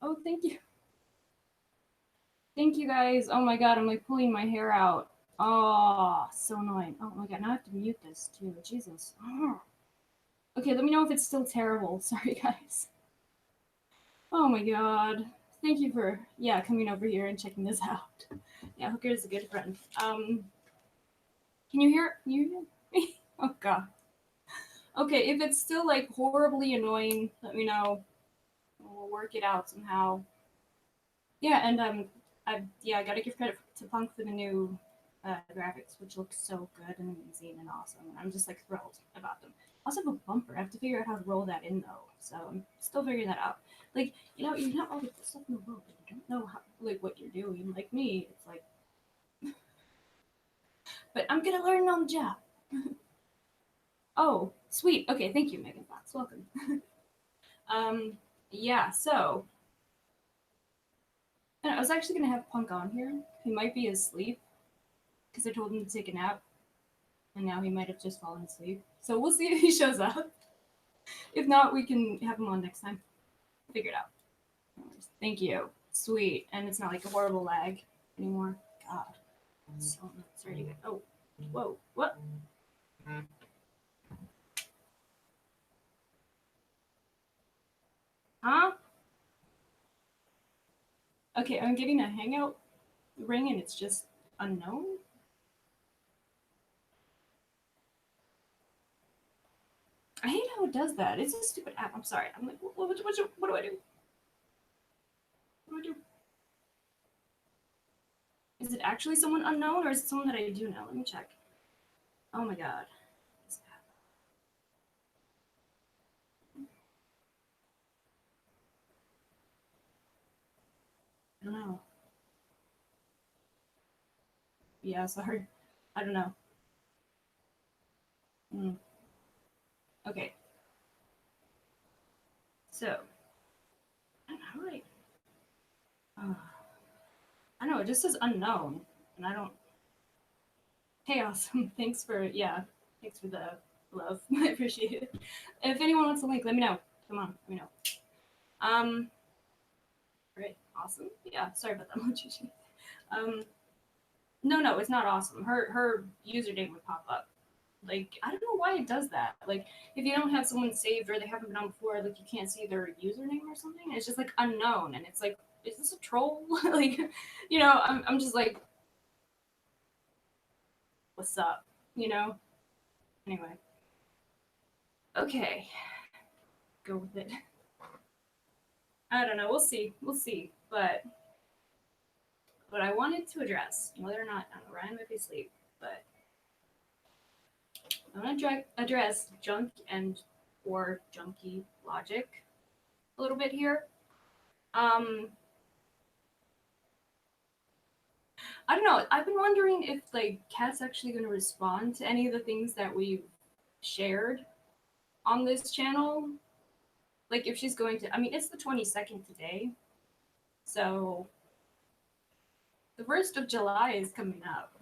Oh, thank you. Thank you guys. Oh my god, I'm like pulling my hair out. Oh, so annoying. Oh my god, now I have to mute this too. Jesus. Oh. Okay, let me know if it's still terrible. Sorry, guys. Oh my god. Thank you for coming over here and checking this out. Yeah, Hooker is a good friend. Can you hear me? Oh god. Okay, if it's still like horribly annoying, let me know. We'll work it out somehow. Yeah, and I gotta give credit to Punk for the new graphics, which look so good and amazing and awesome. I'm just like thrilled about them. I also have a bumper. I have to figure out how to roll that in though, so I'm still figuring that out. Like, you're not all the stuff in the world, but you don't know how, like, what you're doing. Like me, it's like, but I'm gonna learn on the job. Oh, sweet. Okay, thank you, Megan Fox. Welcome. um, yeah. So, and I was actually gonna have Punk on here. He might be asleep because I told him to take a nap, and now he might have just fallen asleep. So we'll see if he shows up. If not, we can have him on next time. Figure it out. Thank you. Sweet. And it's not like a horrible lag anymore. God. So it's already good. Oh, whoa. What? Huh? Okay, I'm getting a hangout ring and it's just unknown. I hate how it does that. It's a stupid app. I'm sorry. I'm like, what do I do? What do I do? Is it actually someone unknown or is it someone that I do know? Let me check. Oh my god. I don't know. Yeah, sorry. I don't know. Mm. Okay. So, how do I? Uh, I know it just says unknown, and I don't. Hey, awesome. Thanks for the love. I appreciate it. If anyone wants a link, let me know. Come on, let me know. Um, right, awesome. Yeah, sorry about that, Mochichi. No, it's not awesome. Her username would pop up. Like, I don't know why it does that. Like, if you don't have someone saved or they haven't been on before, like you can't see their username or something. It's just like unknown, and it's like, is this a troll? Like, I'm just like, what's up? You know. Anyway, okay, go with it. I don't know. We'll see. We'll see. But what I wanted to address, whether or not Ryan might be asleep, but I want to address junk and or junky logic a little bit here. Um, I don't know. I've been wondering if like Kat's actually going to respond to any of the things that we've shared on this channel. Like if she's going to. I mean, it's the 22nd today, so the 1st of July is coming up.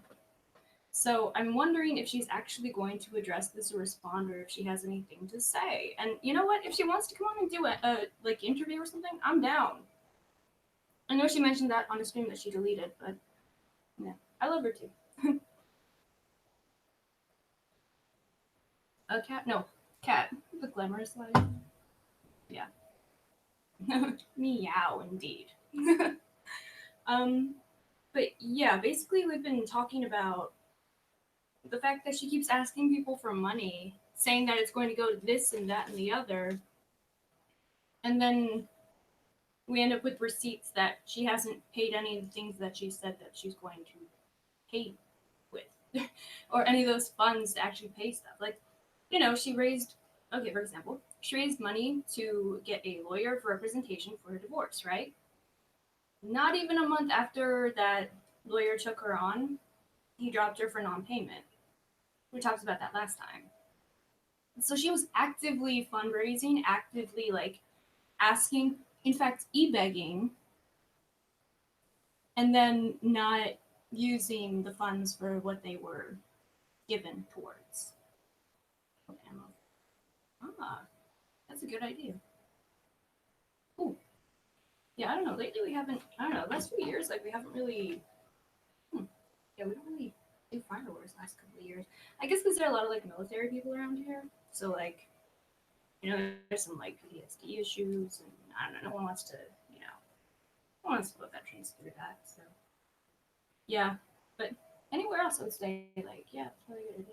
So I'm wondering if she's actually going to address this or respond, or if she has anything to say. And you know what? If she wants to come on and do a like interview or something, I'm down. I know she mentioned that on a stream that she deleted, but yeah, I love her too. A cat? No, cat. The glamorous life. Yeah. Meow, indeed. um, but yeah, basically we've been talking about the fact that she keeps asking people for money, saying that it's going to go to this and that and the other, and then we end up with receipts that she hasn't paid any of the things that she said that she's going to pay with, or any of those funds to actually pay stuff. Like, she raised, okay, for example, she raised money to get a lawyer for representation for her divorce, right? Not even a month after that lawyer took her on, he dropped her for non payment. We talked about that last time. So she was actively fundraising, actively like asking, in fact, e-begging, and then not using the funds for what they were given towards. Ah, that's a good idea. Ooh. Yeah, I don't know. Lately we haven't. I don't know. Last few years, like we haven't really. Hmm, yeah, we don't really do fireworks last couple of years. I guess because there are a lot of like military people around here, so like there's some like PTSD issues, and I don't know. No one wants to, you know, no one wants to put veterans through that. So yeah, but anywhere else, I would say like yeah, it's really good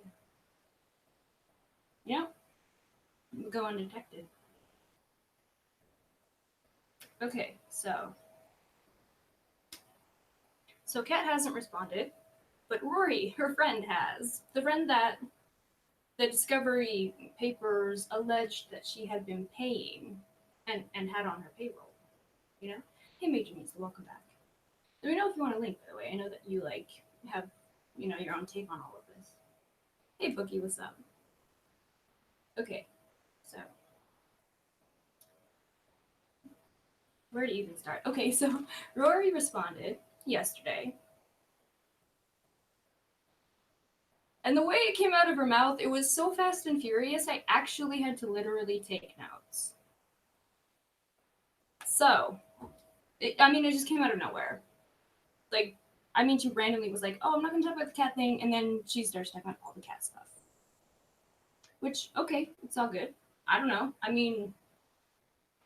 idea. You know, go undetected. Okay, so Kat hasn't responded, but Rory, her friend, has. The friend that the discovery papers alleged that she had been paying and had on her payroll. You know? Hey, Major Means, welcome back. Let me know if you want a link, by the way. I know that you like have your own take on all of this. Hey, Bookie, what's up? Okay, so where to even start? Okay, so Rory responded yesterday, and the way it came out of her mouth, it was so fast and furious, I actually had to literally take notes. So, I mean, it just came out of nowhere. Like, I mean, she randomly was like, "Oh, I'm not gonna talk about the cat thing," and then she starts talking about all the cat stuff. Which, okay, it's all good. I don't know. I mean,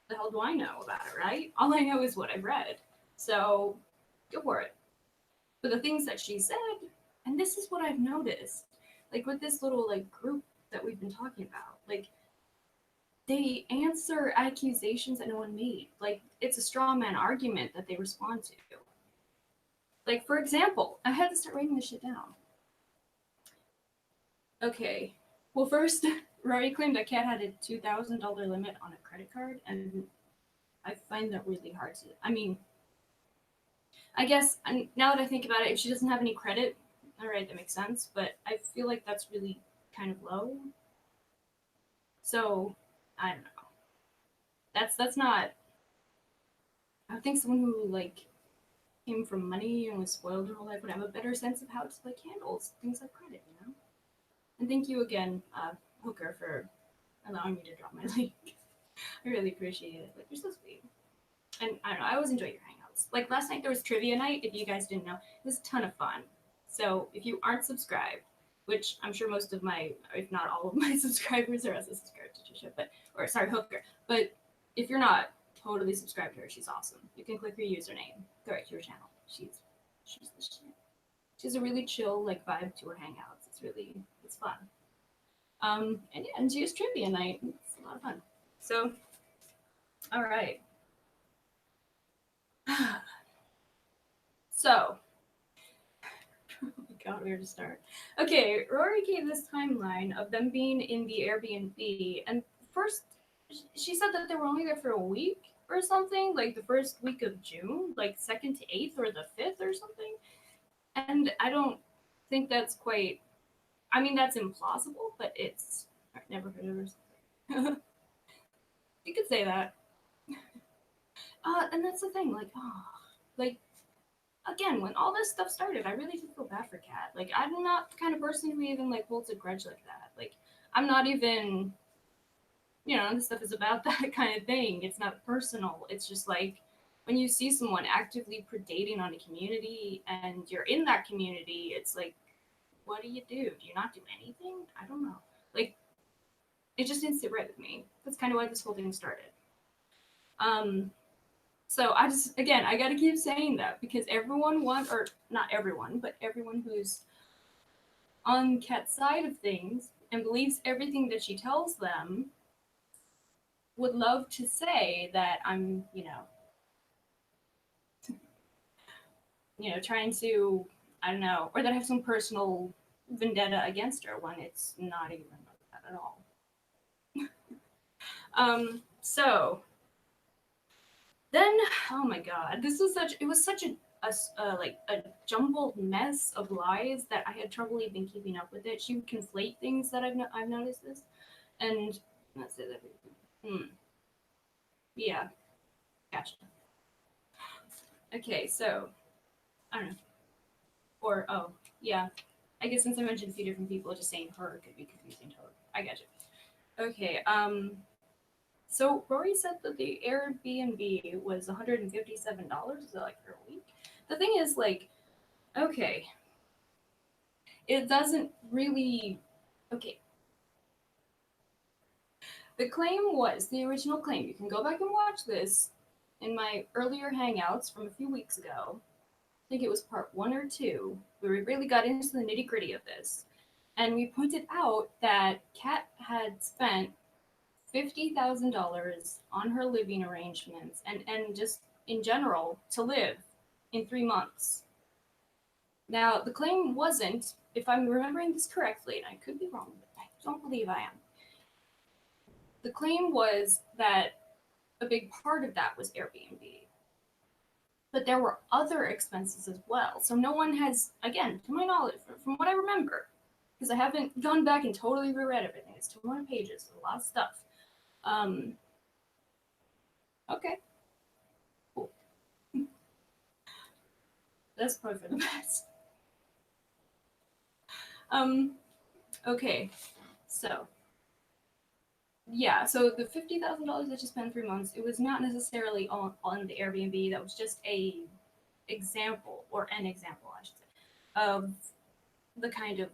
the hell do I know about it, right? All I know is what I've read. So, go for it. But the things that she said, and this is what I've noticed, like with this little like group that we've been talking about, like they answer accusations that no one made. Like it's a straw man argument that they respond to. Like for example, I had to start writing this shit down. Okay. Well, first, Rory claimed that Kat had a $2,000 limit on a credit card, and I find that really hard to. I mean, I guess now that I think about it, if she doesn't have any credit, all right, that makes sense. But I feel like that's really kind of low. So I don't know. That's not. I think someone who like came from money and was spoiled her whole life would have a better sense of how to like handle things like credit, you know. And thank you again, Hooker, for allowing me to drop my link. I really appreciate it. Like you're so sweet. And I don't know, I always enjoy your hangouts. Like last night there was trivia night, if you guys didn't know. It was a ton of fun. So if you aren't subscribed, which I'm sure most of my, if not all of my subscribers are also subscribed to Trisha, or sorry, Hooker. But if you're not totally subscribed to her, she's awesome. You can click her username, go right to her channel. She's the shit. She's a really chill like vibe to her hangouts. It's fun. And yeah, and she has trivia night. It's a lot of fun. So, all right. So, oh my god, where to start? Okay, Rory gave this timeline of them being in the Airbnb, and first she said that they were only there for a week or something, like the first week of June, like 2nd to 8th or the 5th or something. And I don't think that's quite. I mean, that's implausible, but it's. I've never heard of her. You could say that. And that's the thing, like, oh, like again, when all this stuff started, I really did feel bad for Kat. Like, I'm not the kind of person who even like holds a grudge like that. Like, I'm not even, this stuff is about that kind of thing. It's not personal. It's just like when you see someone actively predating on a community and you're in that community, it's like, what do you do? Do you not do anything? I don't know. Like, it just didn't sit right with me. That's kind of why this whole thing started. Um, So I just again I gotta keep saying that because everyone wants or not everyone, but everyone who's on Kat's side of things and believes everything that she tells them would love to say that I'm, trying to I don't know, or that I have some personal vendetta against her when it's not even like that at all. So then, oh my god, it was such a jumbled mess of lies that I had trouble even keeping up with it. She would conflate things that I've noticed this, and that's it. Yeah, gotcha. Okay, so I don't know, or oh yeah, I guess since I mentioned a few different people, just saying her could be confusing to her. I gotcha. Okay, So Rory said that the Airbnb was $157, like for a week. The thing is, like, okay, it doesn't really. Okay, the claim was the original claim. You can go back and watch this in my earlier hangouts from a few weeks ago. I think it was part 1 or 2, where we really got into the nitty gritty of this. And we pointed out that Kat had spent $50,000 on her living arrangements and just in general to live in 3 months. Now, the claim wasn't, if I'm remembering this correctly, and I could be wrong, but I don't believe I am. The claim was that a big part of that was Airbnb. But there were other expenses as well. So no one has, again, to my knowledge, from what I remember, because I haven't gone back and totally reread everything. It's 200 pages, a lot of stuff. Okay, cool. That's probably for the best. Okay, so yeah, so the $50,000 that you spent in 3 months, it was not necessarily on the Airbnb. That was just a example, or an example, I should say, of the kind of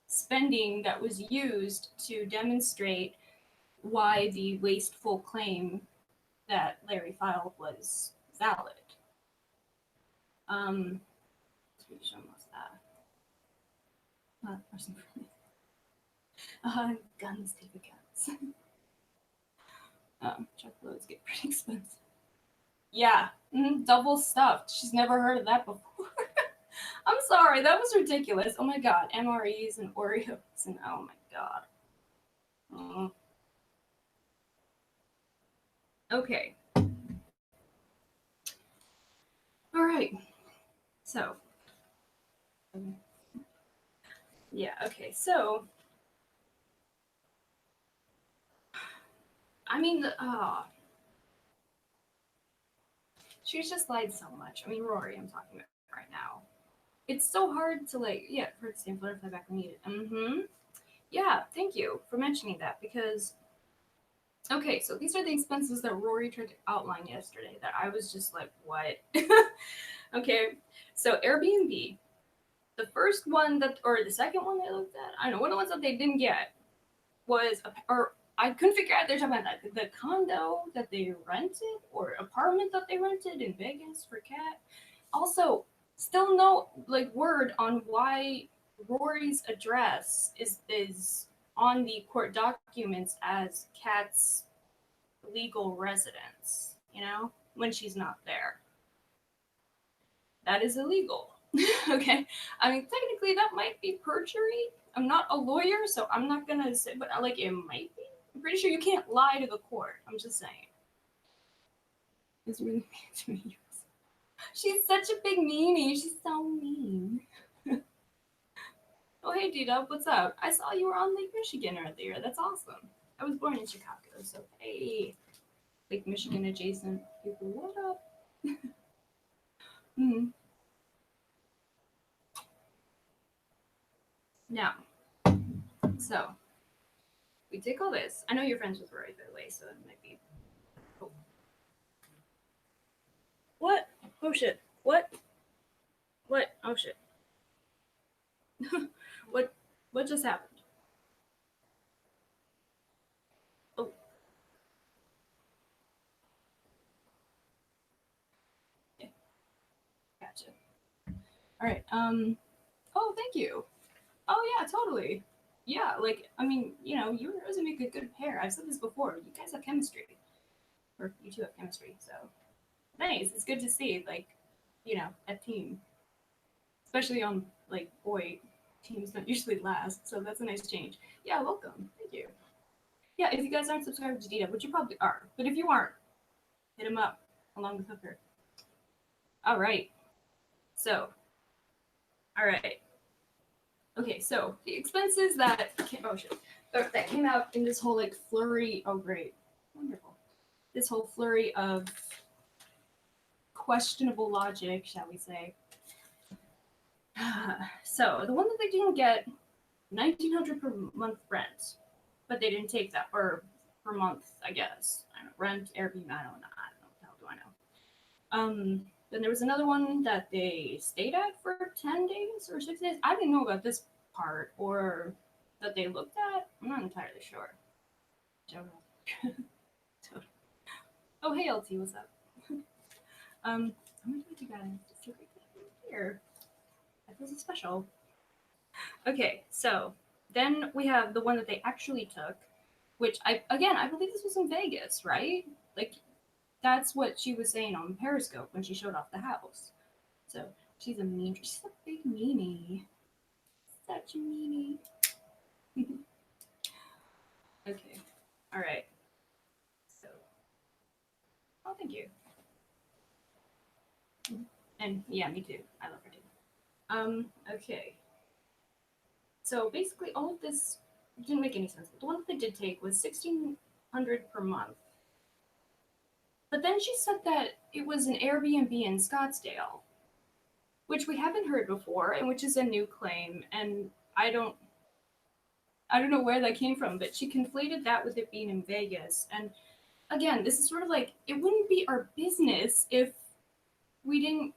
spending that was used to demonstrate why the wasteful claim that Larry filed was valid. Which one was that? Person for me. Guns, David guns. Chocolates get pretty expensive. Yeah, double stuffed. She's never heard of that before. I'm sorry, that was ridiculous. Oh my god, MREs and Oreos and oh my god. Okay. All right. So. Yeah. Okay. So. I mean, she's just lied so much. I mean, Rory, I'm talking about right now. It's so hard to like, yeah, for example, if I back when needed. Yeah, thank you for mentioning that because, okay, so these are the expenses that Rory tried to outline yesterday that I was just like, what? Okay, so Airbnb, the first one that, or the second one they looked at, I don't know, one of the ones that they didn't get was, or I couldn't figure out they're talking about that, the condo that they rented or apartment that they rented in Vegas for Kat. Also, still no like word on why Rory's address is on the court documents as Kat's legal residence, you know, when she's not there. That is illegal. Okay. I mean, technically, that might be perjury. I'm not a lawyer, so I'm not gonna say, but like, it might be. I'm pretty sure you can't lie to the court. I'm just saying. It's really mean to me. She's such a big meanie. She's so mean. Oh, hey, D-Dub, what's up? I saw you were on Lake Michigan earlier. That's awesome. I was born in Chicago, so hey, Lake Michigan adjacent people, what up? Now, so we take all this. I know you're friends with Rory, by the way, so it might be. Oh. What? Oh shit. What? What? Oh shit. what? What just happened? Oh. Yeah. Gotcha. All right. Oh, thank you. Oh yeah, totally. Yeah, like I mean, you know, you and Rosie make a good pair. I've said this before. You guys have chemistry, or you two have chemistry. So nice. It's good to see, like, you know, a team, especially on like boy teams don't usually last. So that's a nice change. Yeah, welcome. Thank you. Yeah, if you guys aren't subscribed to Dita, which you probably are, but if you aren't, hit him up along with Hooker. All right. So, all right. Okay, so the expenses that that came out in this whole like flurry. Oh, great, wonderful. This whole flurry of questionable logic, shall we say? So the one that they didn't get, $1,900 per month rent, but they didn't take that, or per month, I guess. I don't know, rent, Airbnb, I don't know. I don't know. What the hell do I know? Then there was another one that they stayed at for 10 days or 6 days. I didn't know about this part, or that they looked at. I'm not entirely sure. Oh, hey, LT, what's up? I'm gonna do with you guys. It's so great to have you here. That feels special. Okay, so then we have the one that they actually took, which I believe this was in Vegas, right? Like, that's what she was saying on Periscope when she showed off the house. So she's she's a big meanie. Such a meanie. Okay. All right. So, oh, thank you. And yeah, me too. I love her too. Okay. So basically, all of this didn't make any sense. The one that they did take was 1,600 per month. But then she said that it was an Airbnb in Scottsdale, which we haven't heard before, and which is a new claim. And I don't know where that came from, but she conflated that with it being in Vegas. And again, this is sort of like, it wouldn't be our business if we didn't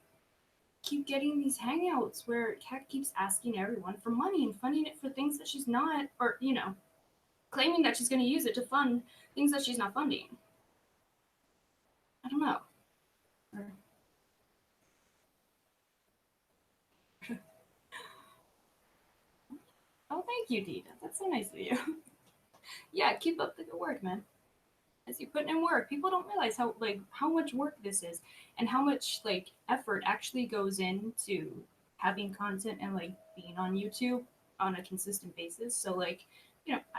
keep getting these hangouts where Kat keeps asking everyone for money and funding it for things that she's not, or, claiming that she's going to use it to fund things that she's not funding. I don't know. Oh, thank you, Dita. That's so nice of you. Yeah, keep up the good work, man. As you put in work, people don't realize how much work this is, and how much effort actually goes into having content and being on YouTube on a consistent basis. So I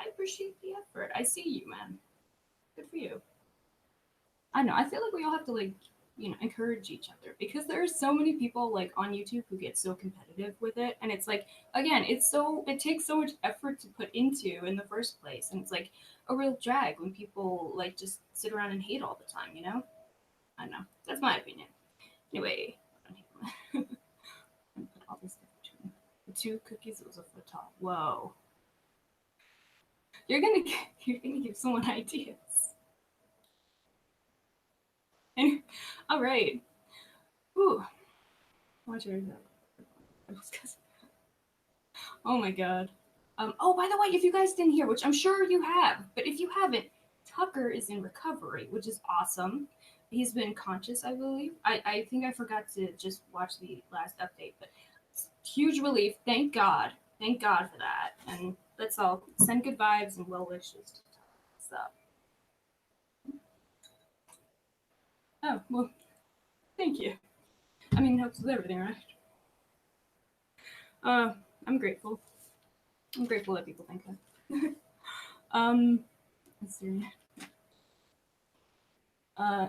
appreciate the effort. I see you, man. Good for you. I know. I feel like we all have to encourage each other, because there are so many people on YouTube who get so competitive with it, and it's again, it takes so much effort to put into in the first place, and it's a real drag when people just sit around and hate all the time, I don't know. That's my opinion. Anyway, put all this stuff between the two cookies. It was a foot tall. Whoa. You're gonna give someone ideas. All right. Ooh. Watch your. Oh my god. Oh, by the way, if you guys didn't hear, which I'm sure you have, but if you haven't, Tucker is in recovery, which is awesome. He's been conscious, I believe. I think I forgot to just watch the last update, but huge relief. Thank God. Thank God for that. And let's all send good vibes and well wishes to Tucker. So. Oh, well, thank you. I mean, it helps with everything, right? I'm grateful. I'm grateful that people think that. Let's see.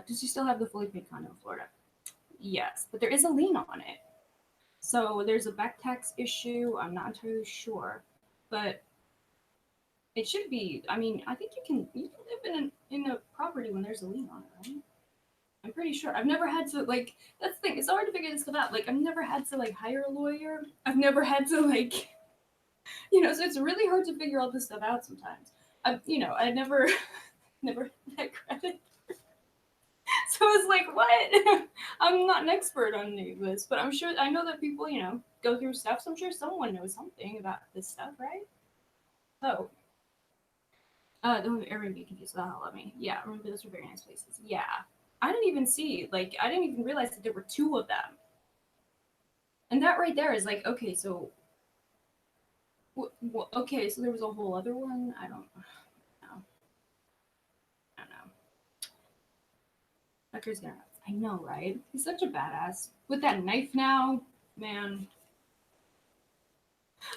Does she still have the fully paid condo in Florida? Yes, but there is a lien on it. So there's a back tax issue. I'm not entirely sure, but it should be. I mean, I think you can live in a property when there's a lien on it, right? I'm pretty sure. I've never had to That's the thing. It's hard to figure this stuff out. I've never had to hire a lawyer. I've never had to so it's really hard to figure all this stuff out sometimes. I never never had credit. So it's what? I'm not an expert on any of this, but I know that people, go through stuff. So I'm sure someone knows something about this stuff, right? Oh. The Airbnb confused the hell out of me. Yeah, remember those were very nice places. Yeah. I didn't even see, I didn't even realize that there were two of them. And that right there is okay, so. Okay, so there was a whole other one? I don't know. I don't know. Tucker's gonna. I know, right? He's such a badass. With that knife now, man.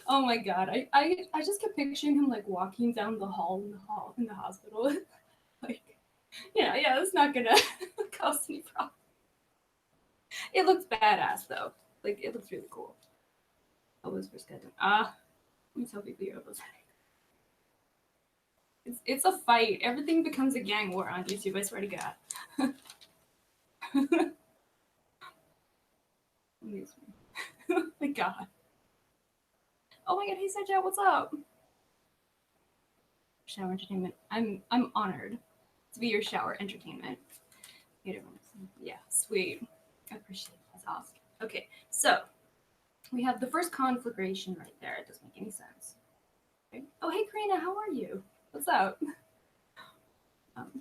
Oh my god. I just kept picturing him walking down the hall in the hospital. Yeah, it's not gonna cause any problem. It looks badass though. It looks really cool. Elbows for skeleton. Let me tell people your elbows. It's a fight. Everything becomes a gang war on YouTube, I swear to God. Oh my god. Oh my god, hey Sajja, what's up? shower entertainment. I'm honored to be your shower entertainment. Yeah, sweet. I appreciate it. That's awesome. Okay, so we have the first conflagration right there. It doesn't make any sense. Okay. Oh, hey, Karina, how are you? What's up? Um,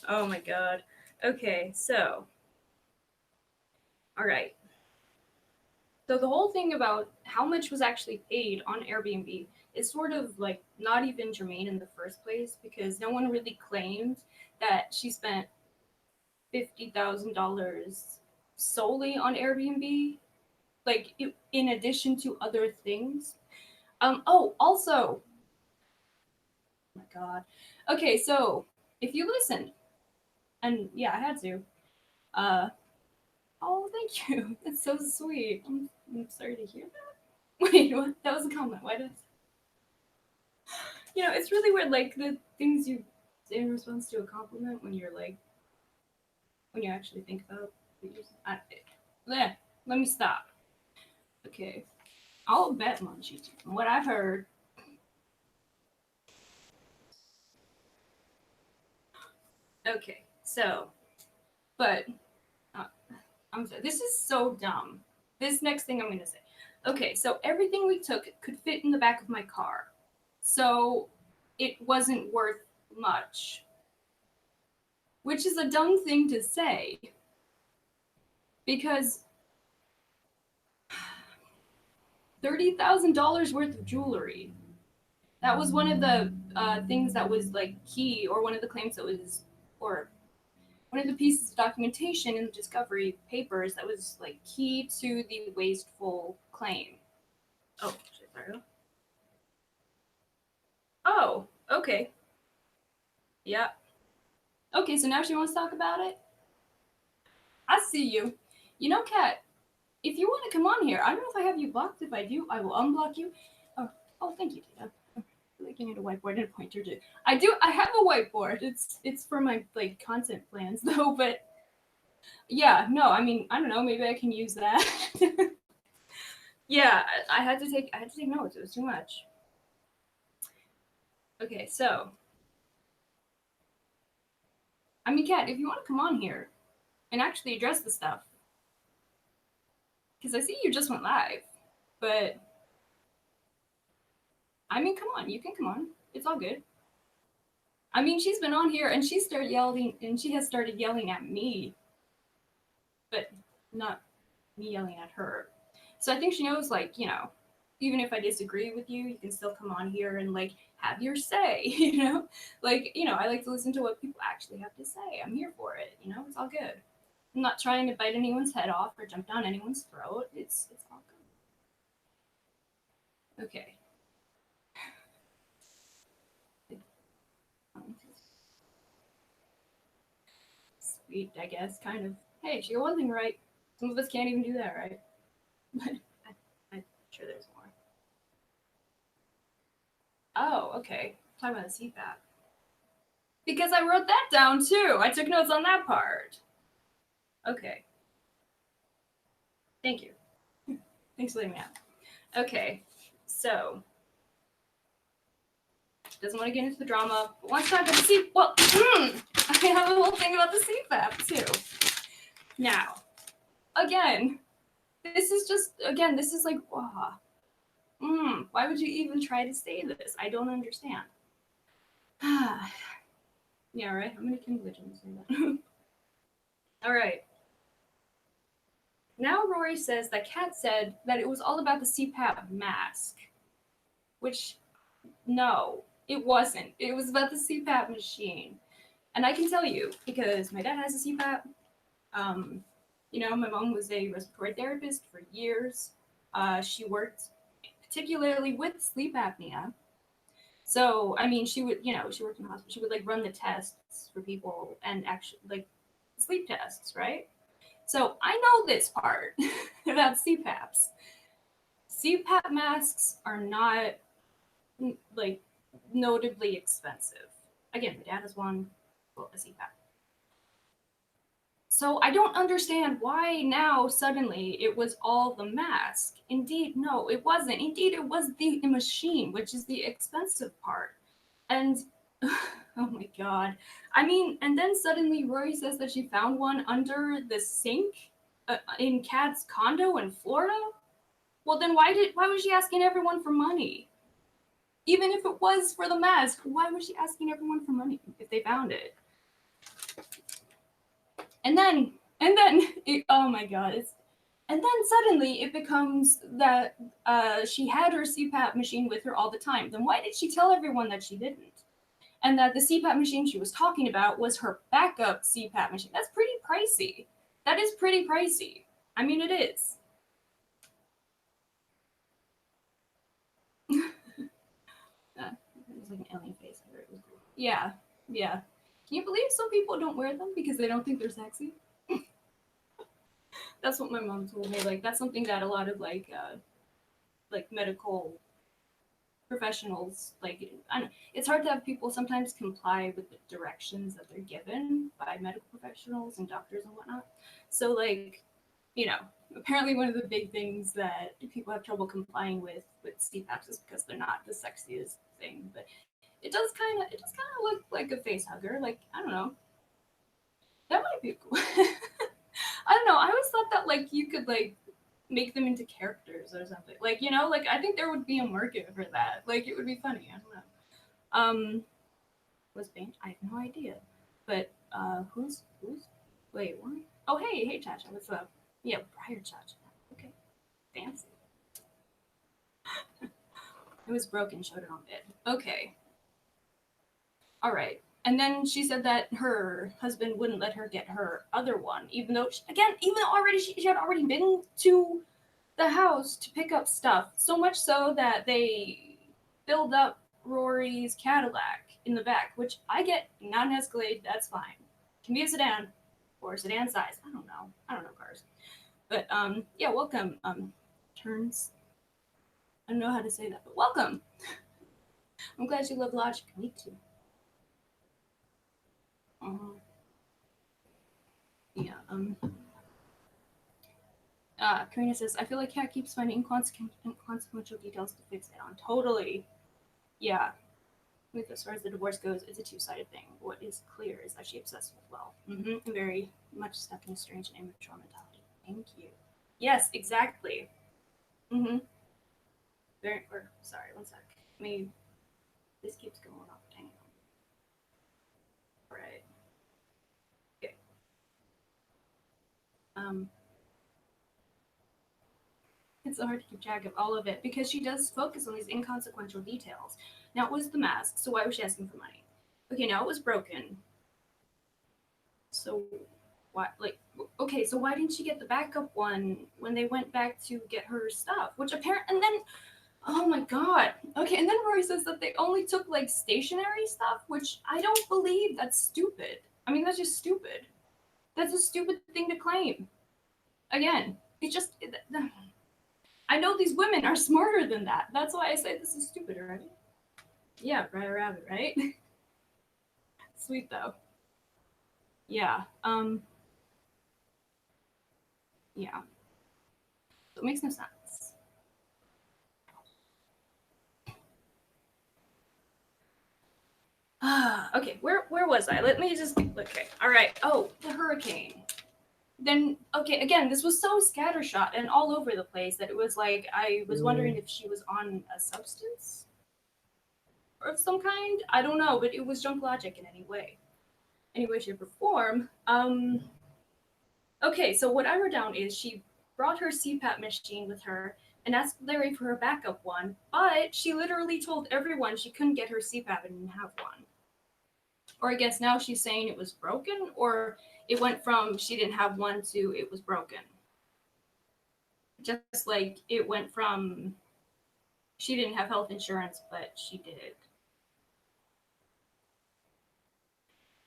oh my god. Okay, so, all right. So the whole thing about how much was actually paid on Airbnb is sort of like not even germane in the first place because no one really claimed that she spent $50,000 solely on Airbnb, like in addition to other things. Oh, also, oh my God. Okay, so if you listened, and yeah, I had to. Uh, oh, thank you. That's so sweet. I'm sorry to hear that. Wait, what? That was a comment. Why did? It's really weird. Like the things you say in response to a compliment when you're like when you actually think about it. Let me stop. Okay, I'll bet Munchie. From what I've heard. Okay, so, but uh, I'm sorry. This is so dumb. This next thing I'm gonna say. Okay, so everything we took could fit in the back of my car, so it wasn't worth much, which is a dumb thing to say because $30,000 worth of jewelry. That was one of the things that was like key, or one of the claims that was, or one of the pieces of documentation in the discovery papers that was like key to the wasteful claim. Oh, sorry. Oh, okay. Yeah. Okay, so now she wants to talk about it? I see you. Kat, if you want to come on here, I don't know if I have you blocked. If I do, I will unblock you. Oh, thank you, Tita. I feel like you need a whiteboard and a pointer too. I do. I have a whiteboard. It's for my like content plans though. But yeah, no. I mean, I don't know. Maybe I can use that. Yeah, I had to take notes. It was too much. Okay, so I mean, Kat, if you want to come on here and actually address the stuff, because I see you just went live, but I mean, come on, you can come on. It's all good. I mean, she's been on here and she has started yelling at me, but not me yelling at her. So I think she knows, like, even if I disagree with you, you can still come on here and like have your say, Like, I like to listen to what people actually have to say. I'm here for it, it's all good. I'm not trying to bite anyone's head off or jump down anyone's throat. It's all good. Okay. Sweet, I guess, kind of. Hey, she got one thing right. Some of us can't even do that, right? But I'm sure there's more. Oh, okay. Talk about the CPAP. Because I wrote that down too. I took notes on that part. Okay. Thank you. Thanks for letting me out. Okay. So, doesn't want to get into the drama, but wants to talk about the CPAP. Well, I have a whole thing about the CPAP too. Now, again, this is like, why would you even try to say this? I don't understand. Yeah, right. How many Kim Legends say that? All right. Now Rory says that Kat said that it was all about the CPAP mask, which no, it wasn't. It was about the CPAP machine. And I can tell you, because my dad has a CPAP. My mom was a respiratory therapist for years. She worked particularly with sleep apnea. So, I mean, she would, she worked in the hospital. She would like run the tests for people and actually like sleep tests, right? So I know this part about CPAPs. CPAP masks are not like notably expensive. Again, my dad has one, well, a CPAP. So I don't understand why now suddenly it was all the mask. Indeed, no, it wasn't. Indeed, it was the machine, which is the expensive part. And oh my god. I mean, and then suddenly Rory says that she found one under the sink in Kat's condo in Florida. Well, then why was she asking everyone for money? Even if it was for the mask, why was she asking everyone for money if they found it? And then oh my god, and then suddenly it becomes that she had her CPAP machine with her all the time. Then why did she tell everyone that she didn't? And that the CPAP machine she was talking about was her backup CPAP machine. That's pretty pricey. That is pretty pricey. I mean, it is. It was like an alien face. I heard it was cool. Yeah, yeah. Can you believe some people don't wear them because they don't think they're sexy? That's what my mom told me. Like that's something that a lot of like medical professionals like I don't, it's hard to have people sometimes comply with the directions that they're given by medical professionals and doctors and whatnot. So like, you know, apparently one of the big things that people have trouble complying with CPAPs is because they're not the sexiest thing. But it does kind of look like a face hugger. Like I don't know, that might be cool. I don't know. I always thought that like you could like make them into characters or something. Like, you know, like I think there would be a market for that. Like it would be funny. I don't know. Was Bane? I have no idea. But who's wait, what? Oh hey, Chacha, what's up? Yeah, Briar Chacha. Okay. Fancy. It was broken, showed it on bed. Okay. Alright. And then she said that her husband wouldn't let her get her other one, even though even though already she had already been to the house to pick up stuff, so much so that they filled up Rory's Cadillac in the back, which I get not an Escalade, that's fine. Can be a sedan or a sedan size. I don't know. I don't know cars. But yeah, welcome. Turns. I don't know how to say that, but welcome. I'm glad you love logic. Me too. Uh, yeah. Karina says, I feel like Kat keeps finding inconsequential details to fix it on. Totally. Yeah. With as far as the divorce goes, it's a two-sided thing. What is clear is that she obsessed with well. Very much stuck in a strange and immature mentality. Thank you. Yes, exactly. Mm-hmm. Very. Or sorry, one sec. I mean, this keeps going up. Dang it. Right. Okay. Um. It's so hard to keep track of all of it because she does focus on these inconsequential details. Now it was the mask, so why was she asking for money? Okay, now it was broken. So why like okay, so why didn't she get the backup one when they went back to get her stuff? Which apparently and then oh my god. Okay, and then Rory says that they only took like stationary stuff, which I don't believe. That's stupid. I mean, that's just stupid. That's a stupid thing to claim. Again, it just I know these women are smarter than that. That's why I say this is stupid, right? Yeah, Briar Rabbit, right? Sweet though. Yeah. Yeah. So it makes no sense. Okay, where was I? Let me just okay. All right. Oh, the hurricane. Then okay, again, this was so scattershot and all over the place that it was like I was wondering if she was on a substance of some kind. I don't know, but it was junk logic in any way, shape, or form. Okay, so what I wrote down is she brought her CPAP machine with her and asked Larry for her backup one, but she literally told everyone she couldn't get her CPAP and didn't have one. Or I guess now she's saying it was broken, or it went from she didn't have one to it was broken. Just like it went from she didn't have health insurance, but she did.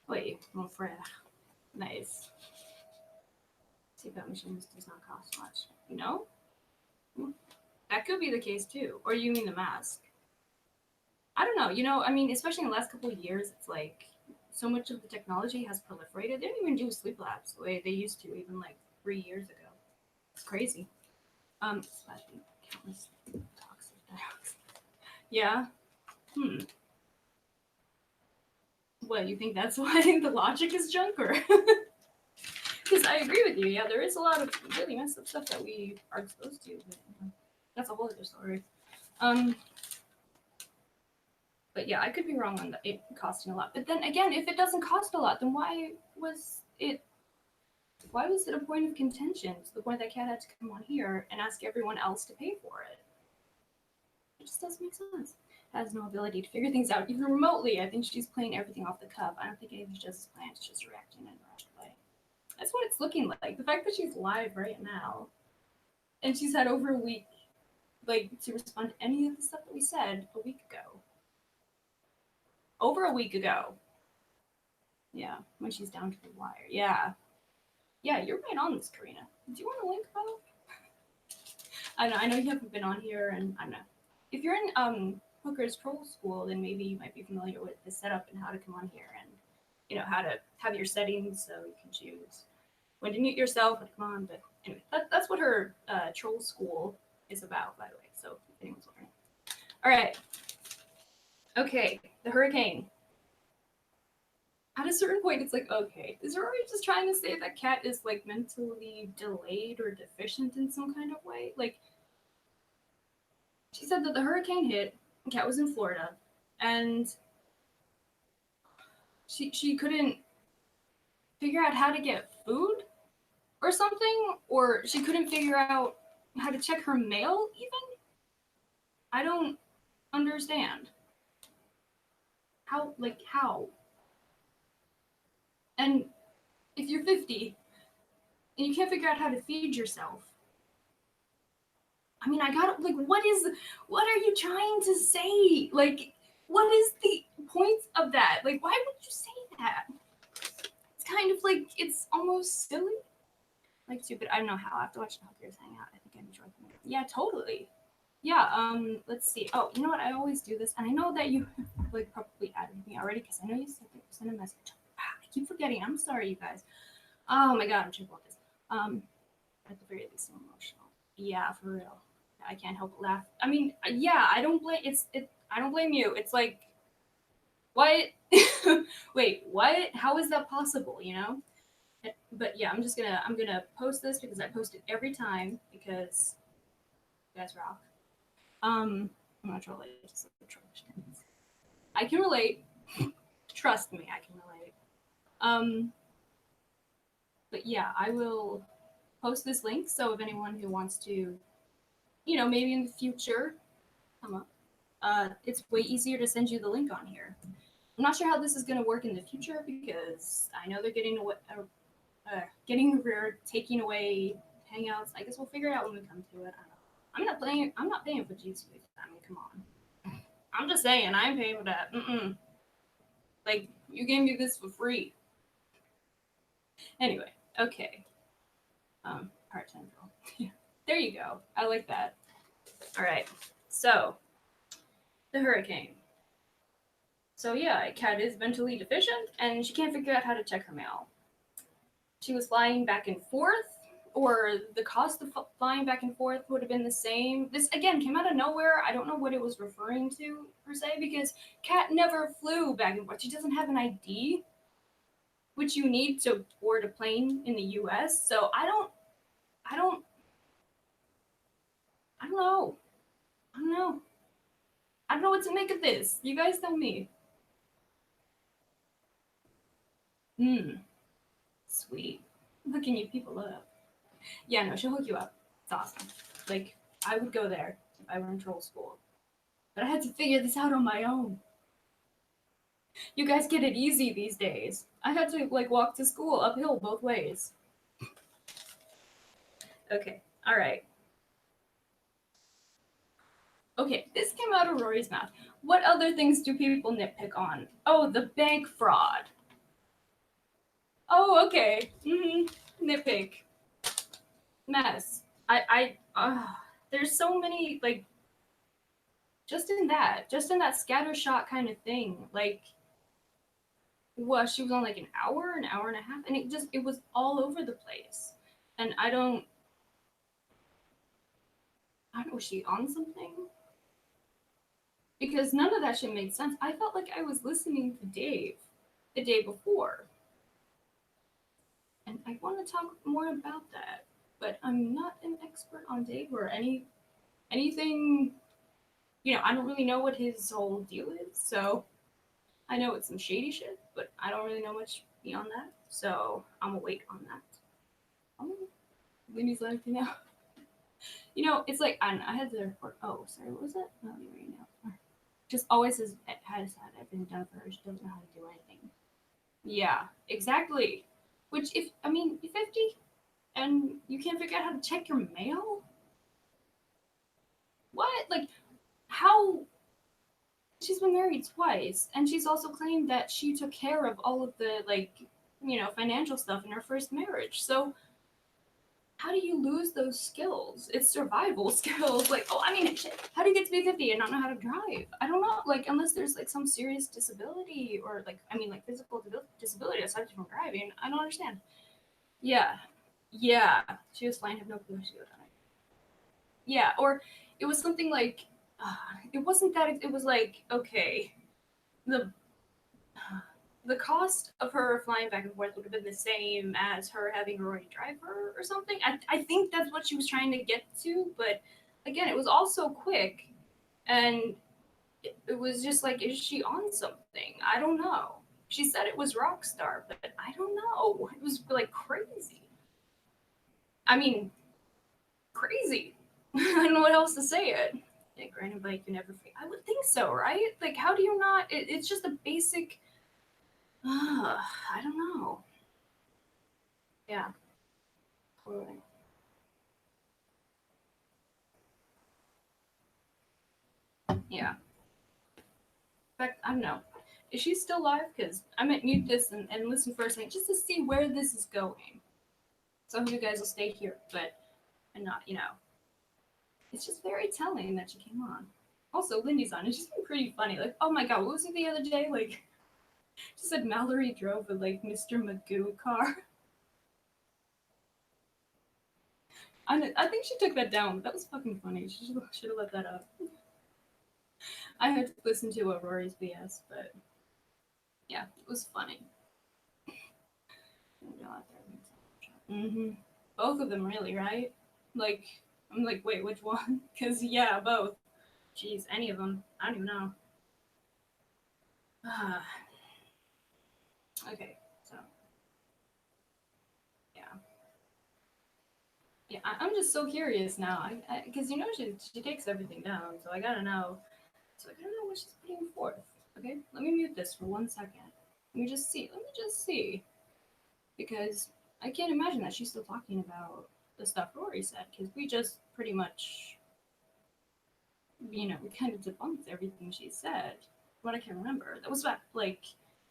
Wait, mon frère. Nice. CPAP machines does not cost much. You know? That could be the case too. Or you mean the mask? I don't know. You know, I mean, especially in the last couple of years, it's like so much of the technology has proliferated. They don't even do sleep labs the way they used to, even like 3 years ago. It's crazy. Splashing countless toxic dioxide. Yeah. What, you think that's why I think the logic is junk, or? Because I agree with you. Yeah, there is a lot of really messed up stuff that we are exposed to. But, that's a whole other story. But yeah, I could be wrong on it costing a lot. But then again, if it doesn't cost a lot, then why was it a point of contention to the point that Kat had to come on here and ask everyone else to pay for it? It just doesn't make sense. Has no ability to figure things out even remotely. I think she's playing everything off the cuff. I don't think anything she does is planned. She's just reacting in a rushed way. That's what it's looking like. The fact that she's live right now, and she's had over a week, like, to respond to any of the stuff that we said a week ago. Over a week ago. Yeah, when she's down to the wire. Yeah. Yeah, you're right on this, Karina. Do you want a link, Bo? I know you haven't been on here, and I don't know. If you're in Hooker's Troll School, then maybe you might be familiar with the setup and how to come on here, and you know how to have your settings so you can choose when to mute yourself and come on. But anyway, that's what her Troll School is about, by the way. So if anyone's wondering. All right. Okay, the hurricane. At a certain point, it's like, okay, is Rory just trying to say that Kat is like mentally delayed or deficient in some kind of way? Like, she said that the hurricane hit, and Kat was in Florida, and she couldn't figure out how to get food or something, or she couldn't figure out how to check her mail even? I don't understand. How? And if you're 50 and you can't figure out how to feed yourself, I mean, I got like, what are you trying to say? Like, what is the point of that? Like, why would you say that? It's kind of like, it's almost silly. Like, stupid. I don't know how. I have to watch the hookers hang out. I think I'm enjoying them. Yeah, totally. Yeah, let's see. Oh, you know what? I always do this, and I know that you like probably added me already because I know you sent a message. I keep forgetting. I'm sorry, you guys. Oh my god, I'm tripping with this. At the very least, I'm emotional. Yeah, for real. I can't help but laugh. I mean, yeah, I don't blame I don't blame you. It's like, what? Wait, what? How is that possible? You know? But yeah, I'm gonna post this because I post it every time because you guys rock. I'm not trolling. Just like troll. I can relate. Trust me, I can relate. But yeah, I will post this link. So if anyone who wants to, you know, maybe in the future, come up, it's way easier to send you the link on here. I'm not sure how this is going to work in the future because I know they're getting taking away Hangouts. I guess we'll figure it out when we come to it. I don't know. I'm not paying for G Suite. I mean, come on. I'm just saying, I'm paying for that. Like, you gave me this for free. Anyway, okay. Part-time girl. Yeah. There you go. I like that. All right. So, the hurricane. So yeah, Kat is mentally deficient, and she can't figure out how to check her mail. She was flying back and forth, or the cost of flying back and forth would have been the same. This, again, came out of nowhere. I don't know what it was referring to, per se, because Kat never flew back and forth. She doesn't have an ID, which you need to board a plane in the US. So I don't know. I don't know what to make of this. You guys tell me. Sweet. Hooking you people up. Yeah, no, she'll hook you up. It's awesome. Like, I would go there if I were in troll school. But I had to figure this out on my own. You guys get it easy these days. I had to, like, walk to school uphill both ways. Okay, alright. Okay, this came out of Rory's mouth. What other things do people nitpick on? Oh, the bank fraud. Oh, okay. Nitpick. Mess. There's so many, like, just in that scattershot kind of thing. Like, well, she was on like an hour and a half, and it was all over the place. And I don't know, was she on something? Because none of that shit made sense. I felt like I was listening to Dave the day before, and I want to talk more about that. But I'm not an expert on Dave or anything. I don't really know what his whole deal is. So I know it's some shady shit, but I don't really know much beyond that. So I'm gonna wait on that. Oh, Lindy's laughing now. It's like I had to report. Oh, sorry, what was it? No, you already know. Just always has had everything done for her. She doesn't know how to do anything. Yeah, exactly. Which, if I mean, you're 50 and you can't figure out how to check your mail. What? Like, how? She's been married twice, and she's also claimed that she took care of all of the financial stuff in her first marriage. So how do you lose those skills? It's survival skills. Like, oh, I mean, shit, how do you get to be 50 and not know how to drive? I don't know. Like, unless there's like some serious disability or like physical disability aside from driving. I don't understand. Yeah, yeah. She was flying. Have no clue she was on it. Yeah, or it was something like, uh, it wasn't that. It was like, okay, the the cost of her flying back and forth would have been the same as her having Rory drive her or something. I think that's what she was trying to get to, but again, it was all so quick, and it was just like, is she on something? I don't know. She said it was Rockstar, but I don't know. It was like crazy. I mean, crazy. I don't know what else to say it. Yeah, granted, bike you never. I would think so, right? Like, how do you not? It's just a basic. I don't know. Yeah, totally. Yeah. In fact, I don't know. Is she still live? Because I might mute this and listen for a second just to see where this is going. Some of you guys will stay here, but and not. It's just very telling that she came on. Also, Lindy's on. It's just been pretty funny. Like, oh my god, what was it the other day? Like, she said Mallory drove a like Mr. Magoo car. I think she took that down. That was fucking funny. She should have let that up. I had to listen to a Rory's BS, but yeah, it was funny. Mm-hmm. Both of them, really, right? Like, I'm like, wait, which one? Because, yeah, both. Jeez, any of them. I don't even know. Okay, so, yeah. Yeah, I'm just so curious now. Because, she takes everything down, so I gotta know. So I gotta know what she's putting forth. Okay, let me mute this for 1 second. Let me just see. Let me just see. Because I can't imagine that she's still talking about the stuff Rory said, because we just pretty much we kind of debunked everything she said. What I can remember, that was about like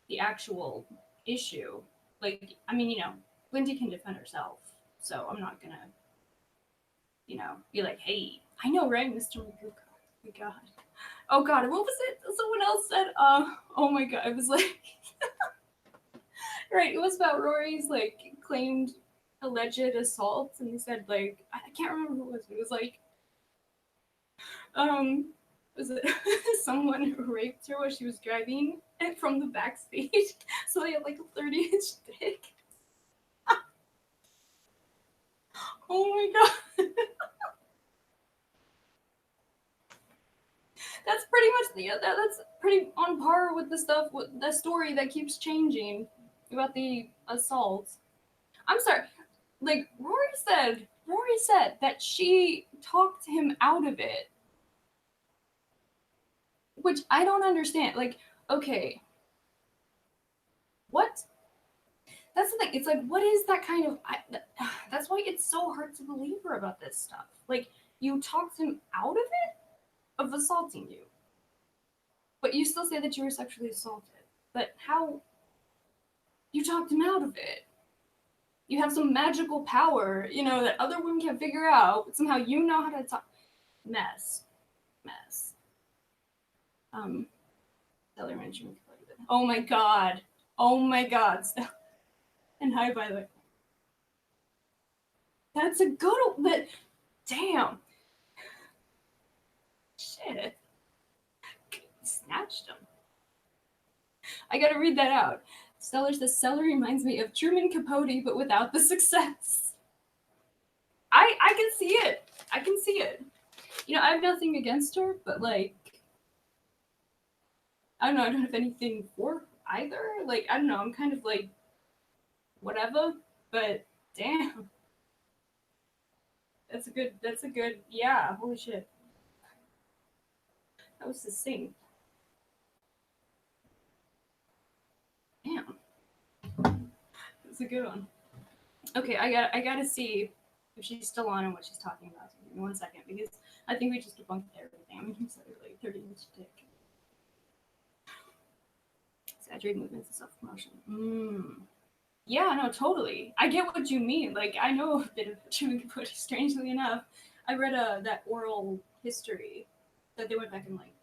the actual issue. Like, I mean, Lindy can defend herself, so I'm not gonna, be like, hey, I know, right, Mr. Maguka? Oh my god. Oh god, what was it? Someone else said, oh my god, it was like, right, it was about Rory's like claimed alleged assault, and he said like, I can't remember who it was. But it was like, um, was it someone who raped her while she was driving and from the backstage? So they had like a 30-inch dick. Oh my god. That's pretty much that's pretty on par with the stuff with the story that keeps changing about the assault. I'm sorry. Like Rory said that she talked him out of it, which I don't understand. Like, okay, what? That's the thing. It's like, what is that kind of? That's why it's so hard to believe her about this stuff. Like, you talked him out of it, of assaulting you, but you still say that you were sexually assaulted. But how? You talked him out of it. You have some magical power, that other women can't figure out. But somehow you know how to talk. Mess. Stellar management. Oh my god. Oh my god. And hi, by the way. That's a good one, but damn. Shit. Snatched him. I gotta read that out. Stellar says Stellar reminds me of Truman Capote, but without the success. I can see it. I can see it. You know, I have nothing against her, but like, I don't know. I don't have anything for either. Like, I don't know. I'm kind of like, whatever. But damn, that's a good. That's a good. Yeah. Holy shit. That was succinct. Damn. That's a good one. Okay, I gotta see if she's still on and what she's talking about. Give me 1 second, because I think we just debunked everything. I mean, you said it like 30 minutes to take. Exaggerated movements and self-promotion. Yeah, no, totally. I get what you mean. Like, I know a bit of Truman Capote, strangely enough. I read that oral history that they went back and like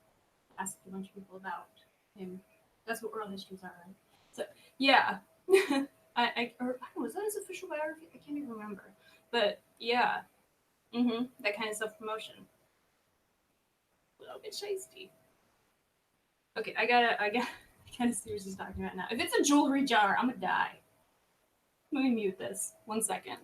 asked a bunch of people about him. That's what oral histories are, right? So yeah. I don't know, was that his official biography? I can't even remember. But yeah. That kind of self promotion. A little bit shisty. Okay, I gotta see what she's talking about now. If it's a jewelry jar, I'm gonna die. Let me mute this. 1 second.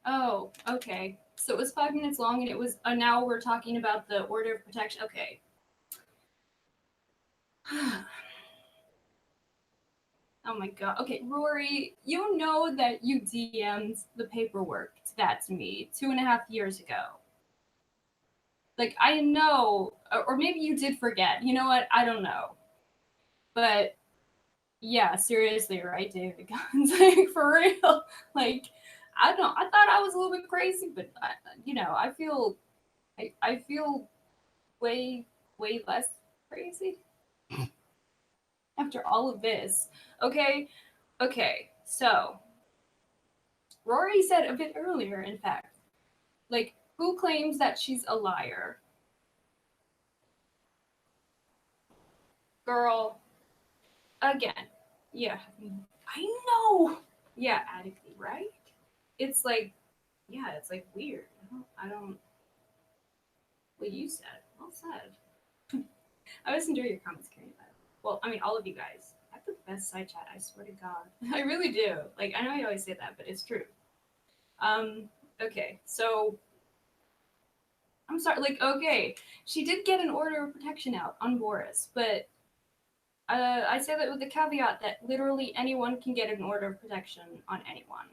Oh, okay. So it was 5 minutes long, and it was now we're talking about the order of protection. Okay. Oh my god. Okay, Rory, you know that you DM'd the paperwork to that to me 2.5 years ago. Like, I know, or maybe you did forget. You know what? I don't know. But yeah, seriously, right, David Guns? Like, for real. Like, I don't know. I thought I was a little bit crazy, but I feel way, way less crazy after all of this. Okay, okay. So Rory said a bit earlier, in fact, like, who claims that she's a liar? Girl, again. Yeah, I know. Yeah, adequately, right? It's like, yeah, it's like weird. I don't. What you said, well said. I always enjoy your comments, Carrie. Well, I mean, all of you guys. I have the best side chat. I swear to God, I really do. Like, I know I always say that, but it's true. Okay, so I'm sorry. Like, okay, she did get an order of protection out on Boris, but I say that with the caveat that literally anyone can get an order of protection on anyone.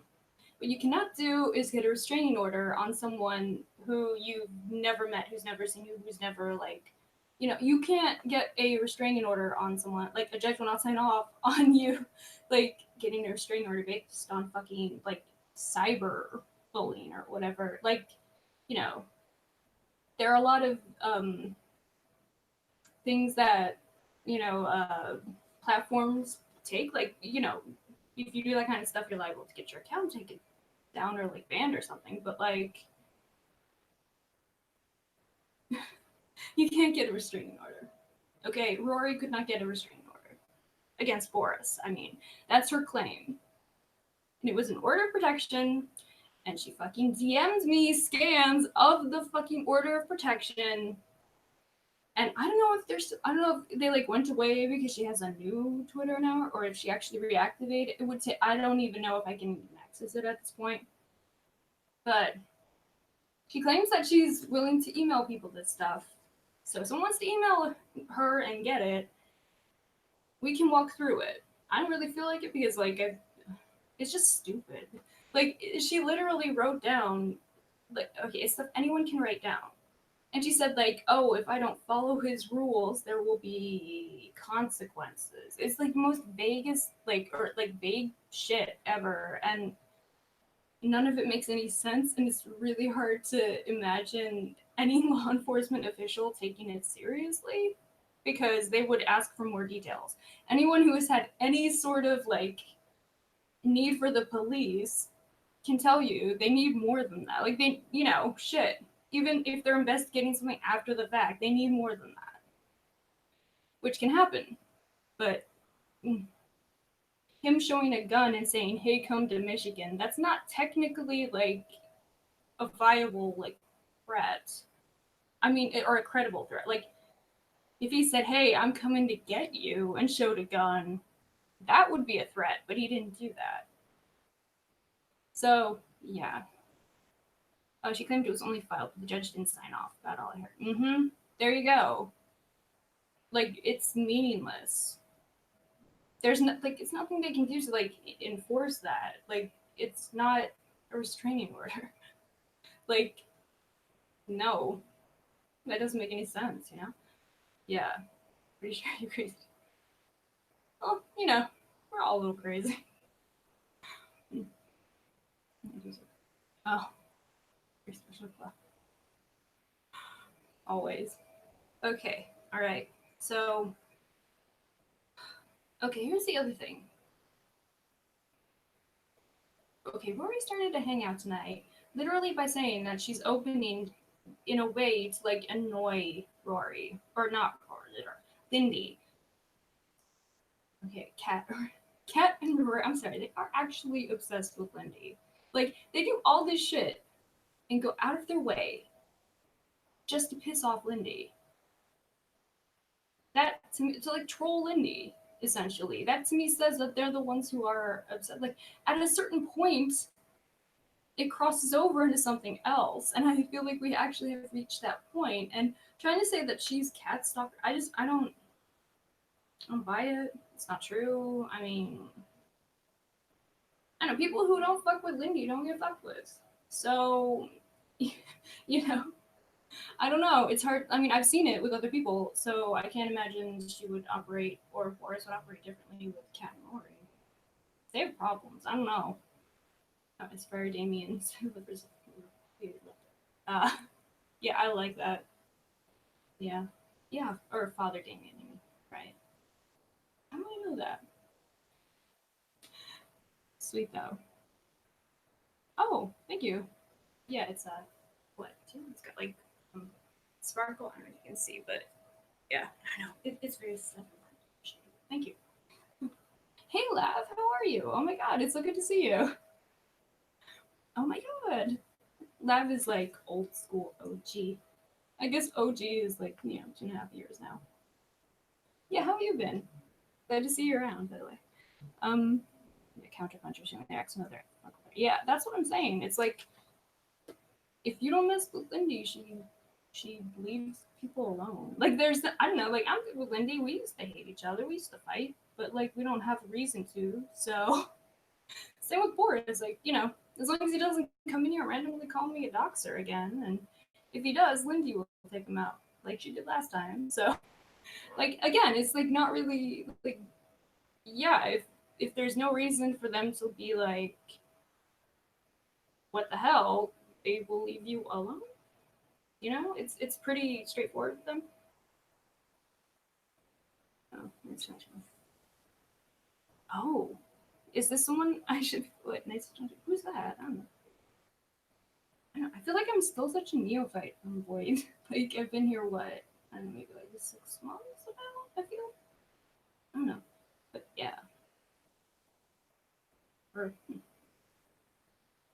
What you cannot do is get a restraining order on someone who you've never met, who's never seen you, who's never like, you can't get a restraining order on someone. Like, a judge will not sign off on you, like, getting a restraining order based on fucking like cyber bullying or whatever. Like, you know, there are a lot of things that platforms take. Like, if you do that kind of stuff, you're liable to get your account taken down or like banned or something. But like, you can't get a restraining order. Okay, Rory could not get a restraining order against Boris. I mean, that's her claim. And it was an order of protection, and she fucking DM'd me scans of the fucking order of protection. And I don't know if they like went away because she has a new Twitter now, or if she actually reactivated. It would take, I don't even know if I can access it at this point. But she claims that she's willing to email people this stuff. So if someone wants to email her and get it, we can walk through it. I don't really feel like it because like it's just stupid. Like, she literally wrote down, like, okay, it's stuff anyone can write down. And she said, like, oh, if I don't follow his rules, there will be consequences. It's like the most vaguest, like, or like vague shit ever. And none of it makes any sense, and it's really hard to imagine any law enforcement official taking it seriously because they would ask for more details. Anyone who has had any sort of like need for the police can tell you they need more than that. Like they, shit. Even if they're investigating something after the fact, they need more than that, which can happen. But him showing a gun and saying, "Hey, come to Michigan," that's not technically like a viable like threat. I mean, or a credible threat. Like if he said, "Hey, I'm coming to get you," and showed a gun, that would be a threat. But he didn't do that. So yeah. Oh, she claimed it was only filed, but the judge didn't sign off. About all I heard. Mm-hmm. There you go. Like it's meaningless. There's no, like it's nothing they can do to like enforce that. Like it's not a restraining order. Like no, that doesn't make any sense. Yeah, pretty sure you're crazy. Well, we're all a little crazy. Oh, your special club. Always. Okay, all right. So, okay, here's the other thing. Okay, Rory started to hang out tonight, literally by saying that she's opening in a way to like annoy Rory, or not Rory, Lindy. Okay, Cat and Rory. I'm sorry, they are actually obsessed with Lindy. Like they do all this shit and go out of their way just to piss off Lindy. That to like troll Lindy essentially. That to me says that they're the ones who are upset. Like at a certain point, it crosses over into something else, and I feel like we actually have reached that point. And trying to say that she's cat stalker, I don't buy it. It's not true. I mean, I know people who don't fuck with Lindy don't get fucked with. So, you know, I don't know. It's hard. I mean, I've seen it with other people, so I can't imagine she would operate or Forrest would operate differently with Cat and Rory. They have problems. I don't know. It's very Damien's livers. Uh, yeah, I like that. Yeah. Yeah, or Father Damien, I mean. Right. How do I know that? Sweet though. Oh, thank you. Yeah, it's what? It's got like um, sparkle. I don't know if you can see, but yeah, I know it's very simple. Thank you. Hey, Lav, how are you? Oh my god, it's so good to see you. Oh my god, Lav is like old school OG. I guess OG is like 2.5 years now. Yeah, how have you been? Glad to see you around, by the way. Um, yeah, counterpuncher showing the X another. Yeah, that's what I'm saying. It's like if you don't mess with Lindy, she leaves people alone. Like I don't know, like I'm good with Lindy. We used to hate each other. We used to fight, but like we don't have a reason to. So same with Boris. Like as long as he doesn't come in here randomly call me a doxer again, and if he does, Lindy will take him out like she did last time. So like again, it's like not really like yeah. If there's no reason for them to be like what the hell, they will leave you alone. It's pretty straightforward with them. Oh, it's not true. Oh, is this someone I should? What nice to talk to? Who's that? I don't know. I feel like I'm still such a neophyte on Void. Like I've been here what? I don't know, maybe like 6 months about. I feel. I don't know, but yeah. Or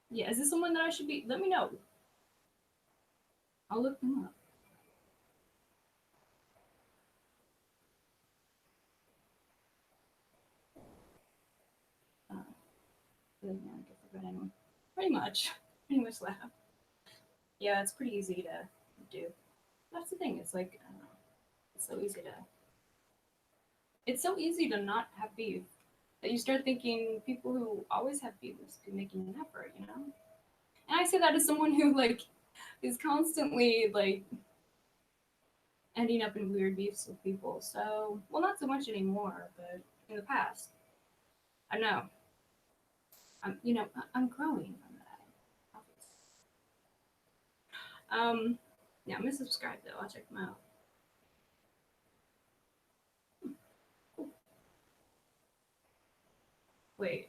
yeah, is this someone that I should be? Let me know. I'll look them up. Uh, yeah, I guess I forgot anyone. Pretty much. Pretty much laugh. Yeah, it's pretty easy to do. That's the thing. It's like I don't know. It's so easy to. It's so easy to not have beef that you start thinking people who always have beef must be making an effort. And I say that as someone who like is constantly like ending up in weird beefs with people. So, well, not so much anymore, but in the past, I know I'm growing from that. Yeah, I'm gonna subscribe though. I'll check them out. Cool. Wait,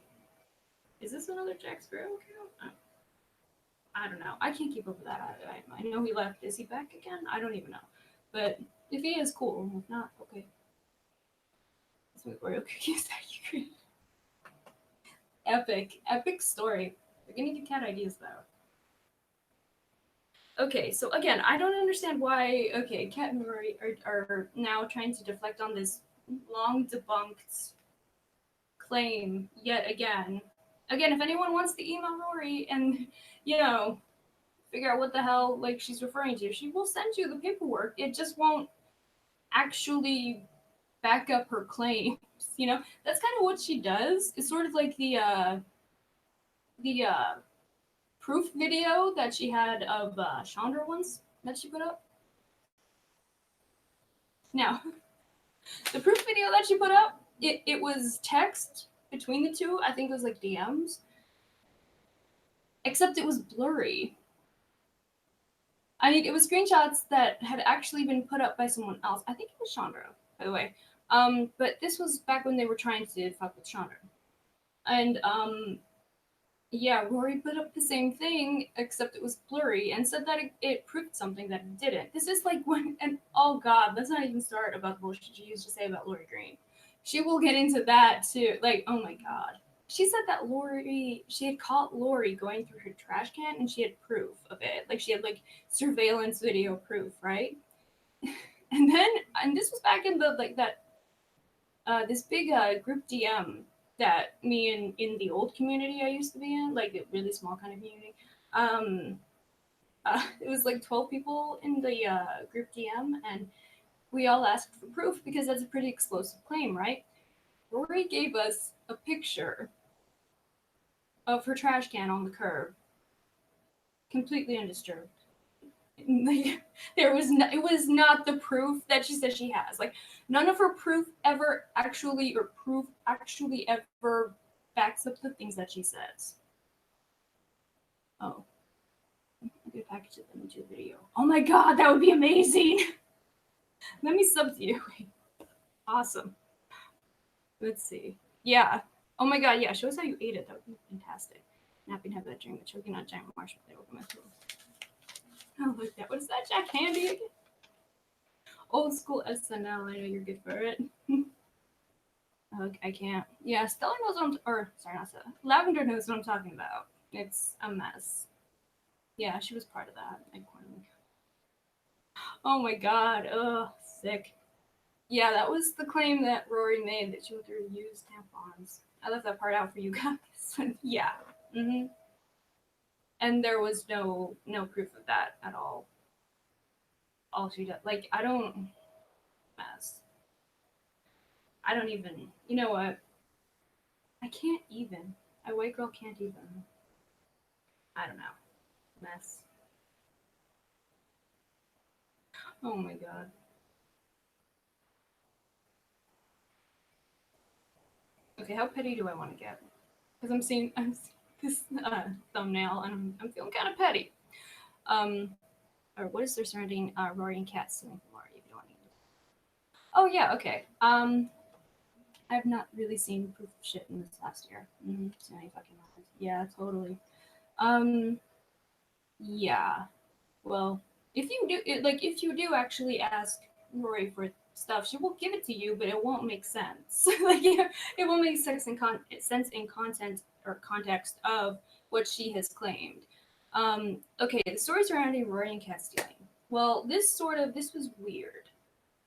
is this another Jack Sparrow account? I don't know. I can't keep up with that. I know he left. Is he back again? I don't even know. But if he is, cool. If not, okay. Let's make Oreo cookies that you created. Epic story. We're gonna get cat ideas though. Okay, so again, I don't understand why. Okay, Cat and Rory are now trying to deflect on this long debunked claim yet again. Again, if anyone wants to email Rory and you know figure out what the hell like she's referring to, she will send you the paperwork. It just won't actually back up her claims. You know, that's kind of what she does. It's sort of like the proof video that she had of Chandra once that she put up. Now, the proof video that she put up, it was text between the two. I think it was like DMs, except it was blurry. I mean, it was screenshots that had actually been put up by someone else. I think it was Chandra, by the way. But this was back when they were trying to fuck with Chandra. And yeah, Rory put up the same thing, except it was blurry, and said that it proved something that it didn't. This is like when, and oh god, let's not even start about the bullshit she used to say about Lori Green. She will get into that too. Like, oh my god. She said that she had caught Lori going through her trash can and she had proof of it. Like, she had like surveillance video proof, right? And this was back in the, like, that, this big group DM that me and in the old community I used to be in, like a really small kind of community. It was like 12 people in the group DM, and we all asked for proof because that's a pretty explosive claim, right? Rory gave us a picture of her trash can on the curb, completely undisturbed. Like, it was not the proof that she says she has. Like, none of her proof actually ever backs up the things that she says. Oh, I'm gonna package it into a video. Oh my god, that would be amazing. Let me sub to you. Awesome. Let's see. Yeah. Oh my god, yeah. Show us how you ate it. That would be fantastic. Napping have that drink, choking on giant marshmallow over my throat. Oh, look that. What is that, Jack Handy again? Old school SNL. I know you're good for it. I can't. Yeah, Stella knows what I'm. Or sorry, not Stella. Lavender knows what I'm talking about. It's a mess. Yeah, she was part of that. Oh my god. Ugh, sick. Yeah, that was the claim that Rory made that she went through used tampons. I left that part out for you guys. Yeah. Mm-hmm. And there was no proof of that at all. All she did, like, I don't mess. I don't even. You know what? I can't even. A white girl can't even. I don't know. Mess. Oh my god. Okay, how petty do I want to get? Because I'm seeing this thumbnail and I'm feeling kind of petty. Or what is there surrounding Rory and Kat stealing from Rory? If you don't want to. Oh yeah, okay. I've not really seen proof of shit in this last year. Mm-hmm. So many fucking lines. Yeah, totally. Um, yeah. Well, if you do actually ask Rory for stuff, she will give it to you, but it won't make sense. Like, it won't make sense in content or context of what she has claimed. Okay, the story surrounding Rory and cat stealing. Well, this was weird.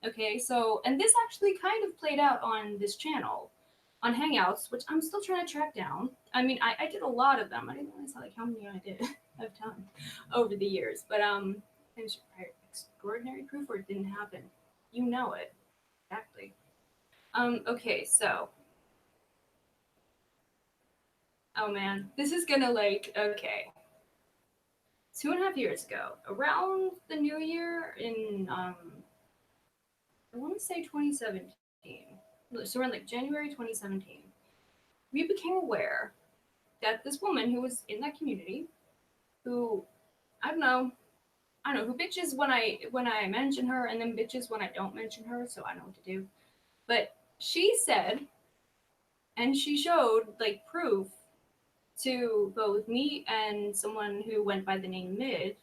Okay, so, and this actually kind of played out on this channel, on Hangouts, which I'm still trying to track down. I mean, I did a lot of them. I didn't realize how many I did. I've done over the years, but extraordinary proof or it didn't happen. You know it exactly. Okay, so, oh man, this is gonna like, okay. 2.5 years ago, around the new year in I want to say 2017. So around like January 2017, we became aware that this woman who was in that community, who, I don't know, I don't know, who bitches when I mention her and then bitches when I don't mention her, so I know what to do. But she said, and she showed like proof to both me and someone who went by the name Mid,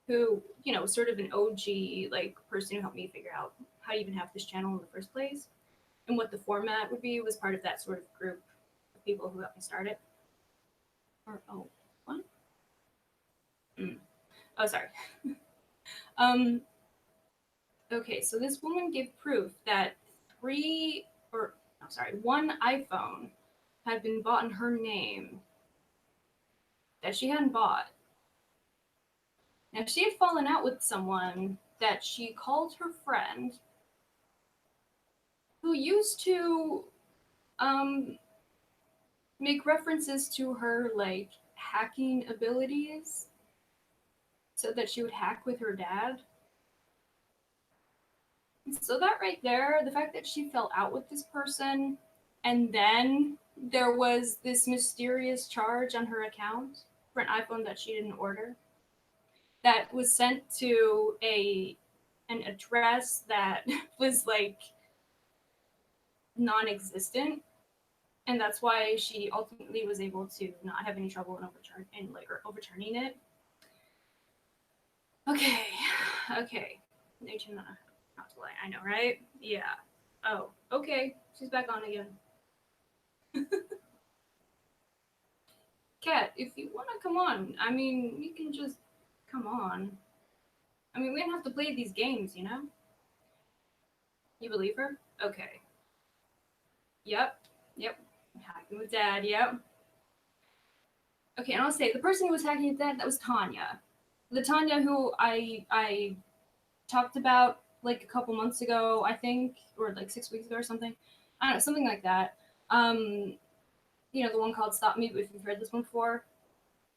who, you know, sort of an OG like person who helped me figure out how to even have this channel in the first place and what the format would be, was part of that sort of group of people who helped me start it. Or oh, what? Oh, sorry. um, okay, so this woman gave proof that one iPhone had been bought in her name that she hadn't bought. Now, she had fallen out with someone that she called her friend who used to um, make references to her like hacking abilities so that she would hack with her dad. So that right there, the fact that she fell out with this person and then there was this mysterious charge on her account for an iPhone that she didn't order that was sent to an address that was like non-existent, and that's why she ultimately was able to not have any trouble in overturning it. Okay, okay. Not to lie, I know, right? Yeah. Oh, okay. She's back on again. Kat, if you want to come on, I mean, we can just come on. I mean, we don't have to play these games, you know? You believe her? Okay. Yep. Yep. Hacking with dad, yep. Okay, and I'll say the person who was hacking with dad, that was Tanya. The Tanya who I talked about like a couple months ago, I think, or like 6 weeks ago or something. I don't know, something like that. You know, the one called Stop Me, if you've heard this one before.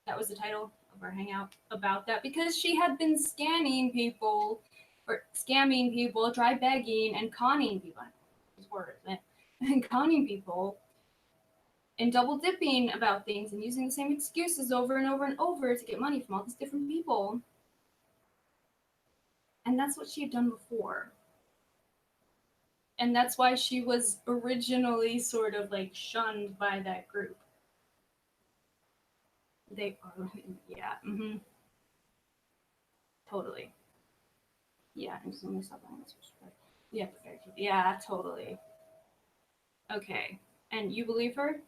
That was the title of our hangout about that, because she had been scamming people, dry begging and conning people. These words, and conning people and double dipping about things and using the same excuses over and over and over to get money from all these different people. And that's what she had done before. And that's why she was originally sort of like shunned by that group. They are, yeah, totally. Yeah, I'm just gonna stop on this. Yeah, yeah, totally. Okay, and you believe her?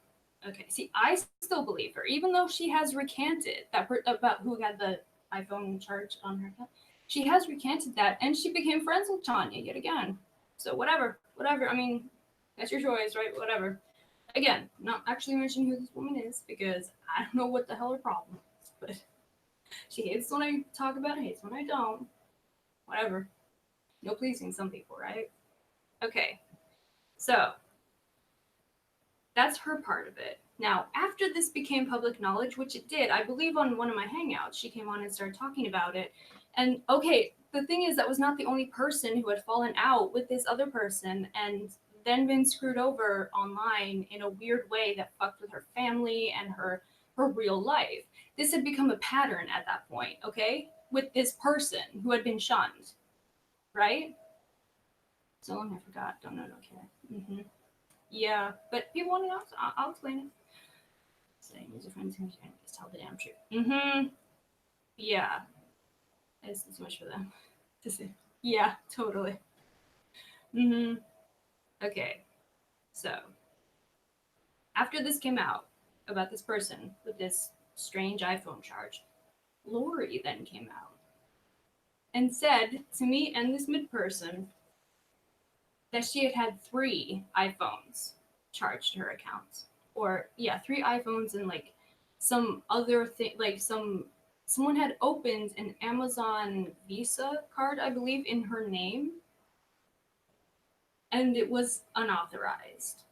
Okay, see, I still believe her, even though she has recanted about who had the iPhone charge on her account. She has recanted that, and she became friends with Tanya yet again. So whatever. I mean, that's your choice, right? Whatever. Again, not actually mentioning who this woman is because I don't know what the hell her problem is, but she hates when I talk about it, hates when I don't. Whatever. No pleasing some people, right? Okay, so that's her part of it. Now, after this became public knowledge, which it did, I believe on one of my hangouts, she came on and started talking about it. And okay, the thing is, that was not the only person who had fallen out with this other person and then been screwed over online in a weird way that fucked with her family and her real life. This had become a pattern at that point, okay? With this person who had been shunned, right? So long I forgot. Don't know, don't care. Yeah, but people want to know, so I'll explain it. Saying use your friends who just tell the damn truth. Yeah, it's too much for them to say. Yeah, totally. Okay, so after this came out about this person with this strange iPhone charge, Lori then came out and said to me and this mid person that she had had 3 iPhones charged to her account. Or yeah, 3 iPhones and like some other thing, like someone had opened an Amazon Visa card, I believe, in her name, and it was unauthorized.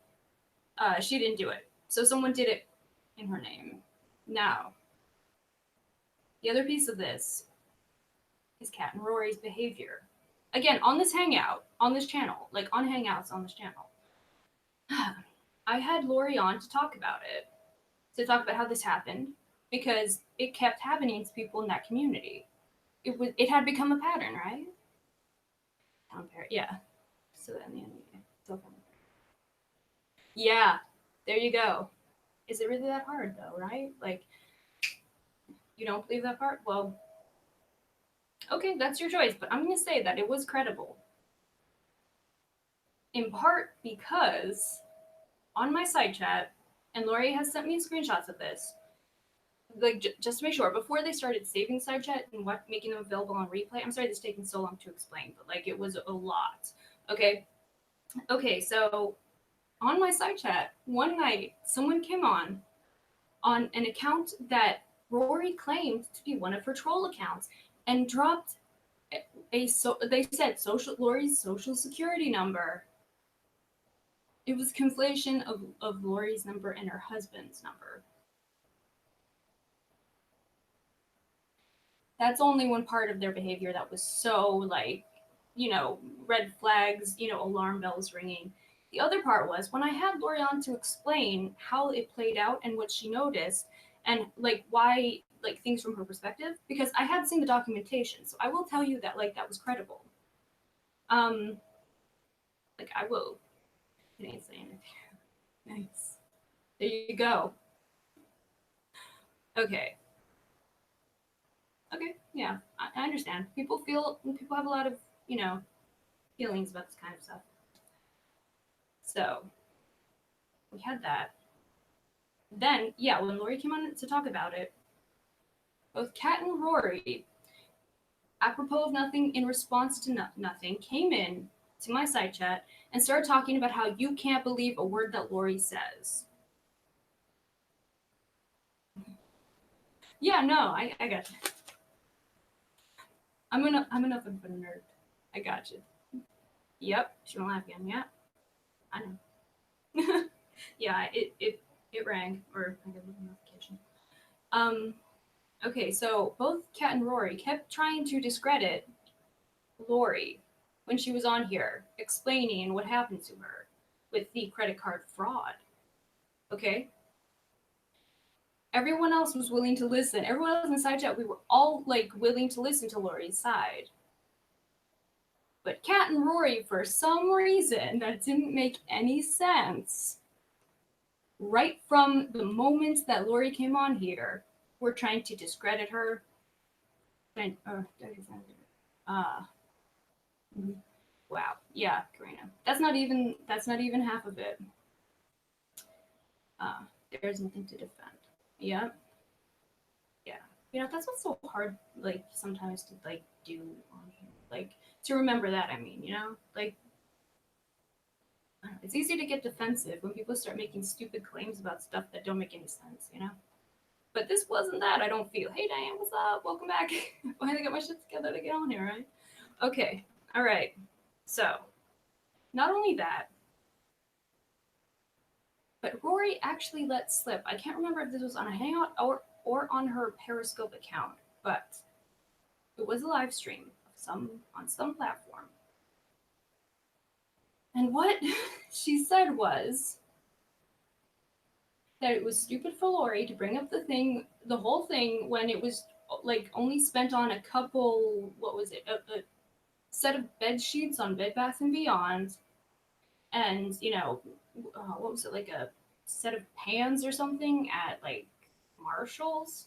She didn't do it, so someone did it in her name. Now, the other piece of this is Kat and Rory's behavior. Again, on this hangout, on this channel, like on hangouts on this channel. I had Lori on to talk about it, to talk about how this happened, because it kept happening to people in that community. it had become a pattern, right? Yeah. So then the enemy. So yeah, there you go. Is it really that hard though, right? Like, you don't believe that part? Well, okay, that's your choice, but I'm gonna say that it was credible. In part because on my side chat, and Lori has sent me screenshots of this, like just to make sure, before they started saving side chat and what making them available on replay. I'm sorry this is taking so long to explain, but like it was a lot. Okay, so on my side chat, one night someone came on an account that Rory claimed to be one of her troll accounts and dropped they said social Lori's social security number. It was conflation of Lori's number and her husband's number. That's only one part of their behavior that was so like, red flags, alarm bells ringing. The other part was when I had Lori on to explain how it played out and what she noticed and like why like things from her perspective, because I had seen the documentation. So I will tell you that like that was credible. Um like I will. It ain't saying anything. Nice. There you go. Okay. Okay. Yeah. I understand. People have a lot of, feelings about this kind of stuff. So we had that. Then, yeah, when Lori came on to talk about it, both Kat and Rory, apropos of nothing, in response to nothing, came in to my side chat and started talking about how you can't believe a word that Lori says. Yeah, no, I got you. I'm enough of a nerd. I got you. Yep, she won't laugh again. Yeah, I know. Yeah, it rang, or I got a notification. Okay, so both Kat and Rory kept trying to discredit Lori when she was on here explaining what happened to her with the credit card fraud. Okay? Everyone else was willing to listen. Everyone else in the side chat, we were all like willing to listen to Lori's side. But Kat and Rory, for some reason that didn't make any sense, right from the moment that Lori came on here, were trying to discredit her. Uh, wow. Yeah, Karina. That's not even half of it. Uh, there's nothing to defend. Yeah. Yeah. That's what's so hard, like, sometimes to, like, do on here. Like, to remember that, I mean, Like, it's easy to get defensive when people start making stupid claims about stuff that don't make any sense. But this wasn't that, I don't feel. Hey, Diane, what's up? Welcome back. Finally got my shit together to get on here, right? Okay. All right. So, not only that, but Rory actually let slip. I can't remember if this was on a Hangout or on her Periscope account, but it was a live stream on some platform. And what she said was that it was stupid for Lori to bring up the whole thing, when it was like only spent on a couple, what was it, a set of bed sheets on Bed Bath and Beyond, and what was it, like a set of pans or something at like Marshall's.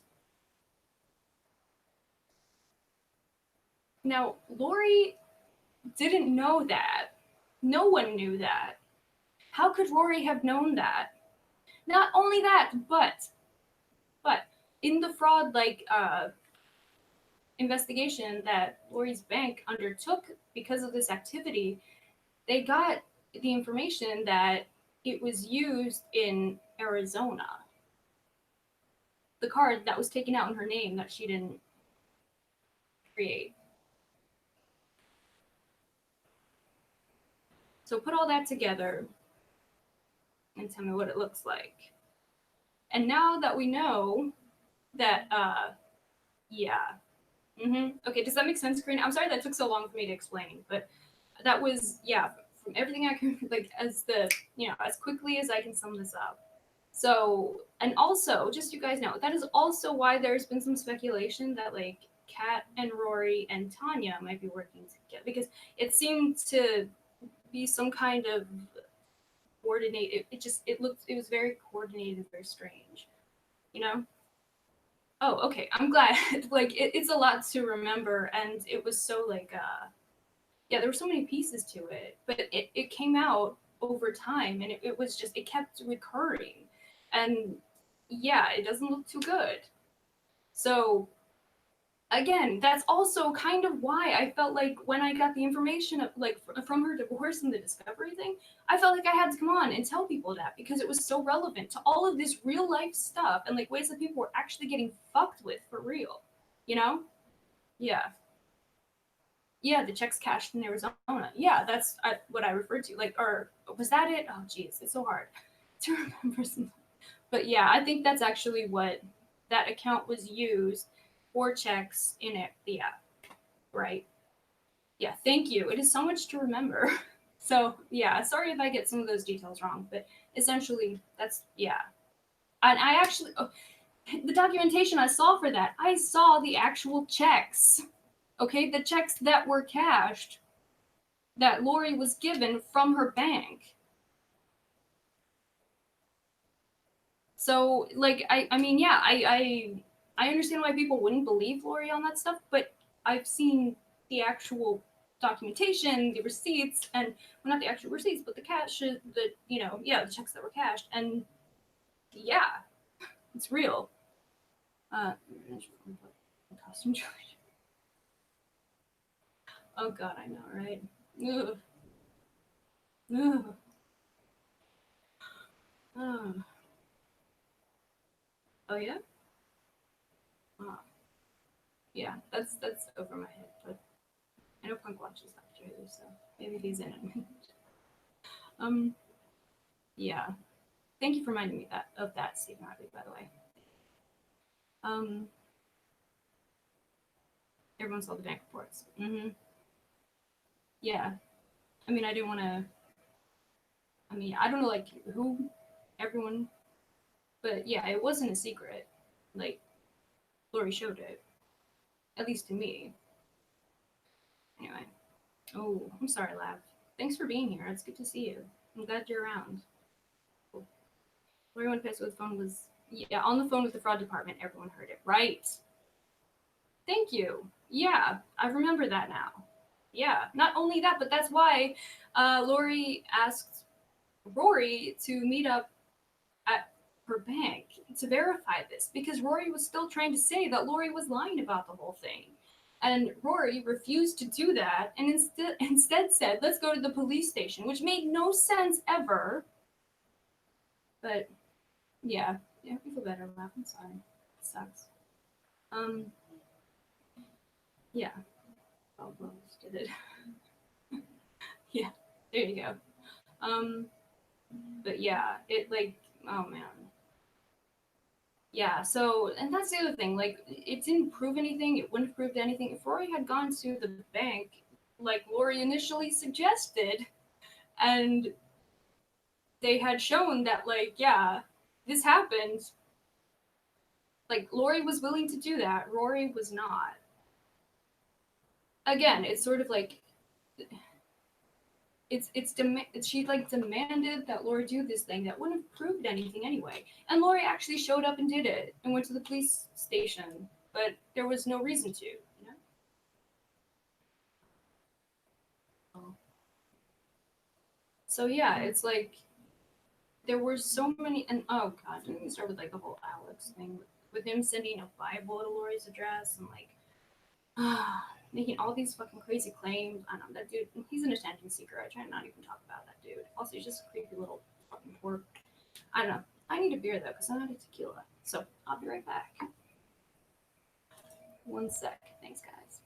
Now, Lori didn't know that. No one knew that. How could Rory have known that? Not only that, but in the fraud investigation that Lori's bank undertook because of this activity, they got the information that it was used in Arizona. The card that was taken out in her name that she didn't create. So put all that together and tell me what it looks like. And now that we know that, yeah. Okay, does that make sense, Karina? I'm sorry that took so long for me to explain, but that was, yeah, from everything I can, like, as quickly as I can sum this up. So, and also, just so you guys know, that is also why there's been some speculation that, like, Kat and Rory and Tanya might be working together because it seemed to be some kind of coordinated. It was very coordinated, very strange, you know. Oh, okay. I'm glad. Like it's a lot to remember, and it was so like yeah, there were so many pieces to it, but it came out over time, and it was just it kept recurring, and yeah, it doesn't look too good. So again, that's also kind of why I felt like when I got the information of, like from her divorce and the discovery thing, I felt like I had to come on and tell people that because it was so relevant to all of this real life stuff and like ways that people were actually getting fucked with for real, you know? Yeah. Yeah, the checks cashed in Arizona. Yeah, that's what I referred to. Like, or was that it? Oh, geez, it's so hard to remember. But yeah, I think that's actually what that account was used for checks in it. Yeah, right. Yeah, thank you. It is so much to remember. So yeah, sorry if I get some of those details wrong, but essentially that's yeah. And I actually the documentation I saw for that, I saw the actual checks. Okay, the checks that were cashed that Lori was given from her bank. So like I mean yeah, I understand why people wouldn't believe Lori on that stuff, but I've seen the actual documentation, the receipts, and well, not the actual receipts, but the cash, the yeah, the checks that were cashed, and yeah, it's real. Uh, costume charge. Oh God, I know, right? Ugh. Ugh. Ugh. Oh yeah. Oh, yeah, that's over my head, but I know Punk watches that trailer, so maybe he's in it. um, yeah. Thank you for reminding me of that, Stephen Harvey, by the way. Um, everyone saw the bank reports. Yeah. I mean, I didn't want to. I mean, I don't know like who everyone, but yeah, it wasn't a secret. Like Lori showed it, at least to me. Anyway. Oh, I'm sorry, Lab. Thanks for being here. It's good to see you. I'm glad you're around. Cool. Everyone pissed with the phone was yeah on the phone with the fraud department. Everyone heard it, right? Thank you. Yeah, I remember that now. Yeah, not only that, but that's why Lori asked Rory to meet up at her bank to verify this because Rory was still trying to say that Lori was lying about the whole thing. And Rory refused to do that and instead said, let's go to the police station, which made no sense ever. But yeah, yeah, we feel better about it. I'm sorry. It sucks. Um, yeah. Oh, well, did it. Yeah, there you go. Um, but yeah, it like, oh man. Yeah, so, and that's the other thing, like, it didn't prove anything, it wouldn't have proved anything. If Rory had gone to the bank, like Lori initially suggested, and they had shown that, like, yeah, this happened, like, Lori was willing to do that, Rory was not. Again, it's sort of like, she like demanded that Lori do this thing that wouldn't have proved anything anyway. And Lori actually showed up and did it and went to the police station, but there was no reason to, you know? So yeah, it's like there were so many, and oh god, didn't we start with like the whole Alex thing with him sending a Bible to Lori's address and like making all these fucking crazy claims. I don't know that dude. He's an attention seeker. I try to not even talk about that dude. Also, he's just a creepy little fucking twerp. I don't know. I need a beer though because I'm out of tequila. So I'll be right back. One sec. Thanks, guys.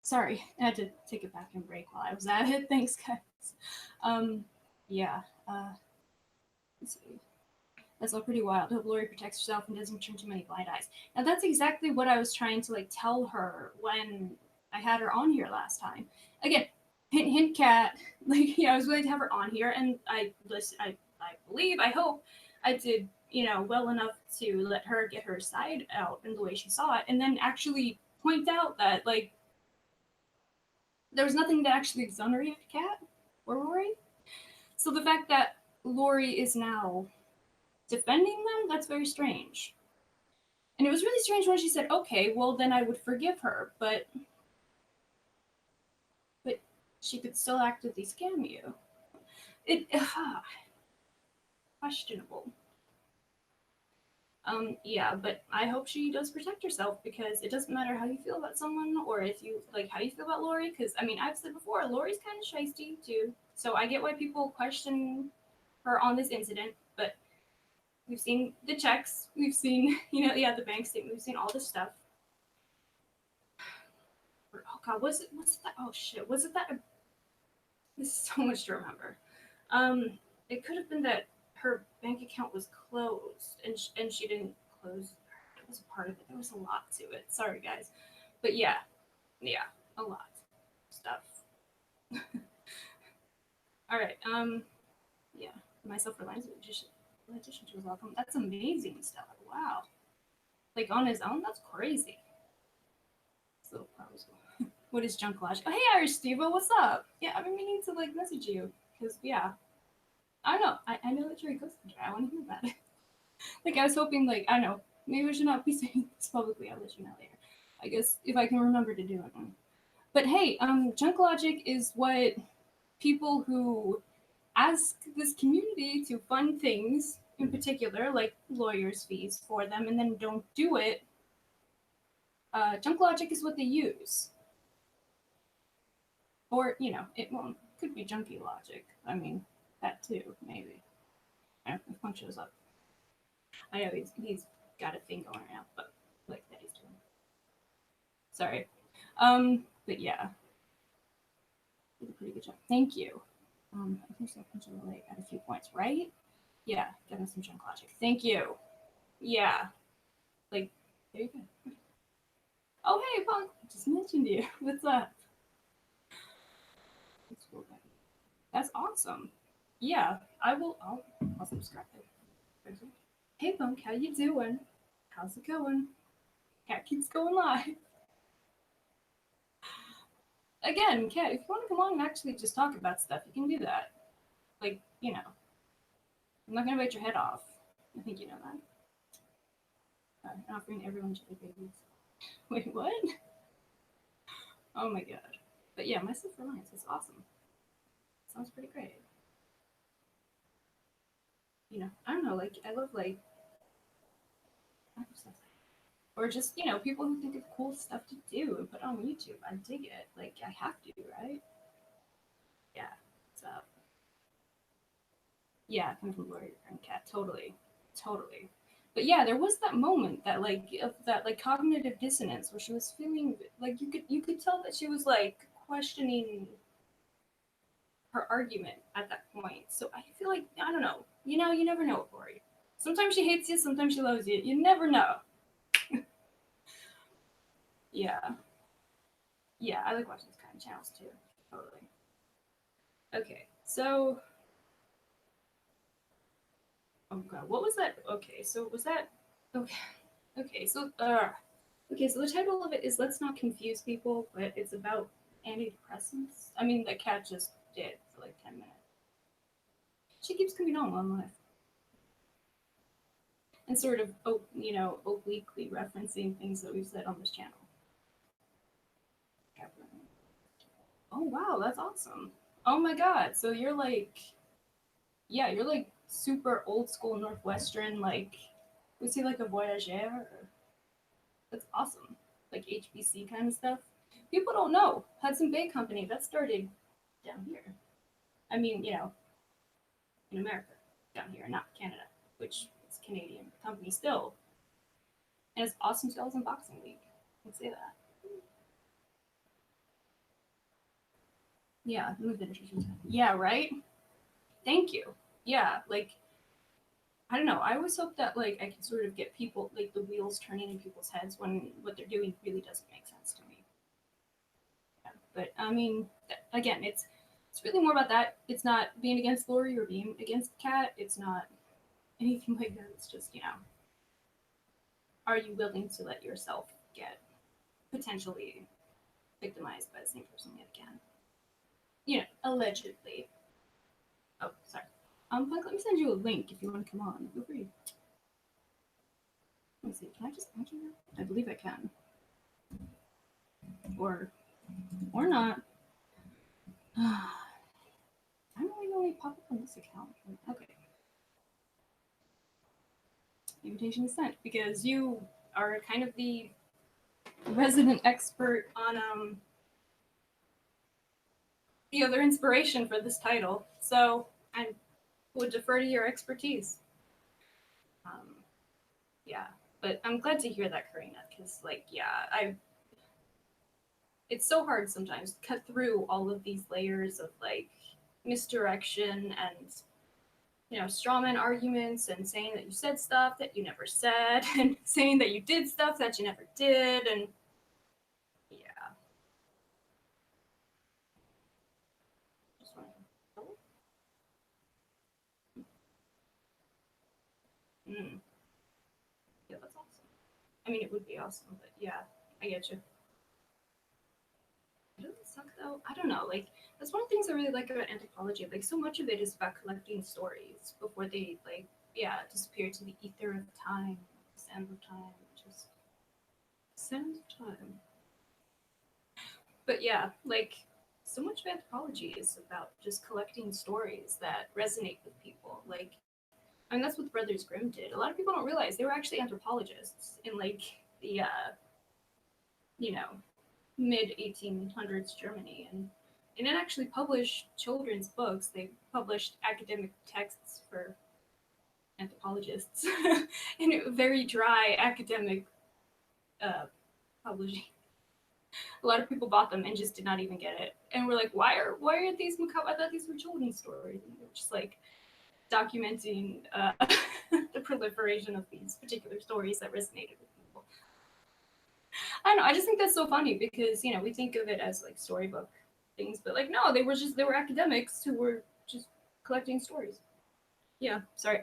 Sorry, I had to take a bathroom break while I was at it. Thanks, guys. Yeah. Let's see. That's all pretty wild. Hope Lori protects herself and doesn't turn too many blind eyes. Now that's exactly what I was trying to like tell her when I had her on here last time. Again, hint, hint, cat. Like, yeah, I was willing to have her on here, and I listen. I believe, I hope, I did, well enough to let her get her side out in the way she saw it, and then actually point out that like there was nothing that actually exonerated Kat or Rory. So the fact that Lori is now defending them, that's very strange. And it was really strange when she said, "Okay, well then I would forgive her," but she could still actively scam you. It questionable. Yeah, but I hope she does protect herself, because it doesn't matter how you feel about someone, or if you like how you feel about Lori. Because I mean, I've said before, Lori's kind of shisty too. So I get why people question her on this incident, but we've seen the checks, we've seen, yeah, the bank statement, we've seen all this stuff. Oh God, what's that? Oh shit, was it that? This is so much to remember. It could have been that her bank account was closed, and she didn't close. It was a part of it. There was a lot to it. Sorry, guys, but yeah, a lot of stuff. All right. Yeah, my self-reliance logician was welcome. That's amazing stuff. Wow. Like on his own, that's crazy. So what is junk logic? Oh, hey, Irish Steve, what's up? Yeah, I've been meaning to like message you because yeah, I don't know. I know that you're a ghost hunter. I want to hear about it. Like I was hoping, like I don't know, maybe I should not be saying this publicly. I'll let you know later. I guess if I can remember to do it. But hey, junk logic is what people who ask this community to fund things in particular, like lawyers' fees for them, and then don't do it. Junk logic is what they use. Or, it could be junky logic. I mean, that too, maybe. I don't know if Punk shows up. I know he's got a thing going right now, but like that he's doing. Sorry. But yeah. Did a pretty good job. Thank you. I think so. Punch a relate at a few points, right? Yeah, give him some junk logic. Thank you. Yeah. Like, there you go. Oh, hey, Punk. I just mentioned you. What's up? That's awesome. Yeah, I'll subscribe. Hey, Punk, how you doing? How's it going? Cat keeps going live. Again, Cat, if you want to come on and actually just talk about stuff, you can do that. Like, I'm not gonna bite your head off. I think you know that. Offering everyone jelly babies. Wait, what? Oh my god. But yeah, my self-reliance is awesome. Sounds pretty great. I don't know, like, I love, like, or just, people who think of cool stuff to do and put on YouTube. I dig it. Like, I have to, right? Yeah. So, yeah, coming from Lori and Cat, totally. Totally. But yeah, there was that moment that like of that like cognitive dissonance where she was feeling like you could tell that she was like questioning her argument at that point. So I feel like I don't know. You never know with Lori. Sometimes she hates you, sometimes she loves you. You never know. Yeah. Yeah, I like watching these kind of channels too. Totally. Okay, so oh god, what was that? Okay, so was that okay? Okay, so the title of it is "Let's Not Confuse People," but it's about antidepressants. I mean, the cat just did for like 10 minutes. She keeps coming on one life and sort of obliquely referencing things that we've said on this channel. Oh wow, that's awesome. Oh my god, so you're like, yeah, you're like super old school Northwestern, like, was he like a voyageur? That's awesome. Like HBC kind of stuff. People don't know. Hudson Bay Company, that started down here. I mean, in America, down here, not Canada, which is a Canadian company still. And it's awesome sales in Boxing Week. Let's say that. Yeah, let me finish. Yeah, right? Thank you. Yeah, like, I don't know. I always hope that, like, I can sort of get people, like, the wheels turning in people's heads when what they're doing really doesn't make sense to me. Yeah. But, I mean, again, it's really more about that. It's not being against Lori or being against the cat. It's not anything like that. It's just, are you willing to let yourself get potentially victimized by the same person yet again? Allegedly. Oh, sorry. Punk, let me send you a link if you want to come on. Feel free. Let me see. Can I just add you? I believe I can. Or not. I don't really know any pop up on this account. Okay. Invitation is sent because you are kind of the resident expert on the other inspiration for this title. So I would defer to your expertise. Yeah, but I'm glad to hear that, Karina, because it's so hard sometimes to cut through all of these layers of like misdirection and strawman arguments and saying that you said stuff that you never said and saying that you did stuff that you never did and yeah. Just wanna... mm. Yeah, that's awesome. I mean, it would be awesome, but yeah, I get you. It doesn't suck though. I don't know. Like that's one of the things I really like about anthropology. Like so much of it is about collecting stories before they disappear to the ether of time, sands of time, just sands of time. But yeah, like so much of anthropology is about just collecting stories that resonate with people. Like I mean that's what the Brothers Grimm did. A lot of people don't realize they were actually anthropologists in like the you know mid 1800s Germany, and they didn't actually publish children's books. They published academic texts for anthropologists and very dry academic uh, publishing. A lot of people bought them and just did not even get it, and we're like, why are these macabre? I thought these were children's stories. And they're just like documenting the proliferation of these particular stories that resonated with people. I don't know. I just think that's so funny because we think of it as like storybook things, but like no, they were academics who were just collecting stories. Yeah. Sorry.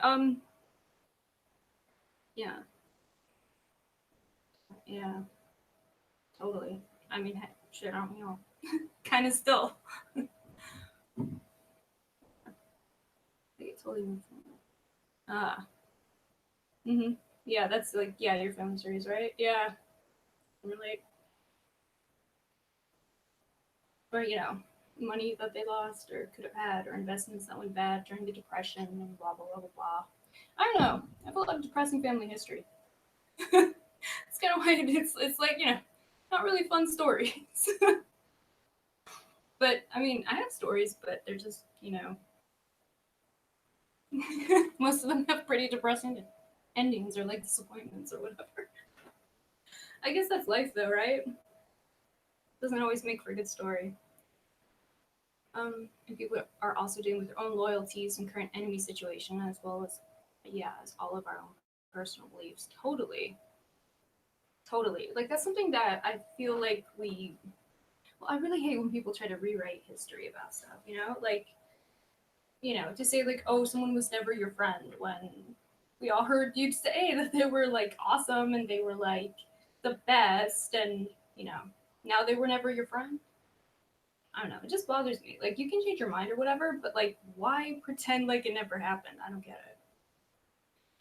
Yeah. Yeah. Totally. I mean, shit. I don't know. Kind of still. I get totally moved from that. Ah. Mhm. Yeah. That's like your family stories, right? Yeah. Relate. Or money that they lost or could have had, or investments that went bad during the depression, and blah blah blah blah blah. I don't know. I have a lot of depressing family history. It's kind of why it's like not really fun stories. But I mean, I have stories, but they're just most of them have pretty depressing endings or like disappointments or whatever. I guess that's life though, right? Doesn't always make for a good story. And people are also dealing with their own loyalties and current enemy situation, as well as as all of our own personal beliefs. Totally, totally. Like that's something that I feel like we. Well, I really hate when people try to rewrite history about stuff. Like to say like, oh, someone was never your friend when we all heard you say that they were like awesome and they were like the best, and now they were never your friend. I don't know. It just bothers me. Like, you can change your mind or whatever, but like, why pretend like it never happened? I don't get it.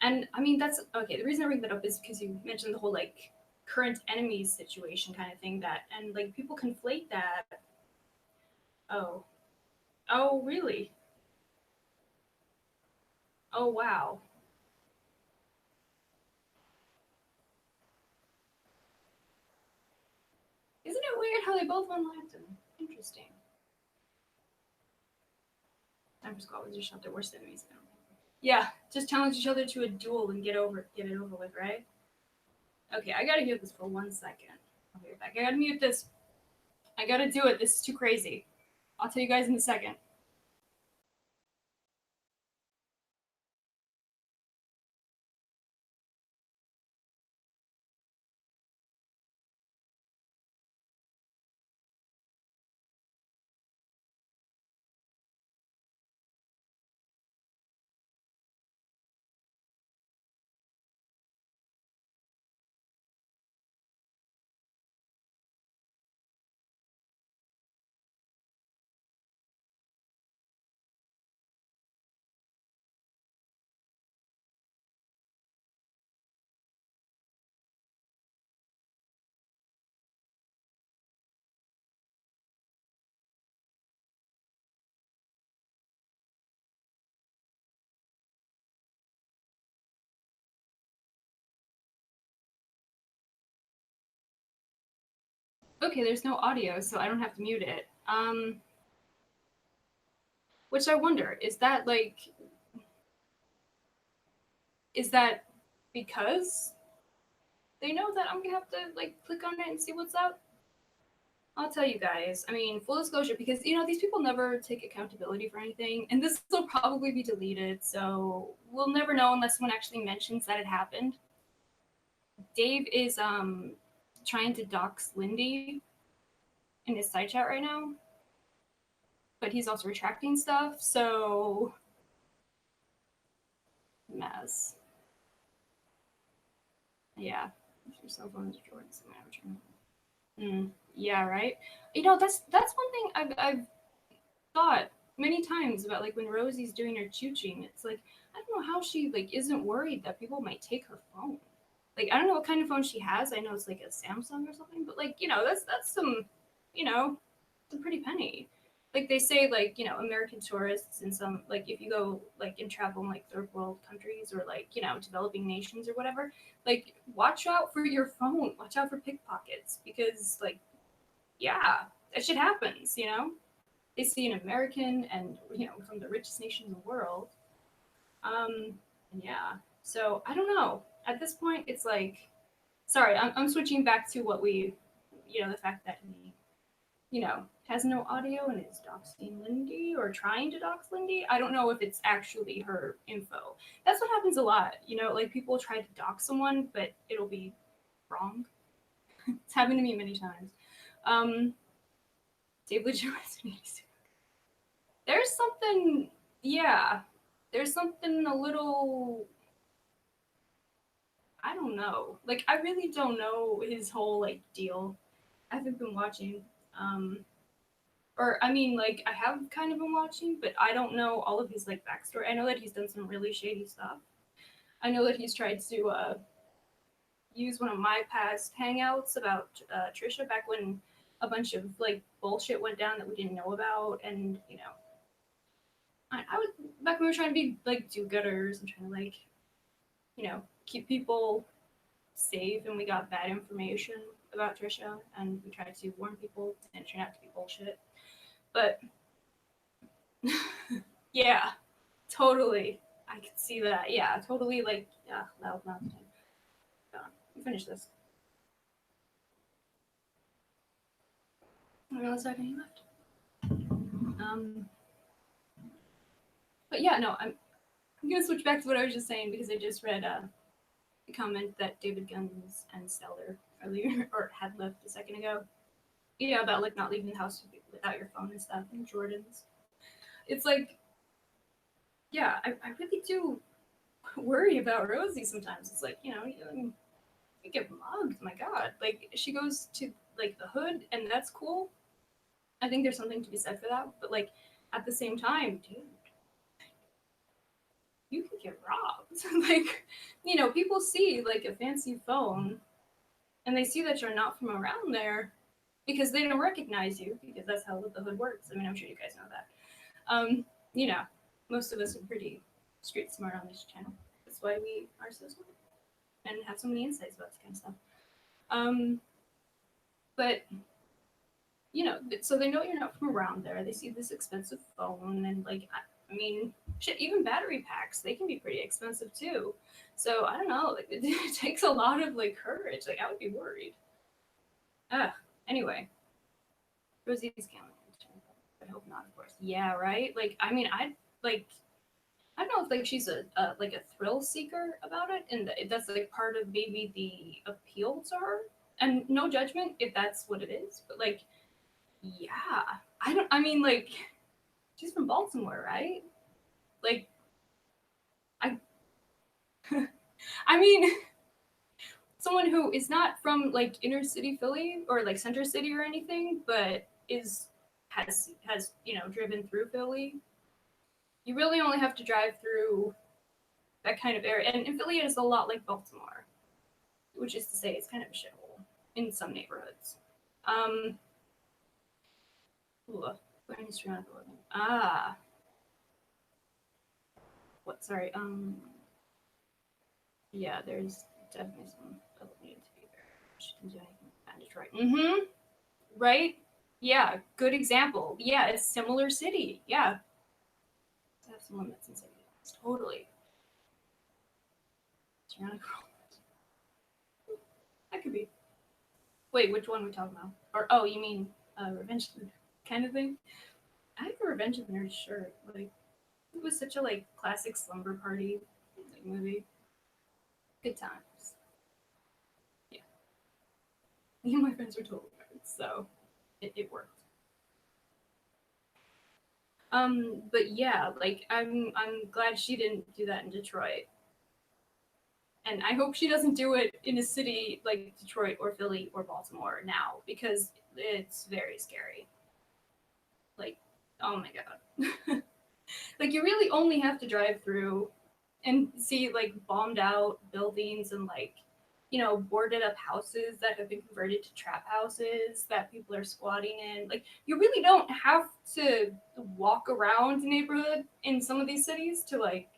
And I mean, that's okay. The reason I bring that up is because you mentioned the whole like current enemies situation kind of thing, and like people conflate that. Oh, oh, really? Oh, wow. Isn't it weird how they both won Latin? Interesting. Time for squad wizards shot their worst enemies. Yeah, just challenge each other to a duel and get it over with, right? Okay, I gotta hear this for 1 second. I'll be right back. I gotta mute this. I gotta do it. This is too crazy. I'll tell you guys in a second. Okay, there's no audio, so I don't have to mute it. Which I wonder, is that because they know that I'm gonna have to like click on it and see what's up? I'll tell you guys. I mean, full disclosure, because these people never take accountability for anything, and this will probably be deleted, so we'll never know unless someone actually mentions that it happened. Dave is trying to dox Lindy in his side chat right now, but he's also retracting stuff, so mess. Yeah, if your cell phone is Jordan's, yeah, right. That's one thing I've thought many times about, like when Rosie's doing her chooching. It's like I don't know how she like isn't worried that people might take her phone. Like I don't know what kind of phone she has. I know it's like a Samsung or something, but like that's some some pretty penny. Like they say, like American tourists in some, like if you go like and travel in like third world countries or like developing nations or whatever, like watch out for your phone, watch out for pickpockets, because like yeah, that shit happens. They see an American and from the richest nation in the world. And yeah, so I don't know. At this point, it's like, sorry, I'm switching back to what we, the fact that he, has no audio and is doxing Lindy or trying to dox Lindy. I don't know if it's actually her info. That's what happens a lot. Like people try to dox someone, but it'll be wrong. It's happened to me many times. Um, Dave Legit, there's something, yeah, there's something a little, I don't know. Like, I really don't know his whole, like, deal. I haven't been watching. Um, or, I mean, like, I have kind of been watching, but I don't know all of his, like, backstory. I know that he's done some really shady stuff. I know that he's tried to use one of my past hangouts about Trisha back when a bunch of, like, bullshit went down that we didn't know about. And, I was, back when we were trying to be, like, do-gooders and trying to, like, keep people safe, and we got bad information about Trisha, and we tried to warn people, and it turned out to be bullshit. But yeah, totally, I could see that. Yeah, totally. Like, yeah, loud mouth. Finish this. I don't realize I have any left. Um, but yeah, no, I'm gonna switch back to what I was just saying because I just read a comment that David Guns and Stellar earlier or had left a second ago. Yeah, about like not leaving the house without your phone and stuff, and Jordans. It's like, yeah, I really do worry about Rosie sometimes. It's like, you get mugged. My God, like she goes to like the hood, and that's cool. I think there's something to be said for that. But like at the same time, dude, you could get robbed. Like, people see like a fancy phone, and they see that you're not from around there because they don't recognize you because that's how the hood works. I mean, I'm sure you guys know that. Um, you know, most of us are pretty street smart on this channel. That's why we are so smart and have so many insights about this kind of stuff. Um, but so they know you're not from around there. They see this expensive phone, and like, I mean, shit, even battery packs, they can be pretty expensive too. So I don't know, like it takes a lot of like courage. Like I would be worried. Anyway, Rosie's calendar. I hope not, of course. Yeah, right. Like, I mean, like I don't know if like she's a like a thrill seeker about it, and that's like part of maybe the appeal to her. And no judgment if that's what it is, but like, yeah, I don't. I mean, like, she's from Baltimore, right? Like, I, I mean, someone who is not from like inner city Philly or like center city or anything, but is has driven through Philly. You really only have to drive through that kind of area, and Philly is a lot like Baltimore, which is to say, it's kind of a shithole in some neighborhoods. Um, ooh, ah, what? Sorry. Yeah, there's definitely some that needed to be there. She didn't do anything bad, Detroit. Mm-hmm. Right? Yeah, good example. Yeah, it's similar city. Yeah. To have someone that's in city. Totally. Tyrannical. That could be. Wait, which one are we talking about? Or oh, you mean Revenge kind of thing? I have a Revenge of the Nerds shirt. Like it was such a like classic slumber party like, movie. Good times. Yeah. Me and my friends were total nerds, so it worked. But yeah, like I'm glad she didn't do that in Detroit. And I hope she doesn't do it in a city like Detroit or Philly or Baltimore now because it's very scary. Like, oh my god. Like you really only have to drive through and see like bombed out buildings and like boarded up houses that have been converted to trap houses that people are squatting in. Like you really don't have to walk around the neighborhood in some of these cities to like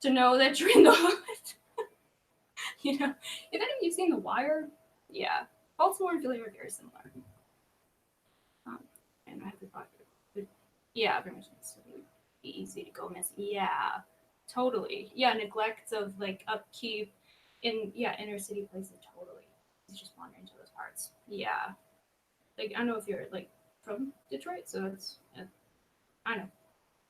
to know that you're in the hood. If any of you've seen The Wire, yeah, Baltimore and Philly are very similar. Um, and I have to talk. Yeah, very much it's really easy to go miss. Yeah, totally. Yeah, neglect of like upkeep in inner city places. Totally, you just wander into those parts. Yeah, like I don't know if you're like from Detroit, so it's I don't know.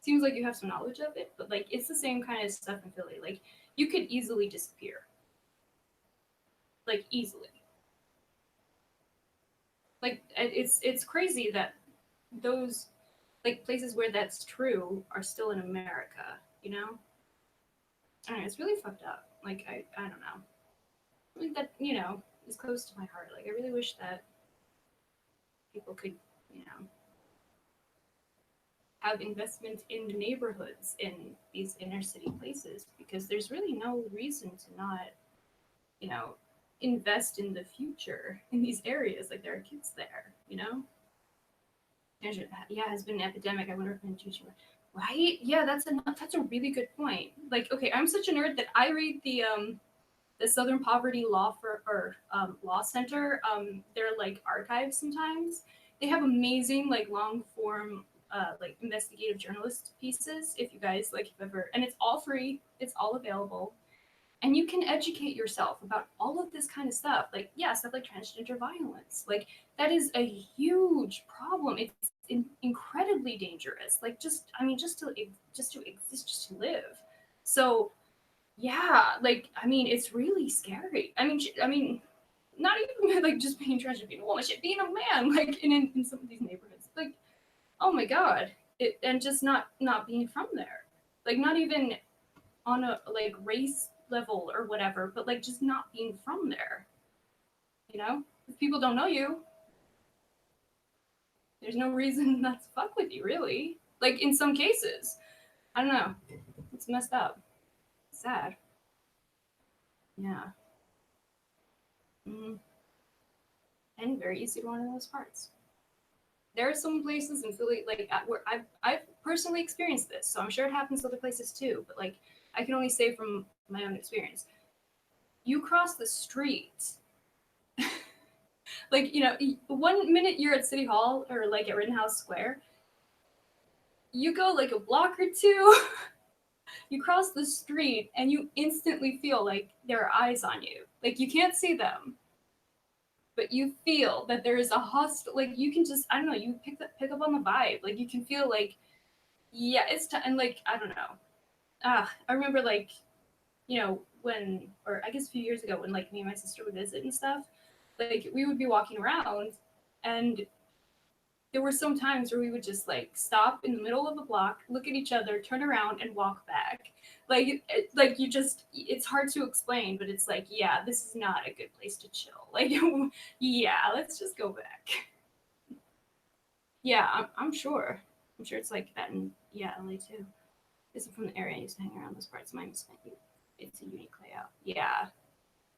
Seems like you have some knowledge of it, but like it's the same kind of stuff in Philly. Like you could easily disappear, like easily. Like it's crazy that those like places where that's true are still in America. I don't know, it's really fucked up. Like I don't know. Like that is close to my heart. Like I really wish that people could you know have investment in the neighborhoods in these inner city places because there's really no reason to not you know invest in the future in these areas. Like there are kids there. Yeah, has been an epidemic. I wonder if I'm teaching right. Yeah, that's a really good point. Like, okay, I'm such a nerd that I read the Southern Poverty Law Center their like archives sometimes. They have amazing like long form like investigative journalist pieces. If you guys like have ever, and it's all free. It's all available and you can educate yourself about all of this kind of stuff like stuff like transgender violence. Like that is a huge problem. It's incredibly dangerous. Like just to exist, just to live. So yeah, like I mean it's really scary. I mean not even like just being transgender, being a woman, shit, being a man, like in some of these neighborhoods, like oh my god, and just not being from there, like not even on a like race level or whatever, but like just not being from there. If people don't know you, there's no reason not to fuck with you, really. Like in some cases, I don't know. It's messed up. Sad. Yeah. Mm. And very easy to wander those parts. There are some places in Philly, like where I've personally experienced this, so I'm sure it happens other places too. But like, I can only say from my own experience, you cross the street like 1 minute you're at City Hall or like at Rittenhouse Square, you go like a block or two, you cross the street and you instantly feel like there are eyes on you, like you can't see them, but you feel that there is a hostile, like you can just, I don't know, you pick up on the vibe, like you can feel like, yeah, it's time, and like I don't know, I remember like, when, or I guess a few years ago when like me and my sister would visit and stuff, like we would be walking around, and there were some times where we would just like stop in the middle of the block, look at each other, turn around, and walk back. Like you just, it's hard to explain, but it's like, yeah, this is not a good place to chill. Like, yeah, let's just go back. Yeah, I'm sure. I'm sure it's like that in, yeah, LA too. This is from the area I used to hang around those parts. Mine was, it's a unique layout. Yeah,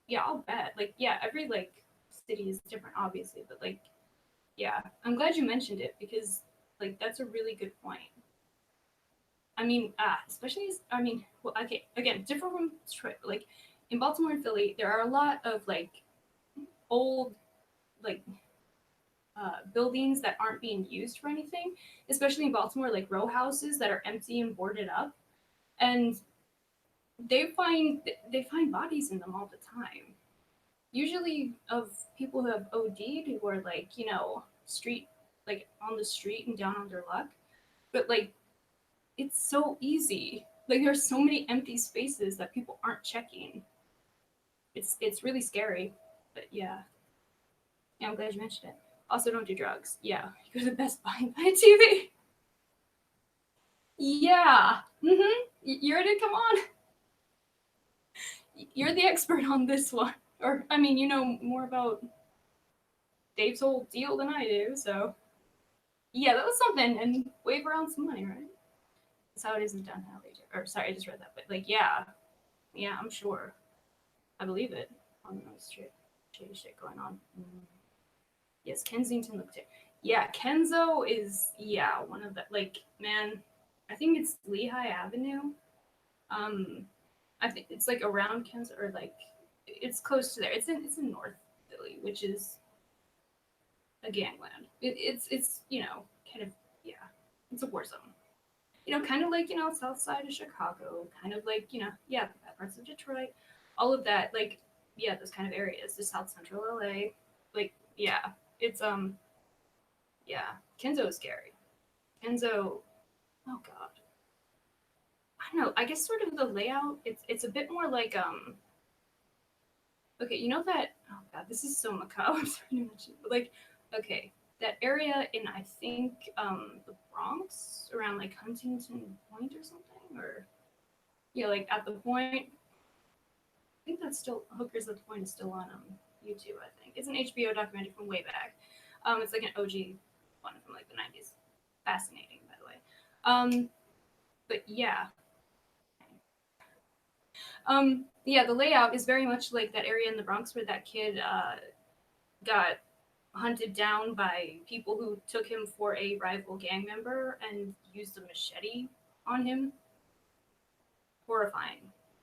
yeah, I'll bet. Like, yeah, every like city is different, obviously, but like, yeah, I'm glad you mentioned it because like that's a really good point. I mean, especially, I mean, well, okay, again, different from Detroit, but like in Baltimore and Philly, there are a lot of like old, like buildings that aren't being used for anything, especially in Baltimore, like row houses that are empty and boarded up, and they find bodies in them all the time. Usually of people who have OD'd who are like, street, like on the street and down on their luck, but like it's so easy. Like there's so many empty spaces that people aren't checking. It's really scary. But yeah. Yeah, I'm glad you mentioned it. Also don't do drugs. Yeah. You go to the Best Buy and buy a TV. Yeah. Mm-hmm. You ready? Come on. You're the expert on this one. Or I mean, you know more about Dave's whole deal than I do, so yeah, that was something and wave around some money, right? That's how it is in downtown LA. Or sorry, I just read that, but like yeah. Yeah, I'm sure. I believe it. I don't know, shady shit going on. Yes, Kensington looked it. Yeah, Kenzo is one of the like man. I think it's Lehigh Avenue. Um, I think it's like around Kenzo or like it's close to there. It's in North Philly, which is a gangland. It's kind of yeah, it's a war zone. Kind of like south side of Chicago, kind of like yeah, the bad parts of Detroit, all of that, like yeah, those kind of areas, the South Central LA, like yeah, it's yeah, Kenzo is scary. Kenzo, oh god, I don't know. I guess sort of the layout, it's a bit more like okay, you know that oh god, this is so macabre. I'm sorry to mention, but like okay, that area in I think the Bronx around like Huntington Point or something or yeah, like at the point. I think that's still Hookers at the Point is still on YouTube. I think it's an HBO documentary from way back. It's like an OG one from like the '90s. Fascinating, by the way. But yeah, yeah, the layout is very much like that area in the Bronx where that kid got hunted down by people who took him for a rival gang member and used a machete on him. Horrifying.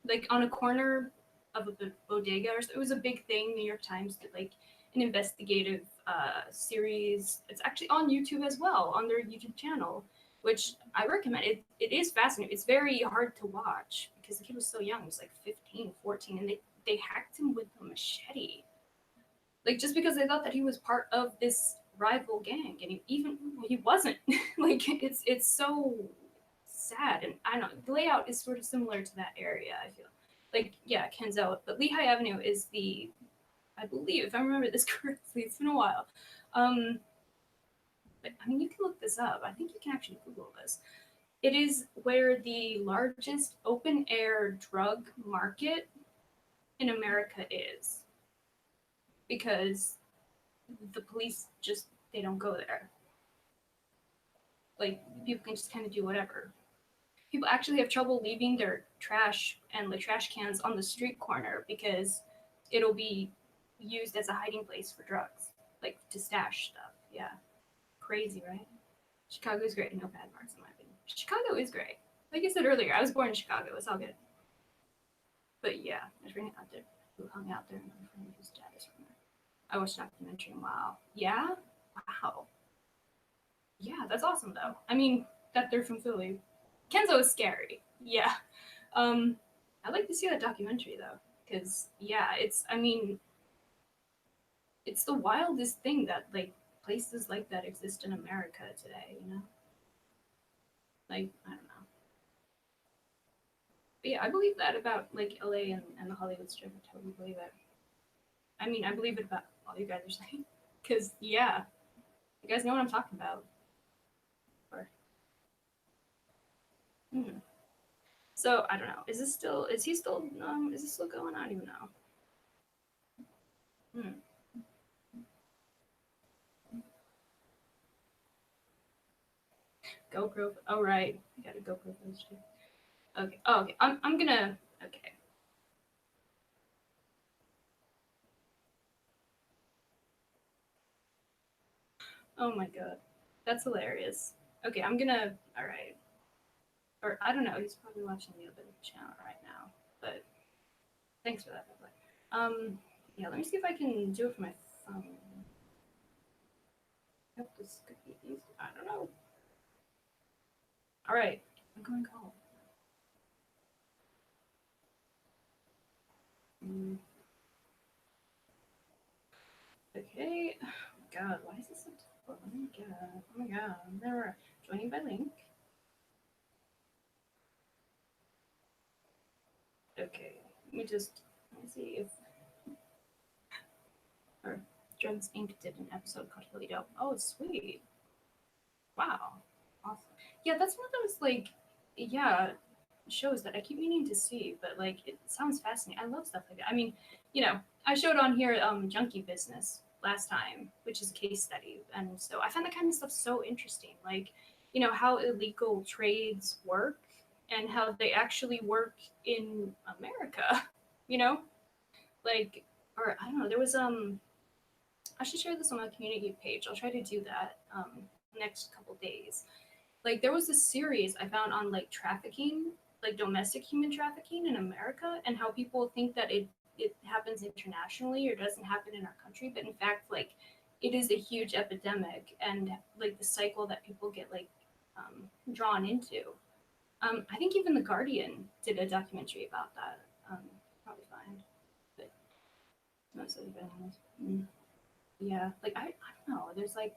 Like on a corner of a bodega, or it was a big thing. New York Times did like an investigative series. It's actually on YouTube as well, on their YouTube channel, which I recommend. It is fascinating. It's very hard to watch because the kid was so young. He was like 15, 14, and they hacked him with a machete. Like just because they thought that he was part of this rival gang, and he wasn't. Like it's so sad, and I don't know. The layout is sort of similar to that area. I feel like yeah, Kenzo, but Lehigh Avenue is the I believe if I remember this correctly. It's been a while. Um, but I mean, you can look this up. I think you can actually Google this. It is where the largest open air drug market in America is because the police just they don't go there. Like people can just kind of do whatever. People actually have trouble leaving their trash and the trash cans on the street corner because it'll be used as a hiding place for drugs, like to stash stuff. Yeah, crazy, right? Chicago is great. No bad parts in my opinion. Chicago is great. Like I said earlier, I was born in Chicago. It's all good. But yeah, my friend out there who hung out there, and my friend whose dad is from there. I watched a documentary. And wow. Yeah. Wow. Yeah, that's awesome though. I mean, that they're from Philly. Kenzo is scary. Yeah. Um, I'd like to see that documentary though, because yeah, it's. I mean, it's the wildest thing that like places like that exist in America today, you know? Like, I don't know. But yeah, I believe that about like LA and the Hollywood Strip. I totally believe it. I mean, I believe it about all you guys are saying. Because, yeah, you guys know what I'm talking about. Or, hmm. So, I don't know. Is this still going? I don't even know. Hmm. GoPro. Oh, right. I got a GoPro footage too. Okay. Oh, okay. I'm gonna. Okay. Oh my god. That's hilarious. Okay, I'm gonna. Alright. Or I don't know. He's probably watching the other channel right now. But thanks for that, by the way. Yeah, let me see if I can do it from my phone. I hope this could be easy. I don't know. Alright. I'm going home. Mm, okay. Oh my god, why is this so difficult? Oh my god. Oh my god. I'm never joining by link. Okay. Let me see if or Drugs Inc. did an episode called Really Dope. Oh, sweet. Wow. Awesome. Yeah, that's one of those like yeah, shows that I keep meaning to see, but like it sounds fascinating. I love stuff like that. I mean, you know, I showed on here Junkie Business last time, which is a case study. And so I find that kind of stuff so interesting. Like, you know, how illegal trades work and how they actually work in America, you know? Like or I don't know, there was I should share this on my community page. I'll try to do that next couple days. Like there was this series I found on like trafficking, like domestic human trafficking in America, and how people think that it happens internationally or doesn't happen in our country, but in fact, like it is a huge epidemic, and like the cycle that people get like drawn into. I think even The Guardian did a documentary about that. Probably find, but most of the yeah, like I don't know. There's like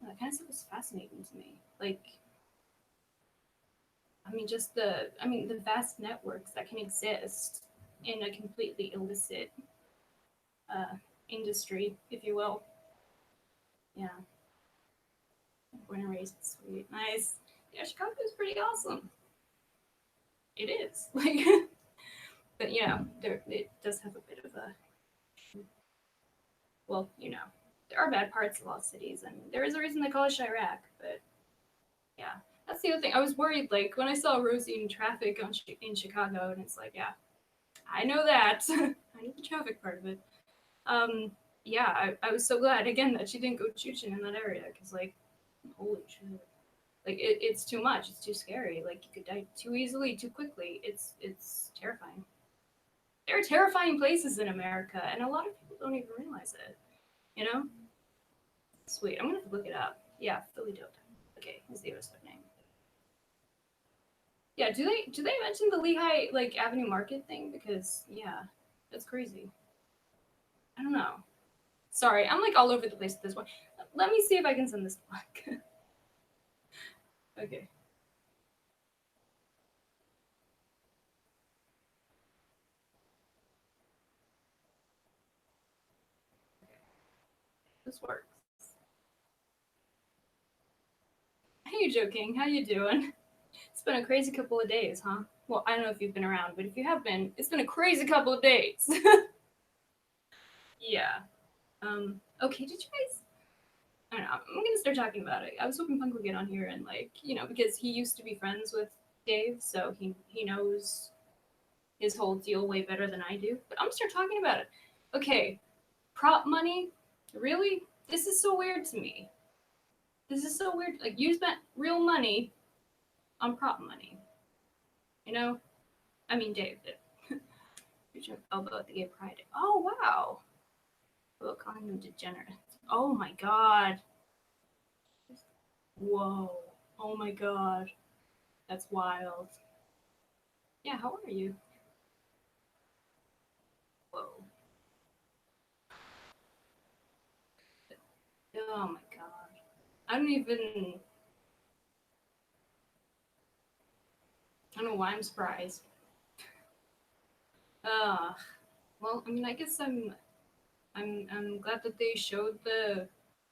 that kind of stuff is fascinating to me. Like I mean the vast networks that can exist in a completely illicit uh, industry, if you will. Yeah, born and raised, sweet, nice. Yeah, Chicago is pretty awesome. It is like, but you know, there it does have a bit of a well, you know, there are bad parts of all cities, and there is a reason they call it Chirac. But yeah, that's the other thing. I was worried, like when I saw Rosie in traffic in Chicago, and it's like, yeah, I know that. I know the traffic part of it. Um, yeah, I was so glad again that she didn't go chooching in that area because, like, holy shit, like it's too much. It's too scary. Like you could die too easily, too quickly. It's terrifying. There are terrifying places in America, and a lot of people don't even realize it. You know? Sweet. I'm gonna have to look it up. Yeah, Philly Dope. Okay, is the other name. Yeah, do they mention the Lehigh like Avenue Market thing? Because yeah, that's crazy. I don't know. Sorry, I'm like all over the place at this point. Let me see if I can send this link. Okay, this works. Hey, you joking? How you doing? It's been a crazy couple of days, huh? Well, I don't know if you've been around, but if you have been, it's been a crazy couple of days. Yeah. Okay, did you guys I don't know. I'm gonna start talking about it. I was hoping Punk would get on here and like, you know, because he used to be friends with Dave, so he knows his whole deal way better than I do. But I'm gonna start talking about it. Okay, prop money, really? This is so weird to me. This is so weird. Like you spent real money on prop money. You know? I mean, Dave did. Elbow at the gay pride. Oh wow. Well, calling them degenerates. Oh my god. Whoa. Oh my god. That's wild. Yeah, how are you? Whoa. Oh my god. I don't even. I don't know why I'm surprised. Uh, well, I mean, I guess I'm glad that they showed the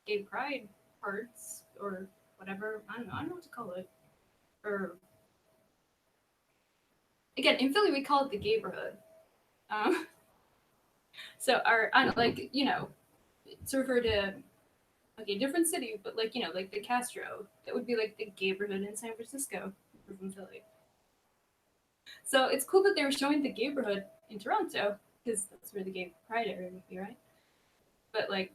gay pride parts or whatever. I don't know what to call it. Or again, in Philly we call it the gayborhood. Um, so our I don't like to refer to okay different city, but like like the Castro, that would be like the gayborhood in San Francisco. We're from Philly, so it's cool that they were showing the gayborhood in Toronto because that's where the gay pride area would be, right? But like,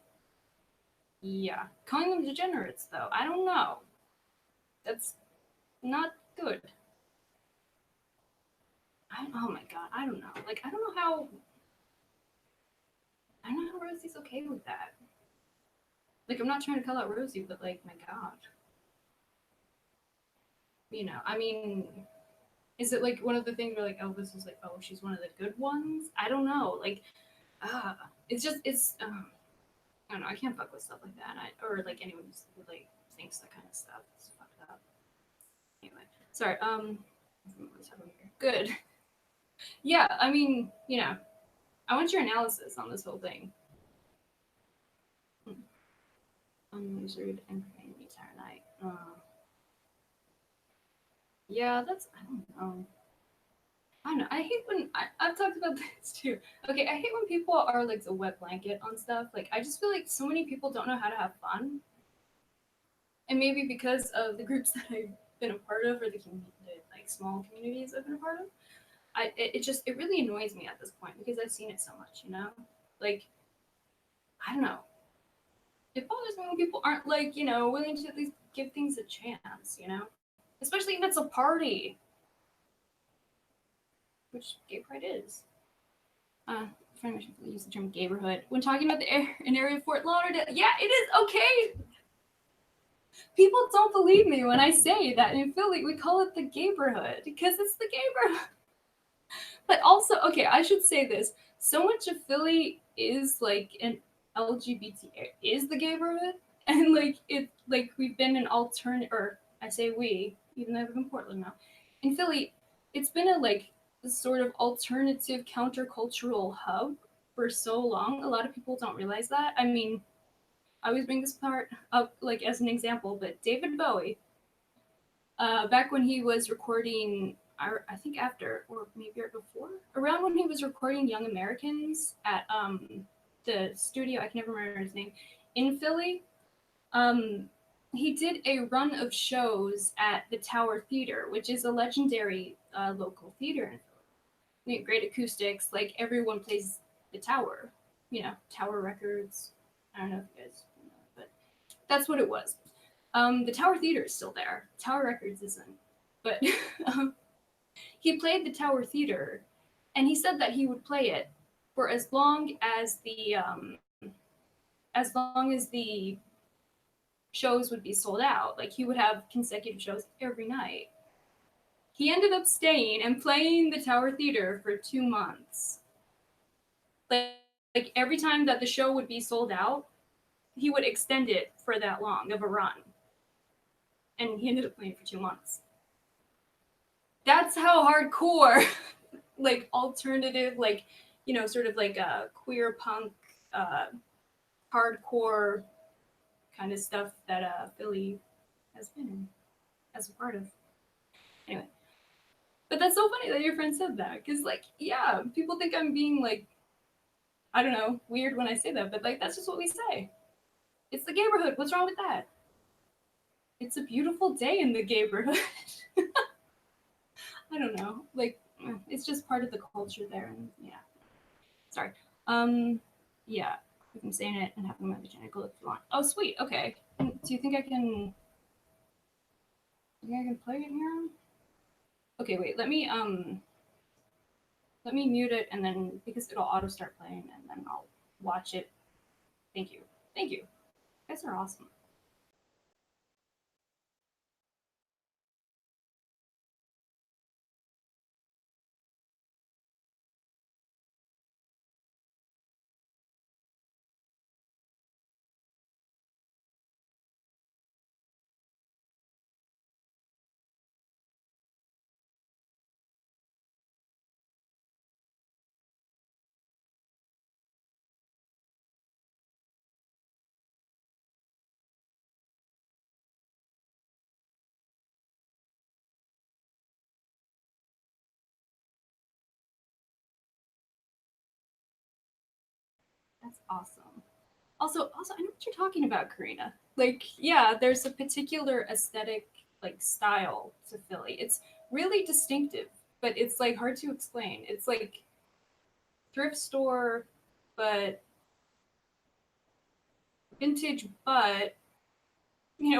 yeah, calling them degenerates though, I don't know. That's not good. Oh my god, I don't know. Like, I don't know how Rosie's okay with that. Like, I'm not trying to call out Rosie, but like, my god, I mean, is it like one of the things where like Elvis was like, oh, she's one of the good ones? I don't know. Like, it's just I don't know. I can't fuck with stuff like that. Or like anyone who like thinks that kind of stuff. It's fucked up. Anyway, sorry. What's happening here? Good. Yeah, I mean, I want your analysis on this whole thing. Unmeasured and praying the entire night. Yeah, that's I don't know. I don't know. I hate when I've talked about this too. Okay, I hate when people are like a wet blanket on stuff. Like I just feel like so many people don't know how to have fun, and maybe because of the groups that I've been a part of or the like small communities I've been a part of, it really annoys me at this point because I've seen it so much. Like I don't know. It bothers me when people aren't like willing to at least give things a chance. Especially if it's a party, which gay pride is. Trying to use the term gayborhood when talking about an area of Fort Lauderdale. Yeah, it is okay. People don't believe me when I say that in Philly we call it the gayborhood because it's the gayborhood. But also, okay, I should say this. So much of Philly is like an LGBT is the gayborhood, and like we've been an alternate, or I say we, even though I live in Portland now. In Philly, it's been a like sort of alternative countercultural hub for so long. A lot of people don't realize that. I mean, I always bring this part up like as an example, but David Bowie, back when he was recording, I think after or maybe right before, around when he was recording Young Americans at the studio, I can never remember his name, in Philly. Um, he did a run of shows at the Tower Theater, which is a legendary local theater in Philly. Great acoustics, like everyone plays the Tower, Tower Records. I don't know if you guys know, but that's what it was. The Tower Theater is still there. Tower Records isn't, but um, he played the Tower Theater, and he said that he would play it for as long as the shows would be sold out. Like he would have consecutive shows every night. He ended up staying and playing the Tower Theater for 2 months. Like every time that the show would be sold out, he would extend it for that long of a run. And he ended up playing for 2 months. That's how hardcore, like alternative, like sort of like a queer punk, uh, hardcore kind of stuff that Philly has been in as a part of. Anyway, but that's so funny that your friend said that because, like, yeah, people think I'm being like, I don't know, weird when I say that, but like that's just what we say. It's the gayborhood. What's wrong with that? It's a beautiful day in the gayborhood. I don't know. Like, it's just part of the culture there, and yeah. Sorry. Um, yeah, you can say it and have them identical if you want. Oh, sweet. Okay. Do you think I can? Do you think I can play it here? Okay, wait. Let me mute it and then because it'll auto start playing and then I'll watch it. Thank you. Thank you. You guys are awesome. That's awesome. Also, I know what you're talking about, Karina. Like, yeah, there's a particular aesthetic, like, style to Philly. It's really distinctive, but it's like hard to explain. It's like thrift store, but vintage, but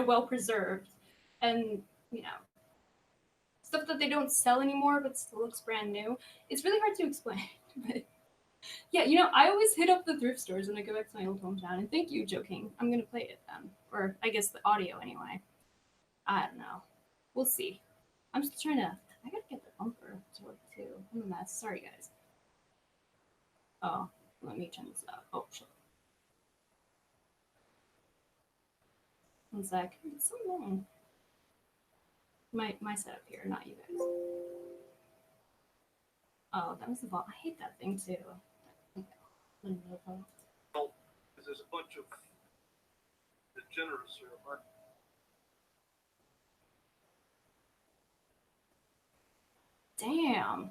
well preserved, and you know, stuff that they don't sell anymore, but still looks brand new. It's really hard to explain, but yeah, I always hit up the thrift stores when I go back to my old hometown. And thank you, Joking. I'm gonna play it then, or I guess the audio anyway. I don't know. We'll see. I'm just trying to. I gotta get the bumper to work too. I'm a mess. Sorry, guys. Oh, let me turn this up. Oh, shit. One sec. It's so long. My setup here, not you guys. Oh, that was the ball. I hate that thing too. Okay. Because there's a bunch of degenerates here. Damn.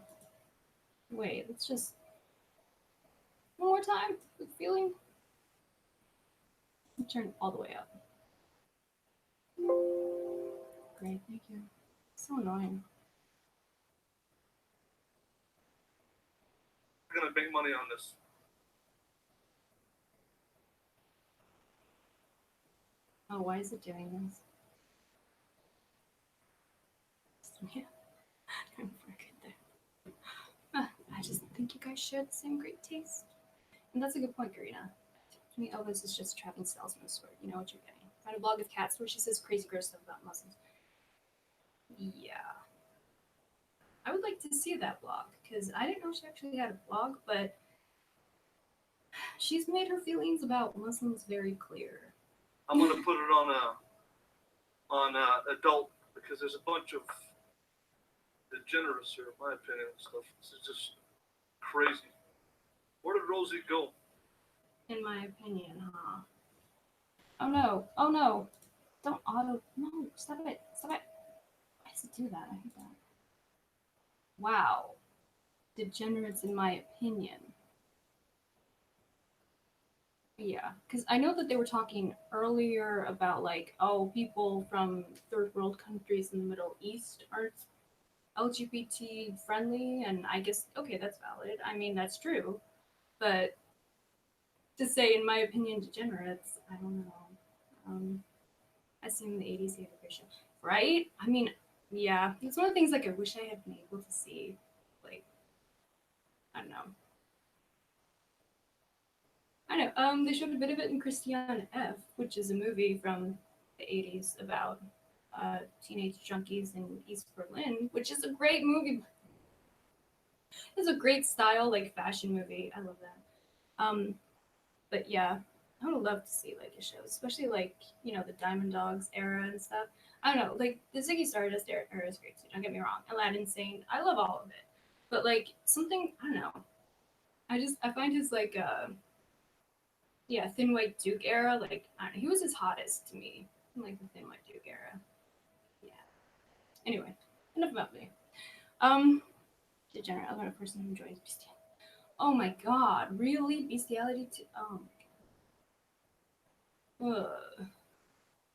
Wait, let's just one more time. The feeling. Turn it all the way up. Great, thank you. So annoying. We're gonna make money on this. Oh, why is it doing this? Yeah, I'm freaking there. I just think you guys share the same great taste. And that's a good point, Karina. To me, Elvis is just a traveling salesman sword. You know what you're getting. Find a blog of cats where she says crazy gross stuff about Muslims. Yeah. I would like to see that blog, because I didn't know she actually had a blog, but she's made her feelings about Muslims very clear. I'm gonna put it on adult because there's a bunch of degenerates here, in my opinion, and stuff. This is just crazy. Where did Rosie go? In my opinion, huh? Oh no! Oh no! Don't auto. No! Stop it! Stop it! Why does it do that? I hate that. Wow. Degenerates, in my opinion. Yeah, because I know that they were talking earlier about like, oh, people from third world countries in the Middle East aren't LGBT friendly, and I guess okay, that's valid. I mean, that's true, but to say, in my opinion, degenerates, I don't know. I assume the '80s gave a great show, right? I mean, yeah, it's one of the things like I wish I had been able to see, like I don't know. I know. They showed a bit of it in Christiane F, which is a movie from the '80s about teenage junkies in East Berlin, which is a great movie. It's a great style, like fashion movie. I love that. But yeah, I would love to see like a show, especially like the Diamond Dogs era and stuff. I don't know, like the Ziggy Stardust era is great too. Don't get me wrong. Aladdin Sane, I love all of it. But like something, I don't know. I find his like yeah, Thin White Duke era, like I don't know, he was his hottest to me. Like the Thin White Duke era. Yeah. Anyway, enough about me. Degenerate, other person who enjoys bestiality. Oh my god, really? Bestiality too? Oh my god. Ugh.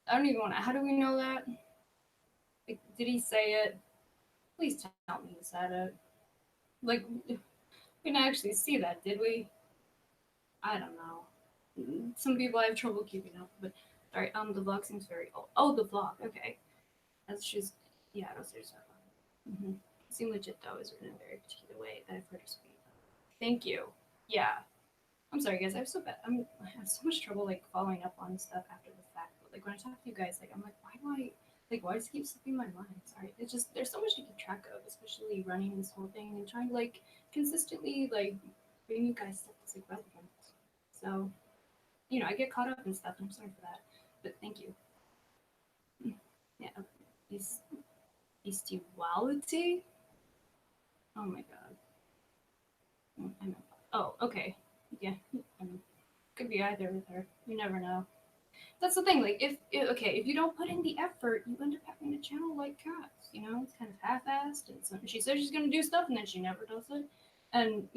I don't even want to. How do we know that? Like, did he say it? Please tell me he said it. Like, we didn't actually see that, did we? I don't know. Some people I have trouble keeping up, but sorry. The vlog seems very old. Oh, the vlog. Okay, that's just yeah. No, seriously. Mm-hmm. It seemed legit though. It was written in a very particular way that I've heard her speak. Thank you. Yeah. I'm sorry, guys. I have so much trouble like following up on stuff after the fact. But like when I talk to you guys, like I'm like, why do I like why does it keep slipping my mind? Sorry, it's just there's so much to keep track of, especially running this whole thing and trying to like consistently like bring you guys stuff that's like relevant. So I get caught up in stuff. And I'm sorry for that, but thank you. Yeah, Beast- bestiality. Oh my god. I know. Oh, okay. Yeah, could be either with her. You never know. That's the thing. Like, if you don't put in the effort, you end up having a channel like cats. It's kind of half-assed. And so she says she's gonna do stuff, and then she never does it. And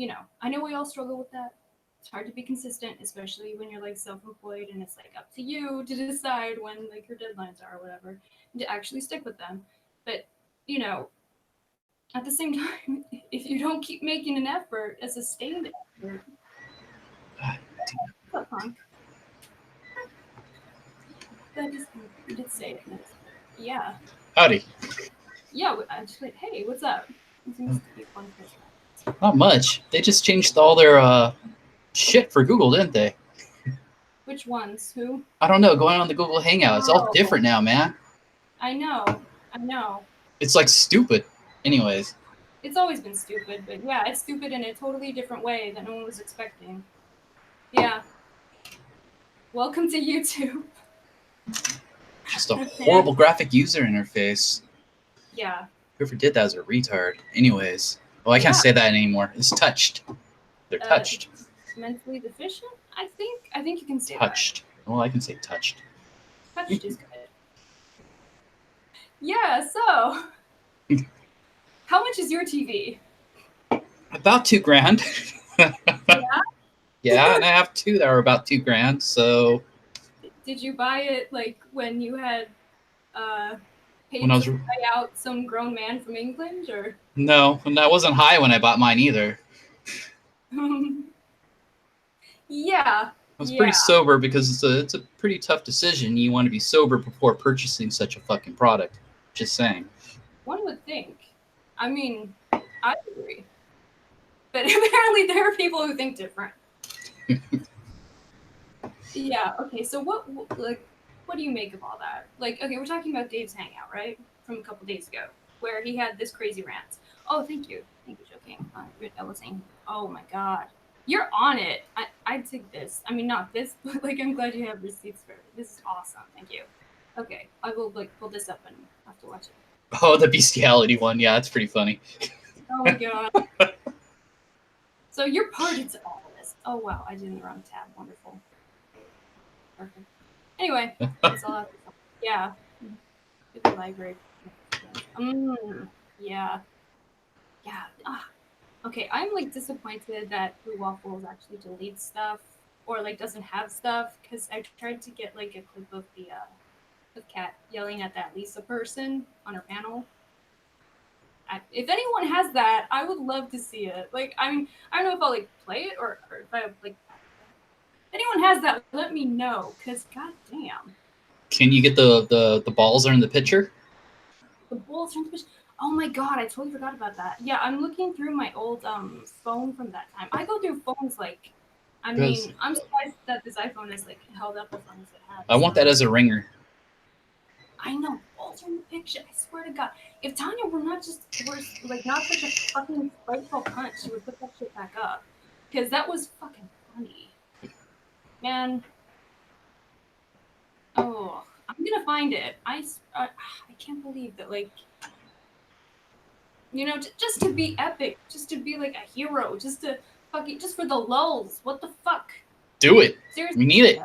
I know we all struggle with that. It's hard to be consistent, especially when you're like self-employed and it's like up to you to decide when like your deadlines are or whatever, and to actually stick with them. But you know, at the same time, if you don't keep making an effort, a sustained effort, what's up, Punk? That is, you did say it. Yeah, Howdy. yeah. I just like, hey, what's up? It seems to be one person. Not much. They just changed all their shit for Google, didn't they? Which ones? Who? I don't know. Going on the Google Hangout, it's all Oh. different now, man. I know. I know. It's like stupid. Anyways, It's always been stupid, but yeah, it's stupid in a totally different way that no one was expecting. Yeah. Welcome to YouTube. just a horrible graphic user interface. Yeah. Whoever did that was a retard. Anyways, well, I can't Yeah. say that anymore. It's touched. They're touched. Mentally deficient? I think you can say Touched. Well, I can say touched. that. Touched is good. Yeah, so how much is your TV? About $2,000. Yeah? Yeah, and I have two that are about $2,000. So Did you buy it like when you had paid when I was to buy out some grown man from England, or no, and I wasn't high when I bought mine either. yeah. I was pretty sober because it's a pretty tough decision. You want to be sober before purchasing such a fucking product. Just saying. One would think. I mean, I agree. But apparently there are people who think different. Yeah, okay, so what do you make of all that? Like, okay, we're talking about Dave's Hangout, right? From a couple days ago, where he had this crazy rant. Oh, thank you. Thank you, joking. I was saying, oh my god. You're on it. I'd take this. I mean, not this, but like, I'm glad you have receipts for it. This is awesome. Thank you. Okay, I will like pull this up and have to watch it. Oh, the bestiality one. Yeah, that's pretty funny. Oh my god. So you're party to all of this. Oh wow, I did in the wrong tab. Wonderful. Perfect. Anyway, that's all. Yeah. The library. Yeah. Yeah. Okay, I'm like disappointed that Blue Waffles actually deletes stuff or like doesn't have stuff, because I tried to get like a clip of the cat yelling at that Lisa person on her panel. If anyone has that, I would love to see it. Like, I mean, I don't know if I'll like play it or if I like. If anyone has that, let me know, because goddamn. Can you get the balls are in the picture? The balls from the pitch. Oh my god, I totally forgot about that. Yeah, I'm looking through my old phone from that time. I go through phones like, I mean, I'm surprised that this iPhone is like held up as long as it has. I want that as a ringer. I know, balls from the picture. I swear to God, if Tanya were not such a fucking spiteful cunt, she would put that shit back up, because that was fucking funny, man. Oh, I'm gonna find it. I can't believe that, like, you know, just to be epic, just to be like a hero, just to fucking, just for the lulz. What the fuck? Do it. Seriously, We need it.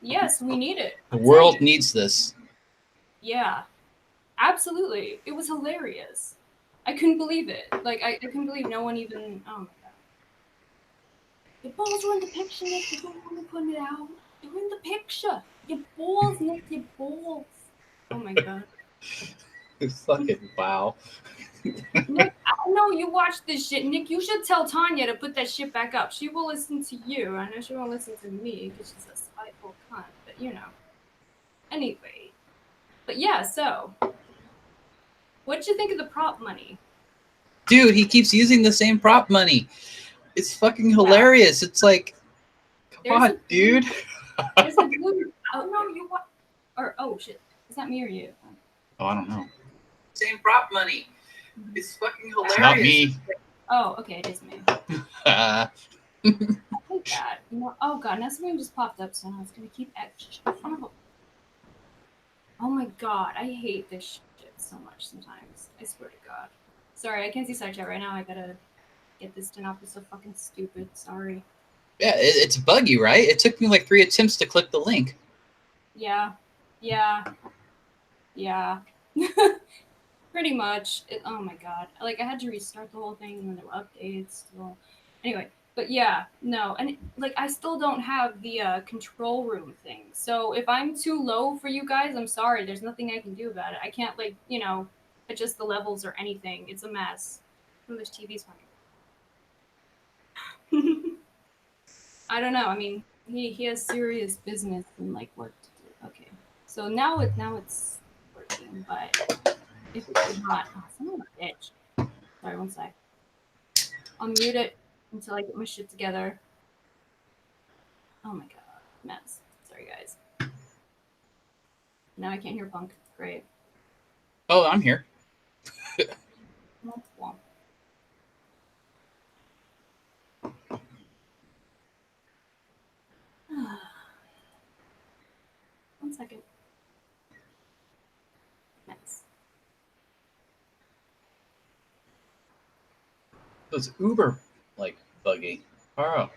Yes, we need it. The world needs this. Yeah, absolutely. It was hilarious. I couldn't believe it. Like, I couldn't believe no one even. Oh my god. Your balls were in the picture, Nick. You don't want to put it out. You're in the picture. Your balls, Nick. Your balls. Oh my god. Fucking wow. Nick, I know you watch this shit. Nick, you should tell Tanya to put that shit back up. She will listen to you. I know she won't listen to me because she's a spiteful cunt. But you know. Anyway. But yeah, so. What'd you think of the prop money? Dude, he keeps using the same prop money. It's fucking hilarious. It's like, come on, dude. There's a blue. Oh no, you what? Or oh shit, is that me or you? Oh, I don't know. Same prop money. It's fucking hilarious. It's not me. Oh, okay, it is me. I hate that. You know, oh god, now something just popped up, so now it's gonna keep extra. Oh my god, I hate this shit so much sometimes. I swear to God. Sorry, I can't see side chat right now. I gotta get this to not be so fucking stupid. Sorry. Yeah, it's buggy, right? It took me like 3 attempts to click the link. Yeah. Pretty much. Oh my god. Like, I had to restart the whole thing and then there were updates. So. Anyway, But yeah, no, and like I still don't have the control room thing. So if I'm too low for you guys, I'm sorry. There's nothing I can do about it. I can't like adjust the levels or anything. It's a mess. Oh, this TV's fucking. I don't know. I mean, he has serious business and like work to do. Okay, so now it's working, but if it's not, oh, son of a bitch. Sorry, one sec. I'll mute it until I get my shit together. Oh my god, mess. Sorry, guys. Now I can't hear Punk. Great. Oh, I'm here. Womp womp. One second. Mess. Those Uber like buggy. Oh.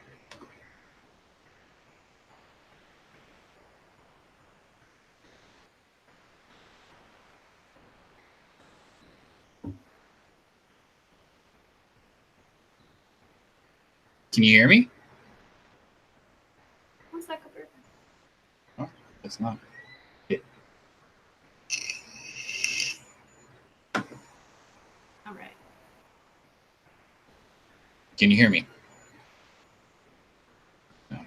Can you hear me? One second. Oh, it's not. Yeah. All right. Can you hear me? No.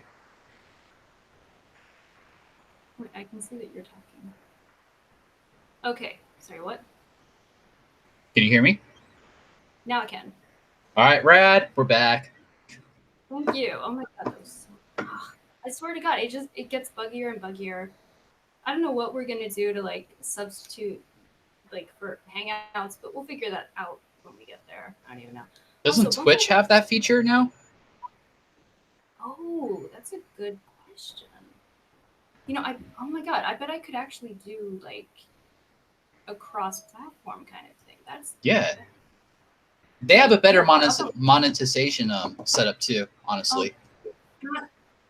Wait, I can see that you're talking. Okay. Sorry, what? Can you hear me? Now I can. All right, Rad, we're back. Thank you. Oh my god, that was so... I swear to god, it gets buggier and buggier. I don't know what we're gonna do to like substitute like for Hangouts, but we'll figure that out when we get there. I don't even know. Doesn't Also, Twitch have that feature now? Oh, that's a good question. Oh my god, I bet I could actually do like a cross-platform kind of thing. That's Yeah. They have a better Yeah, monetization setup too, honestly.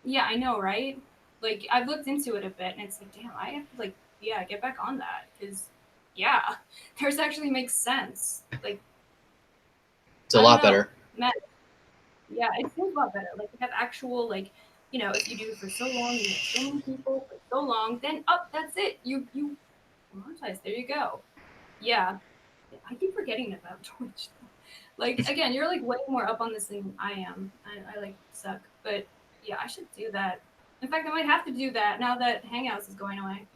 yeah, I know, right? Like I've looked into it a bit, and it's like, damn, I have to like, yeah, get back on that because, yeah, theirs actually makes sense. Like, It's a I don't lot know, better. Matt, yeah, it feels a lot better. Like, you have actual like, if you do it for so long, you have so many people for so long, then that's it. You monetize. There you go. Yeah, I keep forgetting about Twitch. Like again, you're like way more up on this than I am. I like suck, but yeah, I should do that. In fact, I might have to do that now that Hangouts is going away.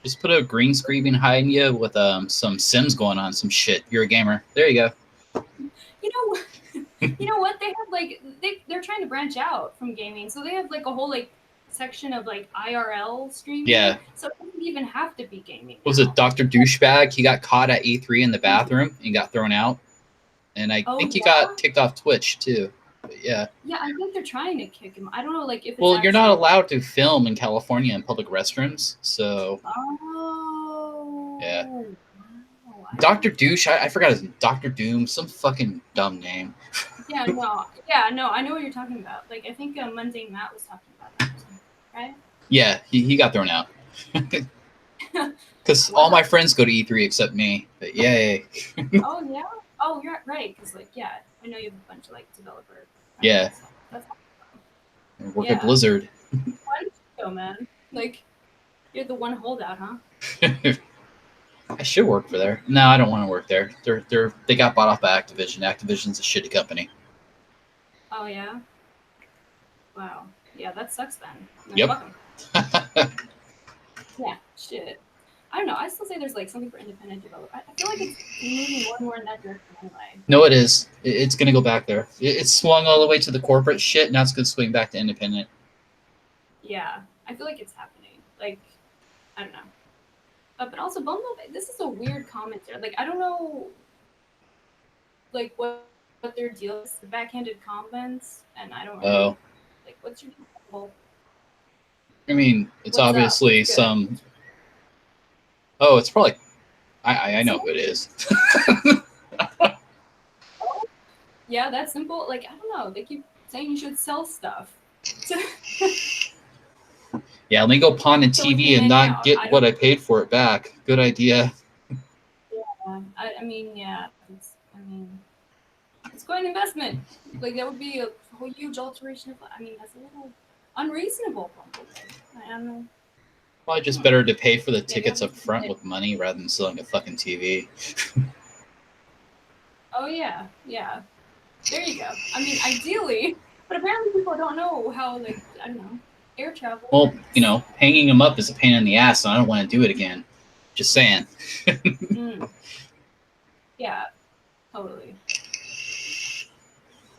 Just put a green screen behind you with some Sims going on, some shit. You're a gamer. There you go. You know what? They have like they're trying to branch out from gaming, so they have like a whole like section of like IRL streaming. Yeah. So it doesn't even have to be gaming. Was it Dr. Douchebag? He got caught at E3 in the bathroom and got thrown out. And I think he got kicked off Twitch too. But yeah. Yeah, I think they're trying to kick him. I don't know, like if it's Well, you're not allowed to film in California in public restrooms, so. Oh. Yeah. Wow. Dr. Douche, I forgot his name. Dr. Doom, some fucking dumb name. Yeah, no, I know what you're talking about. Like, I think Mundane Matt was talking about that, right? Yeah, he got thrown out. Because all my friends go to E3 except me. But yay. Oh, yeah? Oh, you're right. Because, like, yeah, I know you have a bunch of, like, developers. Yeah. That's I work at Blizzard. Why did you go, man? Like, you're the one holdout, huh? I should work for there. No, I don't want to work there. They got bought off by Activision. Activision's a shitty company. Oh, yeah? Wow. Yeah, that sucks then. Yep. Yeah, shit. I don't know. I still say there's like something for independent developers. I feel like it's moving more and more in that direction anyway. No, it is. It's going to go back there. It swung all the way to the corporate shit. Now it's going to swing back to independent. Yeah, I feel like it's happening. Like, I don't know. But also, Bumble, this is a weird comment there. Like, I don't know, like, what their deal is, the backhanded comments, and I don't really, like, what's your deal? I mean, it's obviously some... Oh, it's probably... I know who it is. Yeah, that's simple. Like, I don't know. They keep saying you should sell stuff. Yeah, let me go pawn a TV and not get what I paid for it back. Good idea. Yeah, I mean, it's quite an investment. Like, that would be a a whole huge alteration of. I mean, that's a little unreasonable, probably. I don't know. Probably just better to pay for the tickets they up front with money rather than selling a fucking TV. Oh yeah, yeah. There you go. I mean, ideally, but apparently people don't know how, like, I don't know, air travel Well, works. you know, hanging them up is a pain in the ass, and I don't want to do it again. Just saying. Yeah, totally.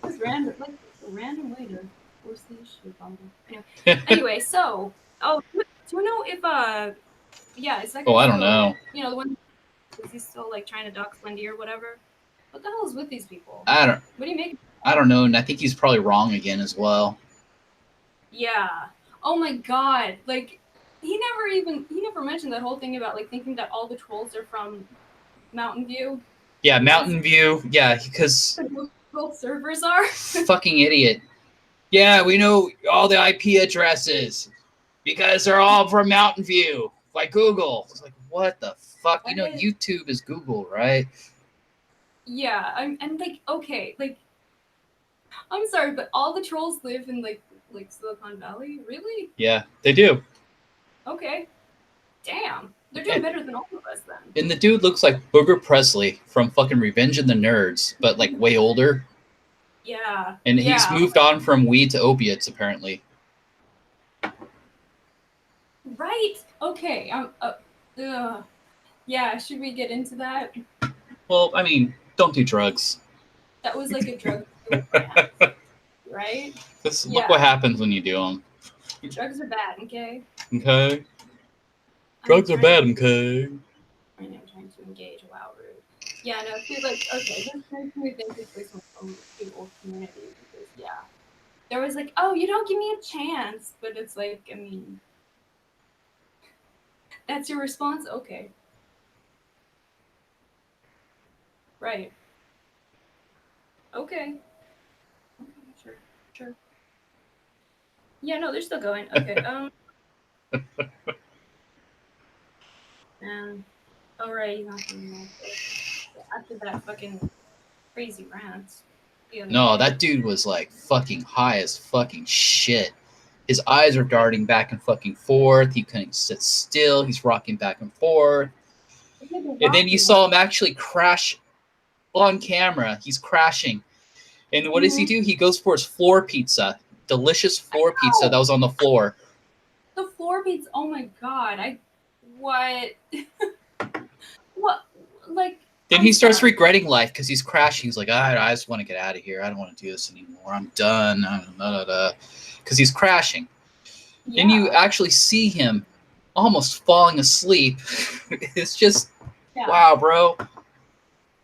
It's random, like a random way to force the issue on them. Anyway, so do you know if yeah, is that guy Oh, I don't still, know. you know, the one, is he still like trying to dox Wendy or whatever? What the hell is with these people? I What do you make? don't know, and I think he's probably wrong again as well. Yeah. Oh my god. Like he never mentioned that whole thing about like thinking that all the trolls are from Mountain View. Yeah, Mountain View. Yeah, because Both servers are. fucking idiot. Yeah, we know all the IP addresses because they're all from Mountain View, like Google. It's like, what the fuck? You know, YouTube is Google, right? Yeah, and like okay, like I'm sorry, but all the trolls live in like Silicon Valley? Really? Yeah, they do. Okay. Damn. They're doing better than all of us then. And the dude looks like Booger Presley from fucking Revenge of the Nerds, but like way older. Yeah. And he's moved on from weed to opiates, apparently. Right. Okay. Yeah. Should we get into that? Well, I mean, don't do drugs. That was like a drug, right? Because look what happens when you do them. Drugs are bad. Okay. Okay. Drugs are bad. Okay. I'm trying to engage. Wow, rude. Yeah. No. See, like, okay. This makes me think it's like some old community because yeah, there was like, oh, you don't give me a chance, but it's like, I mean. That's your response? Okay. Right. Okay. Sure. Yeah, no, they're still going. Okay, and alright, he's not doing that. After that fucking crazy rant. No, that dude was like fucking high as fucking shit. His eyes are darting back and fucking forth. He couldn't sit still. He's rocking back and forth. And then you saw him actually crash on camera. He's crashing. And what does he do? He goes for his floor pizza. Delicious floor pizza that was on the floor. The floor pizza, oh my god. What? What? Like. Then he starts regretting life because he's crashing. He's like, I just want to get out of here. I don't want to do this anymore. I'm done. Because he's crashing. Yeah. Then you actually see him almost falling asleep. It's just, wow, bro.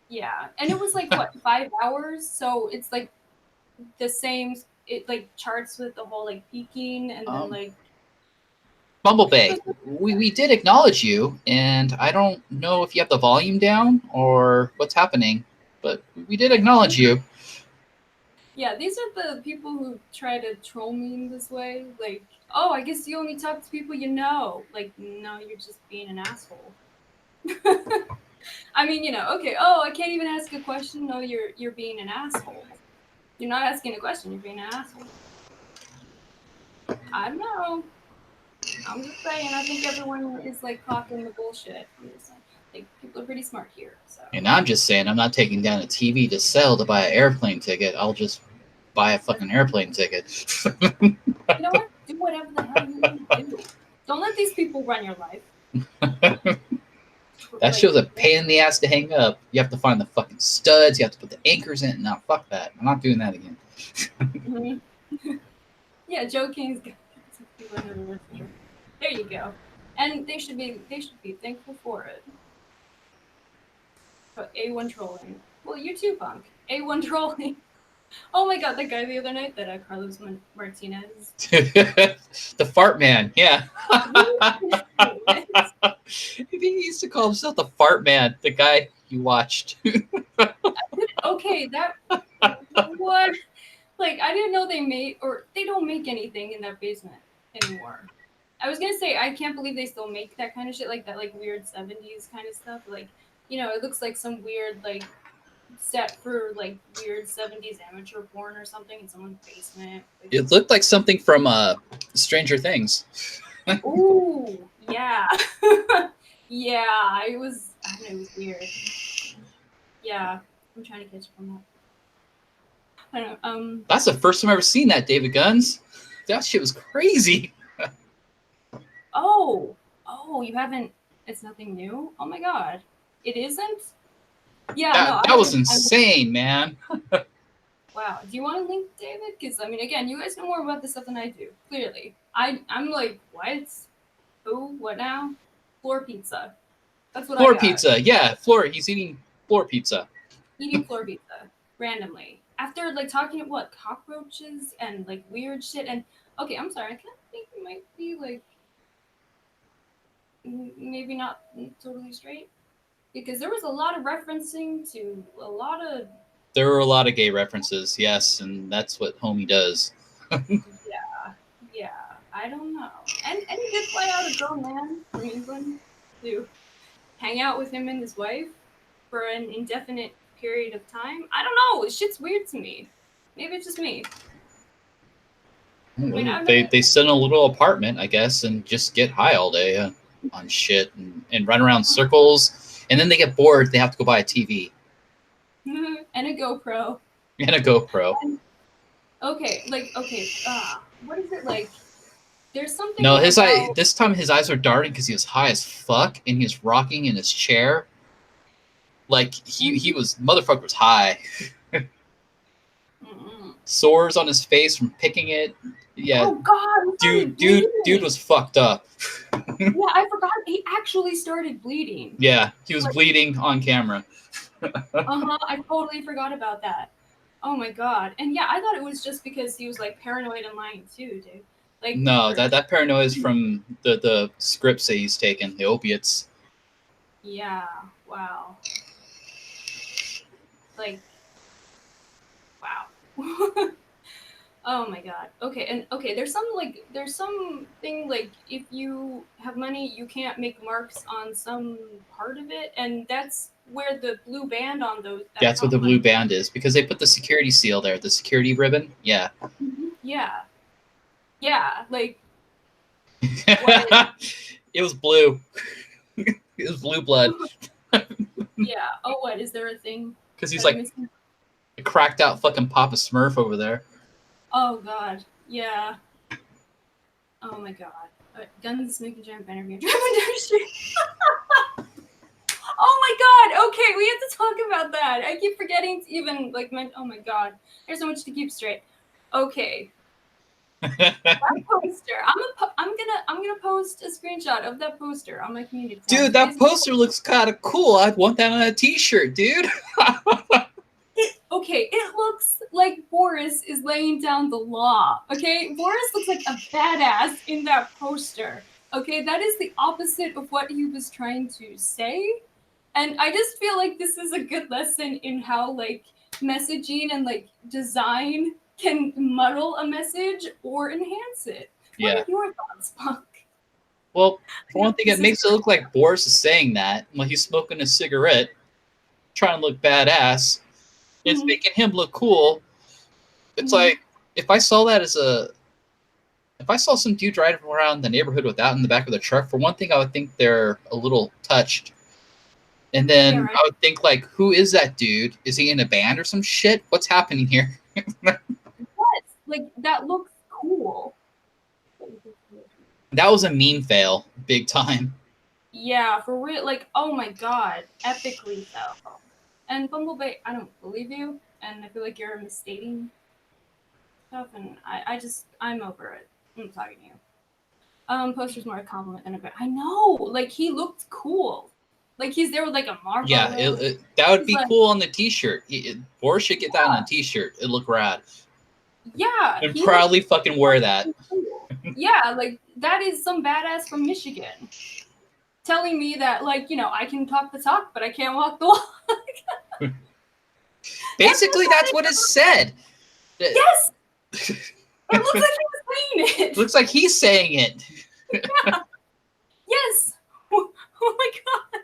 Yeah. And it was like, what, 5 hours? So it's like the same, it like charts with the whole like peaking and then like. Bumblebee, we did acknowledge you, and I don't know if you have the volume down or what's happening, but we did acknowledge you. Yeah, these are the people who try to troll me in this way. Like, oh, I guess you only talk to people you know. Like, no, you're just being an asshole. I mean, you know, okay, oh, I can't even ask a question. No, you're being an asshole. You're not asking a question, you're being an asshole. I don't know. I'm just saying, I think everyone is like talking the bullshit. I'm just saying, like, people are pretty smart here. So. And I'm just saying, I'm not taking down a TV to sell to buy an airplane ticket. I'll just buy a fucking airplane ticket. You know what? Do whatever the hell you want to do. Don't let these people run your life. That show's a pain in the ass to hang up. You have to find the fucking studs. You have to put the anchors in. No, fuck that. I'm not doing that again. Yeah, Joe King's got there you go. And they should be thankful for it. But A1 trolling. Well, you too, Punk. A1 trolling. Oh my god, that guy the other night, that Carlos Martinez. The fart man, yeah. I think he used to call himself the fart man, the guy you watched. Okay, that what? Like, I didn't know they don't make anything in that basement anymore. I was gonna say, I can't believe they still make that kind of shit, like that, like weird 70s kind of stuff. Like, you know, it looks like some weird, like, set for like weird 70s amateur porn or something in someone's basement. Like, It looked like something from Stranger Things. ooh, yeah. Yeah, it was, I don't know, it was weird. Yeah, I'm trying to catch up on that. I don't know, That's the first time I've ever seen that, David Guns. That shit was crazy. oh, you haven't, it's nothing new? Oh my god. It isn't? Yeah, no, That was insane, man. wow. Do you want to link, David? Because, I mean, again, you guys know more about this stuff than I do, clearly. I'm like, what? Who? What now? Floor pizza. That's what I Floor got. pizza, yeah, floor. He's eating floor pizza. Eating floor pizza randomly after like talking about what cockroaches and like weird shit. And okay, I'm sorry, I kind of think you might be like maybe not totally straight because there was a lot of referencing to a lot of There were a lot of gay references, yes, and that's what homie does. yeah. I don't know. And he did fly out a grown man from England to hang out with him and his wife for an indefinite period of time. I don't know. Shit's weird to me. Maybe it's just me. mean, I They sit in a little apartment, I guess, and just get high all day on shit and run around circles. And then they get bored. They have to go buy a TV and a GoPro. and a GoPro. Okay, what is it like? There's something. No, his eye. This time his eyes were darting because he was high as fuck and he was rocking in his chair. Like he was motherfucker was high. Sores on his face from picking it. Yeah. Oh God, dude was fucked up. Yeah, I forgot he actually started bleeding. Yeah, he was bleeding on camera. I totally forgot about that. Oh my God. And yeah, I thought it was just because he was like paranoid and lying too, dude. Like no, that paranoia is from the scripts that he's taken, the opiates. Yeah. Wow. Like, wow. Oh my God. Okay, and okay, there's something like if you have money, you can't make marks on some part of it, and that's where the blue band on those. That's what the blue band is because they put the security seal there, the security ribbon. Yeah. Yeah. Yeah, like. It was blue. It was blue blood. Yeah. Oh, what is there a thing? Because he's like a cracked out fucking Papa Smurf over there. Oh God, yeah. Oh my God, guns making giant banner being driven down the street. Oh my God. Okay, we have to talk about that. I keep forgetting to even like mention. Oh my God, there's so much to keep straight. Okay. That poster. I'm gonna post a screenshot of that poster on my community tab. Dude, that poster looks kind of cool. I'd want that on a t-shirt, dude. Okay, it looks like Boris is laying down the law. Okay, Boris looks like a badass in that poster. Okay, that is the opposite of what he was trying to say. And I just feel like this is a good lesson in how like messaging and like design can muddle a message or enhance it. Yeah. What are your thoughts, Punk? Well, for one thing, it makes it look like Boris is saying that while he's smoking a cigarette, trying to look badass. It's making him look cool. It's like if I saw some dude driving around the neighborhood with that in the back of the truck, for one thing, I would think they're a little touched. And then I would think, like, who is that dude? Is he in a band or some shit? What's happening here? What? Like, that looks cool. That was a meme fail, big time. Yeah, for real. Like, oh my God, epically so. And Bumblebee, I don't believe you, and I feel like you're misstating stuff, and I'm over it. I'm talking to you. Poster's more a compliment than a bit. I know, like, he looked cool. Like, he's there with, like, a Marvel. Yeah, that would be cool on the t-shirt. Boris should get that on a t-shirt. It'd look rad. Yeah. And proudly fucking wear that. Cool. Yeah, like, that is some badass from Michigan. Telling me that, like, you know, I can talk the talk, but I can't walk the walk. Basically, that's what it said. Yes! It looks like he's saying it. Looks like he's saying it. Yeah. Yes. Oh my God.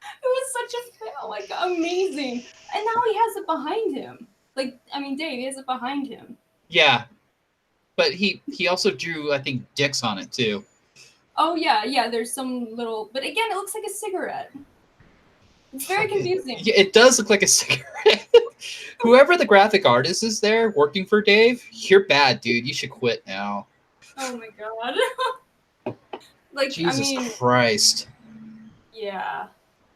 It was such a fail. like amazing. And now he has it behind him. Like, I mean, Dave, he has it behind him. Yeah, but he also drew, I think, dicks on it too. Oh yeah. There's some little, but again, it looks like a cigarette. It's very confusing. Yeah, it does look like a cigarette. Whoever the graphic artist is there working for Dave, you're bad, dude. You should quit now. Oh my god. Like, Jesus I mean, Christ. yeah.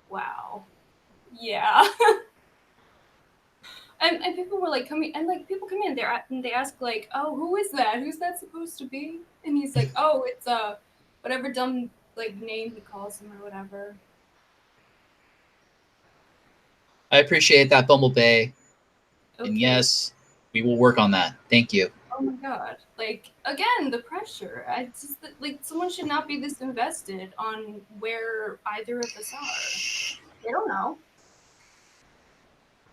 Wow. Yeah. and people were like coming, and like people come in there and they ask like, oh, who is that? Who's that supposed to be? And he's like, oh, it's whatever dumb like name he calls him or whatever. I appreciate that, Bumblebee. Okay. And yes, we will work on that. Thank you. Oh my god. Like, again, the pressure. I just, like, someone should not be this invested on where either of us are. They don't know.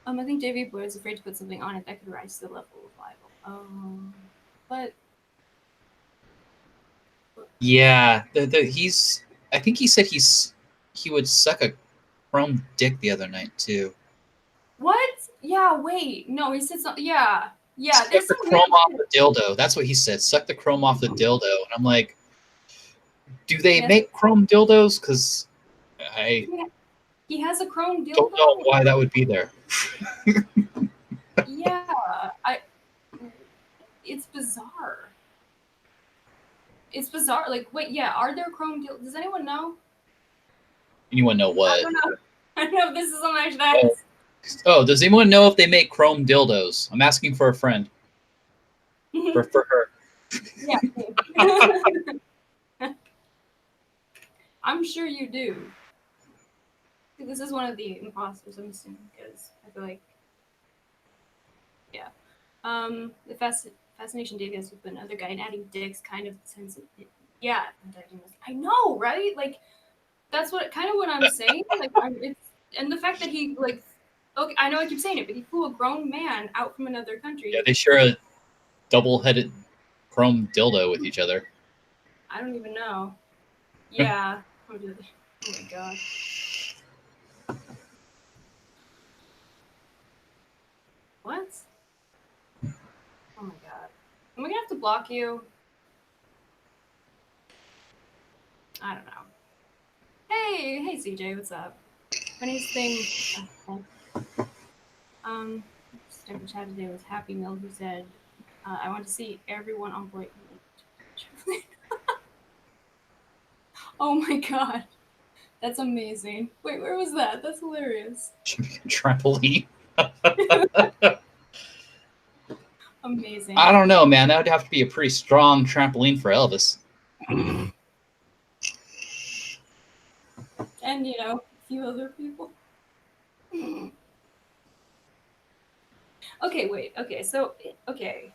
I think Davy Boy is afraid to put something on it that could rise to the level of libel. But Yeah, he's. I think he said he would suck a chrome dick the other night too. what? Yeah, wait. No, he said something. Yeah. Suck There's the some chrome weird off shit. the dildo. That's what he said. Suck the chrome off the dildo. And I'm like, do they Yes. make chrome dildos? Because I He has a chrome dildo. don't know why that would be there. Yeah. It's bizarre. It's bizarre. Like, wait, yeah, are there chrome dildos? Does anyone know? Anyone know I what? don't know. I don't know if this is something I should ask. Oh, does anyone know if they make chrome dildos? I'm asking for a friend. For her. Yeah. I'm sure you do. This is one of the imposters, I'm assuming, because I feel like, yeah. The fascination Dave has with another guy and adding dicks kind of sends it. Yeah, I know, right? Like, that's what I'm saying. Like, and the fact that he like, okay, I know I keep saying it, but he flew a grown man out from another country. Yeah, they share a double-headed chrome dildo with each other. I don't even know. Yeah. Oh my god. What? Oh my god. Am I gonna have to block you? I don't know. Hey CJ, what's up? Funniest thing. Stephen chat today was Happy Meal who said, I want to see everyone on board. Oh my god. That's amazing. Wait, where was that? That's hilarious. Trampoline. Amazing. I don't know, man. That would have to be a pretty strong trampoline for Elvis. And, a few other people. Okay, wait. Okay, so, okay.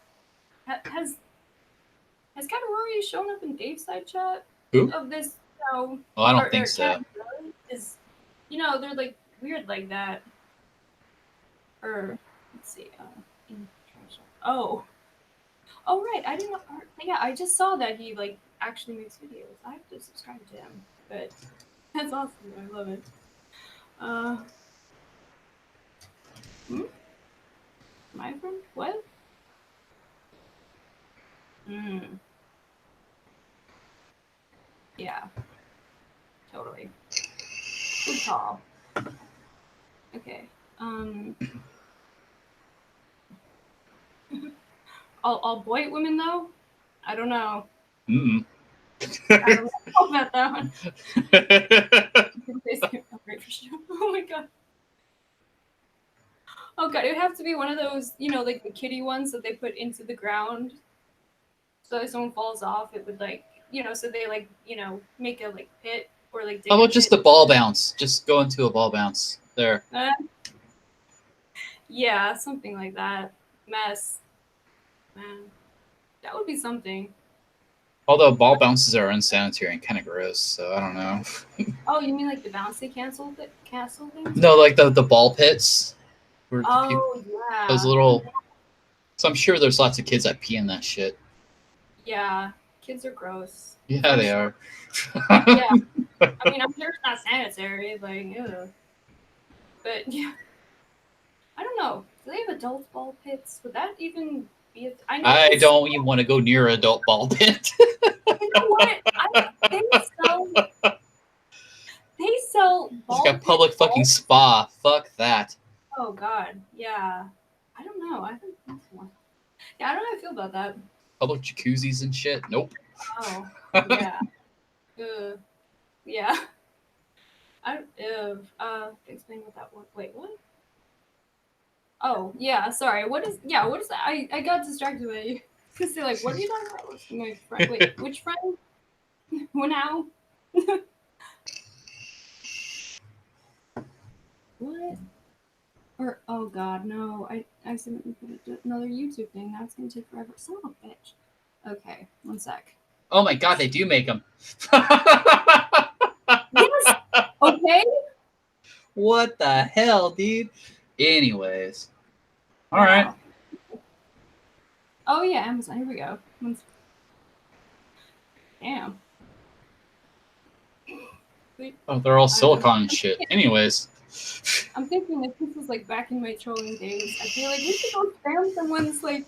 Has Captain Rory shown up in Dave's side chat? Who? Of this, Oh, I don't think so. Is, they're, like, weird like that. Or, let's see. Oh, right. I didn't know. Yeah, I just saw that he, like, actually makes videos. I have to subscribe to him. But that's awesome. I love it. My friend? What? Yeah. Totally. Good call. Okay. All white women though? I don't know. Mm-mm. I don't know about that one. Oh my god. Oh god, it would have to be one of those, like the kitty ones that they put into the ground. So if someone falls off, it would like, so they like, make a like pit or like. How about just a ball bounce? Just go into a ball bounce. There. Yeah, something like that. Mess. Man. That would be something. Although ball bounces are unsanitary and kind of gross, so I don't know. Oh, you mean like the bouncy castle things? No, like the ball pits. Where Yeah. those little. So I'm sure there's lots of kids that pee in that shit. Yeah, kids are gross. Yeah, they are. Yeah. I mean, I'm sure it's not sanitary. Like, ew. But yeah, I don't know. Do they have adult ball pits? Would that even be a I know I they don't even want to go near an adult ball pit. you know what? They sell It's ball like a pit public fucking balls. spa. Fuck that. Oh god, yeah. I don't know. I haven't been to one. Yeah, I don't know how I feel about that. Public jacuzzis and shit. Nope. Oh, yeah. Yeah. Explain what that was. Wait, what? Oh, yeah, sorry. What is that? I got distracted by you. Because they're like, what are you talking about? My friend. Wait, which friend? When how? What? Or, oh god, no. I accidentally put another YouTube thing. That's gonna take forever. Son of a bitch. Okay, one sec. Oh my god, they do make them. Yes! Okay? What the hell, dude? Anyways. All right. Wow. Oh, yeah, Amazon. Here we go. Damn. Wait, Oh, they're all I don't know. silicon and shit. Anyways. I'm thinking if this was like back in my trolling days, I'd be like, we should go spam someone's like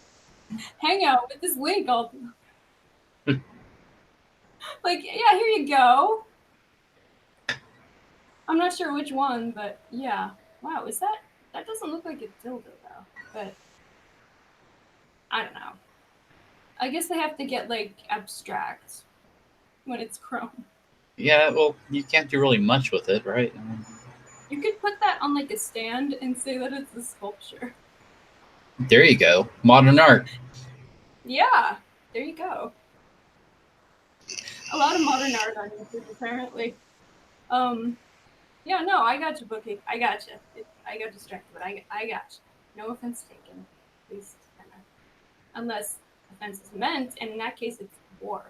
hangout with this link. I'll like, yeah, here you go. I'm not sure which one, but yeah. Wow, that doesn't look like a dildo though. But I don't know. I guess they have to get like abstract when it's chrome. Yeah, well, you can't do really much with it, right? You could put that on like a stand and say that it's a sculpture. There you go. Modern art. Yeah, there you go. A lot of modern art on YouTube, apparently. Yeah, no, I got you, Bookie. I got you. I got distracted, but I got you. No offense taken. Please, unless offense is meant, and in that case, it's war.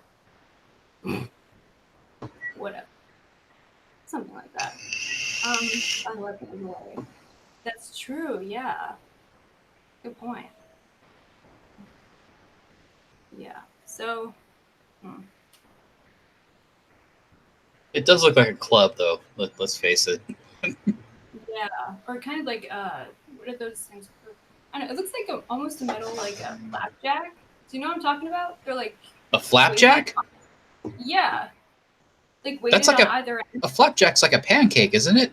Whatever. Something like that. By the way. That's true, yeah. Good point. Yeah. So, It does look like a club, though. Let's face it. yeah. Or kind of like, what are those things? I don't know, it looks like almost a metal, like a flapjack. Do you know what I'm talking about? They're like A flapjack? yeah. Like That's weighted like on either end. a flapjack's like a pancake, isn't it?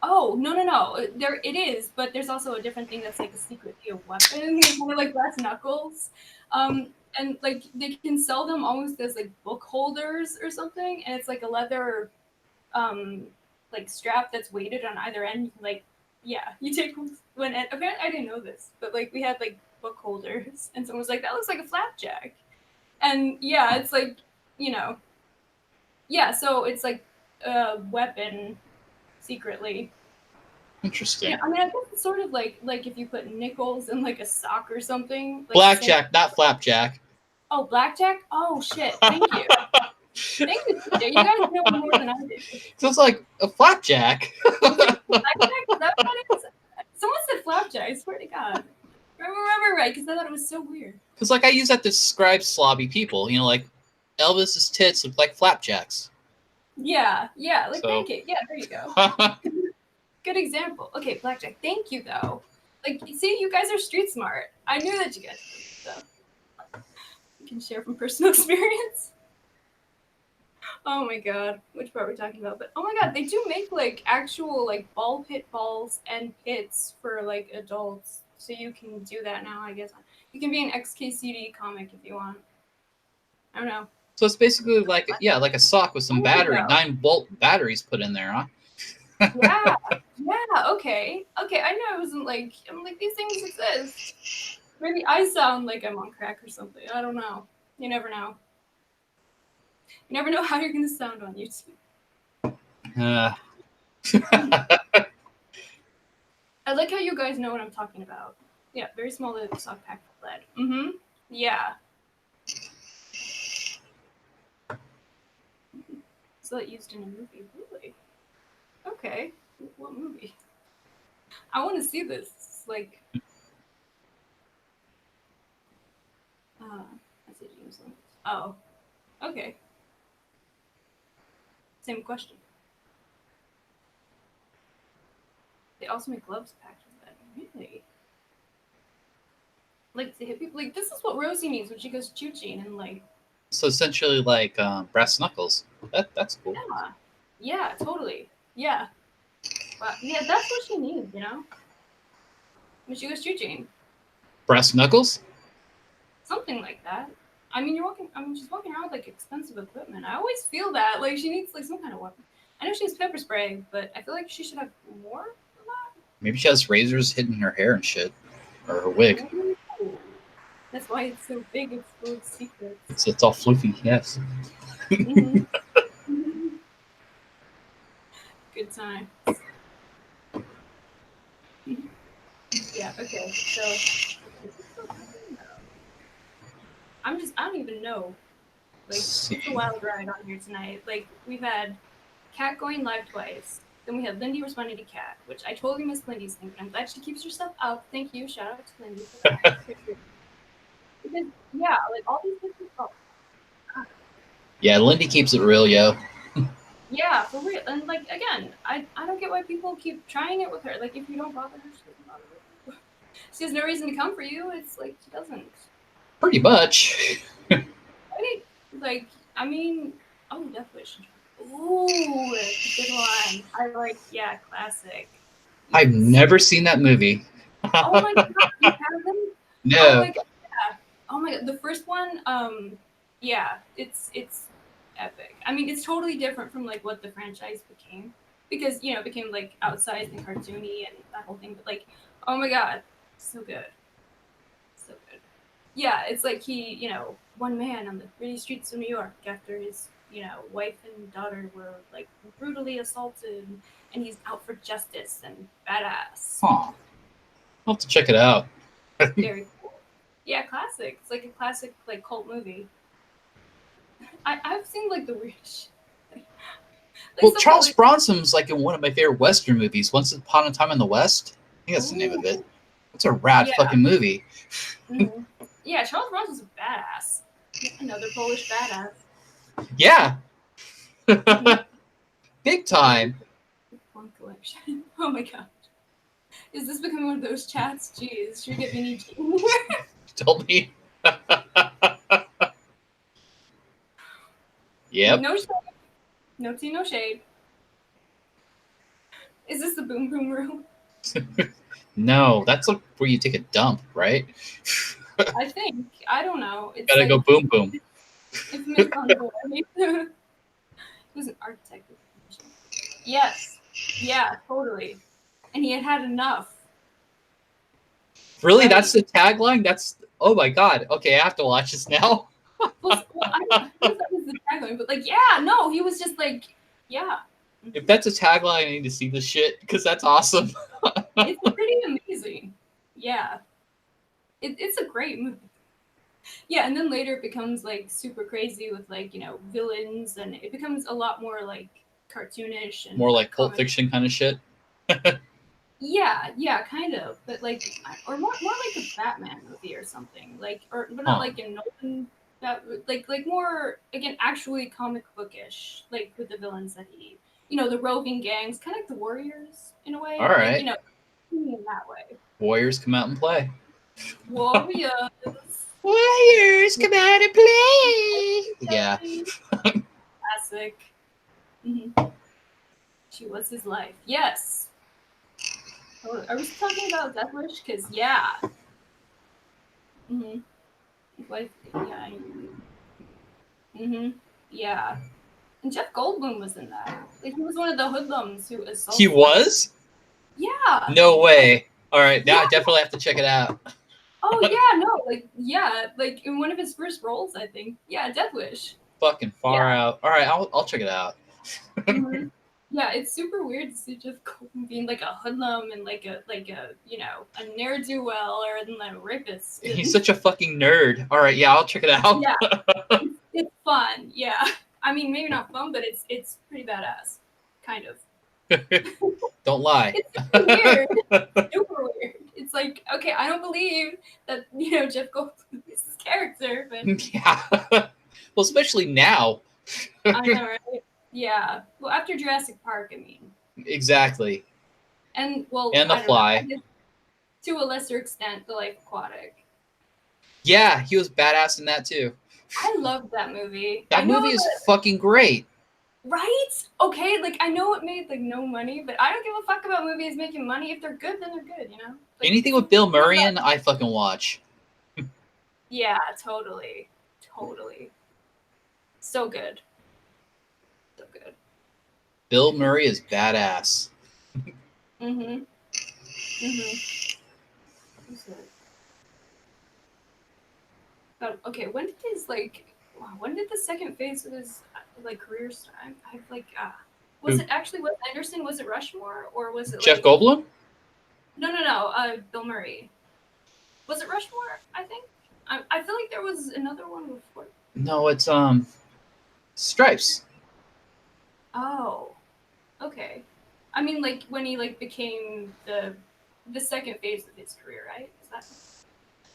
Oh, no. There it is, but there's also a different thing that's like a secretly a weapon, kind of like brass knuckles. And like they can sell them almost as like book holders or something, and it's like a leather like strap that's weighted on either end. You can like yeah, you take one end. Apparently I didn't know this, but like we had like book holders and someone was like, that looks like a flapjack. And yeah, it's like, you know, yeah, so it's like a weapon secretly. Interesting. Yeah, I mean, I guess it's sort of like if you put nickels in like a sock or something. Like Blackjack, not flapjack. Oh, blackjack. Oh shit! Thank you, thank you, TJ. You guys know more than I did. So it's like a flapjack. Blackjack? Is that what it is? Someone said flapjack. I swear to God. Remember right? Because I thought it was so weird. Because like I use that to describe slobby people. You know, like Elvis's tits look like flapjacks. Yeah, like So. pancake. Yeah, there you go. Good example. Okay, blackjack. Thank you though. Like, see, you guys are street smart. I knew that you guys did stuff. You can share from personal experience. Oh my god, which part are we talking about? But oh my god, they do make like actual like ball pit balls and pits for like adults. So you can do that now, I guess. You can be an XKCD comic if you want. I don't know. So it's basically like like a sock with some battery, 9-volt batteries put in there, huh? Yeah. Okay. I know it wasn't like I'm like these things exist. Maybe I sound like I'm on crack or something. I don't know. You never know. You never know how you're gonna sound on YouTube. I like how you guys know what I'm talking about. Yeah, very small little sock pack of lead. Mm-hmm. Yeah. So that used in a movie, really? Okay. What movie? I want to see this. It's like, I said use limits. Oh, okay. Same question. They also make gloves packed with that. Really? Like to hit people. Like this is what Rosie needs when she goes choo-ching and like. So essentially, like brass knuckles. That's cool. Yeah. Yeah. Totally. Yeah. But yeah, that's what she needs. When she goes choo-ching. Brass knuckles. Something like that. I mean, she's walking around with like expensive equipment. I always feel that like she needs like some kind of weapon. I know she has pepper spray, but I feel like she should have more than that. Maybe she has razors hidden in her hair and shit, or her wig. Ooh. That's why it's so big. It's full of secrets. It's all floofy. Yes. Mhm. Good time. Yeah. Okay. So I don't even know. Like, it's a wild ride on here tonight. Like, we've had Kat going live twice. Then we had Lindy responding to Kat, which I totally missed Lindy's thing, but I'm glad she keeps her stuff up. Thank you. Shout out to Lindy for that. Because, yeah, like, all these different stuff. Yeah, Lindy keeps it real, yo. Yeah, for real. And, like, again, I don't get why people keep trying it with her. Like, if you don't bother her, she doesn't bother you. She has no reason to come for you. It's like, she doesn't. Pretty much. Right? Like, I mean, oh, Death Wish. Ooh, it's a good one. I like, yeah, classic. I've Yes. never seen that movie. Oh my god, you haven't? No. Oh my god, yeah. Oh my god, the first one, yeah, it's epic. I mean, it's totally different from like what the franchise became because it became like outsized and cartoony and that whole thing. But like, oh my god, so good, so good. Yeah, it's like he, one man on the gritty streets of New York after his, wife and daughter were like brutally assaulted, and he's out for justice and badass. Huh. I'll have to check it out. Very cool. Yeah, classic. It's like a classic like cult movie. I've seen like the weirdest. Like, Well, stuff Charles that, Bronson's like in one of my favorite Western movies, Once Upon a Time in the West. I think that's the name of it. It's a rad fucking movie. Mm-hmm. Yeah, Charles Bronson's a badass. Another Polish badass. Yeah. Big time. One collection. Oh my god. Is this becoming one of those chats? Jeez, should we get Vinny G in here? Told me. Yep. No shade. No tea, no shade. Is this the boom boom room? No, that's like where you take a dump, right? I think. I don't know. It's Gotta like, go boom boom. It's Miss Uncle. He was an architect. Yes. Yeah, totally. And he had enough. Really? Right? That's the tagline? That's, oh my god. Okay, I have to watch this now. Well, I don't know if that was the tagline, but like, yeah, no, he was just like, yeah. If that's a tagline, I need to see this shit because that's awesome. It's pretty amazing. Yeah. It's a great movie. Yeah, and then later it becomes like super crazy with like, villains, and it becomes a lot more like cartoonish and More like Pulp comic. Fiction kind of shit. Yeah, kind of, but like, or more like a Batman movie or something, like, but not like a Nolan. That like more again actually comic bookish, like with the villains that he, the roving gangs, kind of like the Warriors in a way. All right. Like, in that way. Warriors come out and play. Warriors. Warriors come out and play. Yeah. Classic. Mm-hmm. She was his life. Yes. Are we talking about Death Wish? Because, yeah. Mm-hmm. What? Yeah. Mm-hmm. Yeah. And Jeff Goldblum was in that. Like, he was one of the hoodlums who assaulted. He was? Yeah. No way. All right, now I definitely have to check it out. Oh, yeah, no. Like in one of his first roles, I think. Yeah, Death Wish. Fucking far out. All right, I'll check it out. Mm-hmm. Yeah, it's super weird to see Jeff Goldblum being like a hoodlum and like a a ne'er-do-well or then a rapist. He's such a fucking nerd. All right, yeah, I'll check it out. Yeah, it's fun. Yeah, I mean maybe not fun, but it's pretty badass, kind of. Don't lie. It's super weird. Super weird. It's like, okay, I don't believe that Jeff Goldblum is his character, but yeah. Well, especially now. I know, right? Yeah. Well, after Jurassic Park, I mean. Exactly. And well, And The I don't know. I Fly. guess to a lesser extent, The Life Aquatic. Yeah, he was badass in that too. I loved that movie. That I know movie is that, fucking great. right? Okay, like I know it made like no money, but I don't give a fuck about movies making money. If they're good, then they're good, you know? Like, Anything with Bill Murray in, I fucking watch. yeah, totally. Totally. So good. So good. Bill Murray is badass. Mm-hmm. Mm-hmm. Who's it? But okay, when did his like wow, when did the second phase of his like career start? I've like was Who? it actually Wes Anderson? Was it Rushmore or was it Jeff like Goldblum? no, Bill Murray. Was it Rushmore? I think. I feel like there was another one before. No, it's Stripes. Oh, okay. I mean, like when he like became the second phase of his career, right? Is that?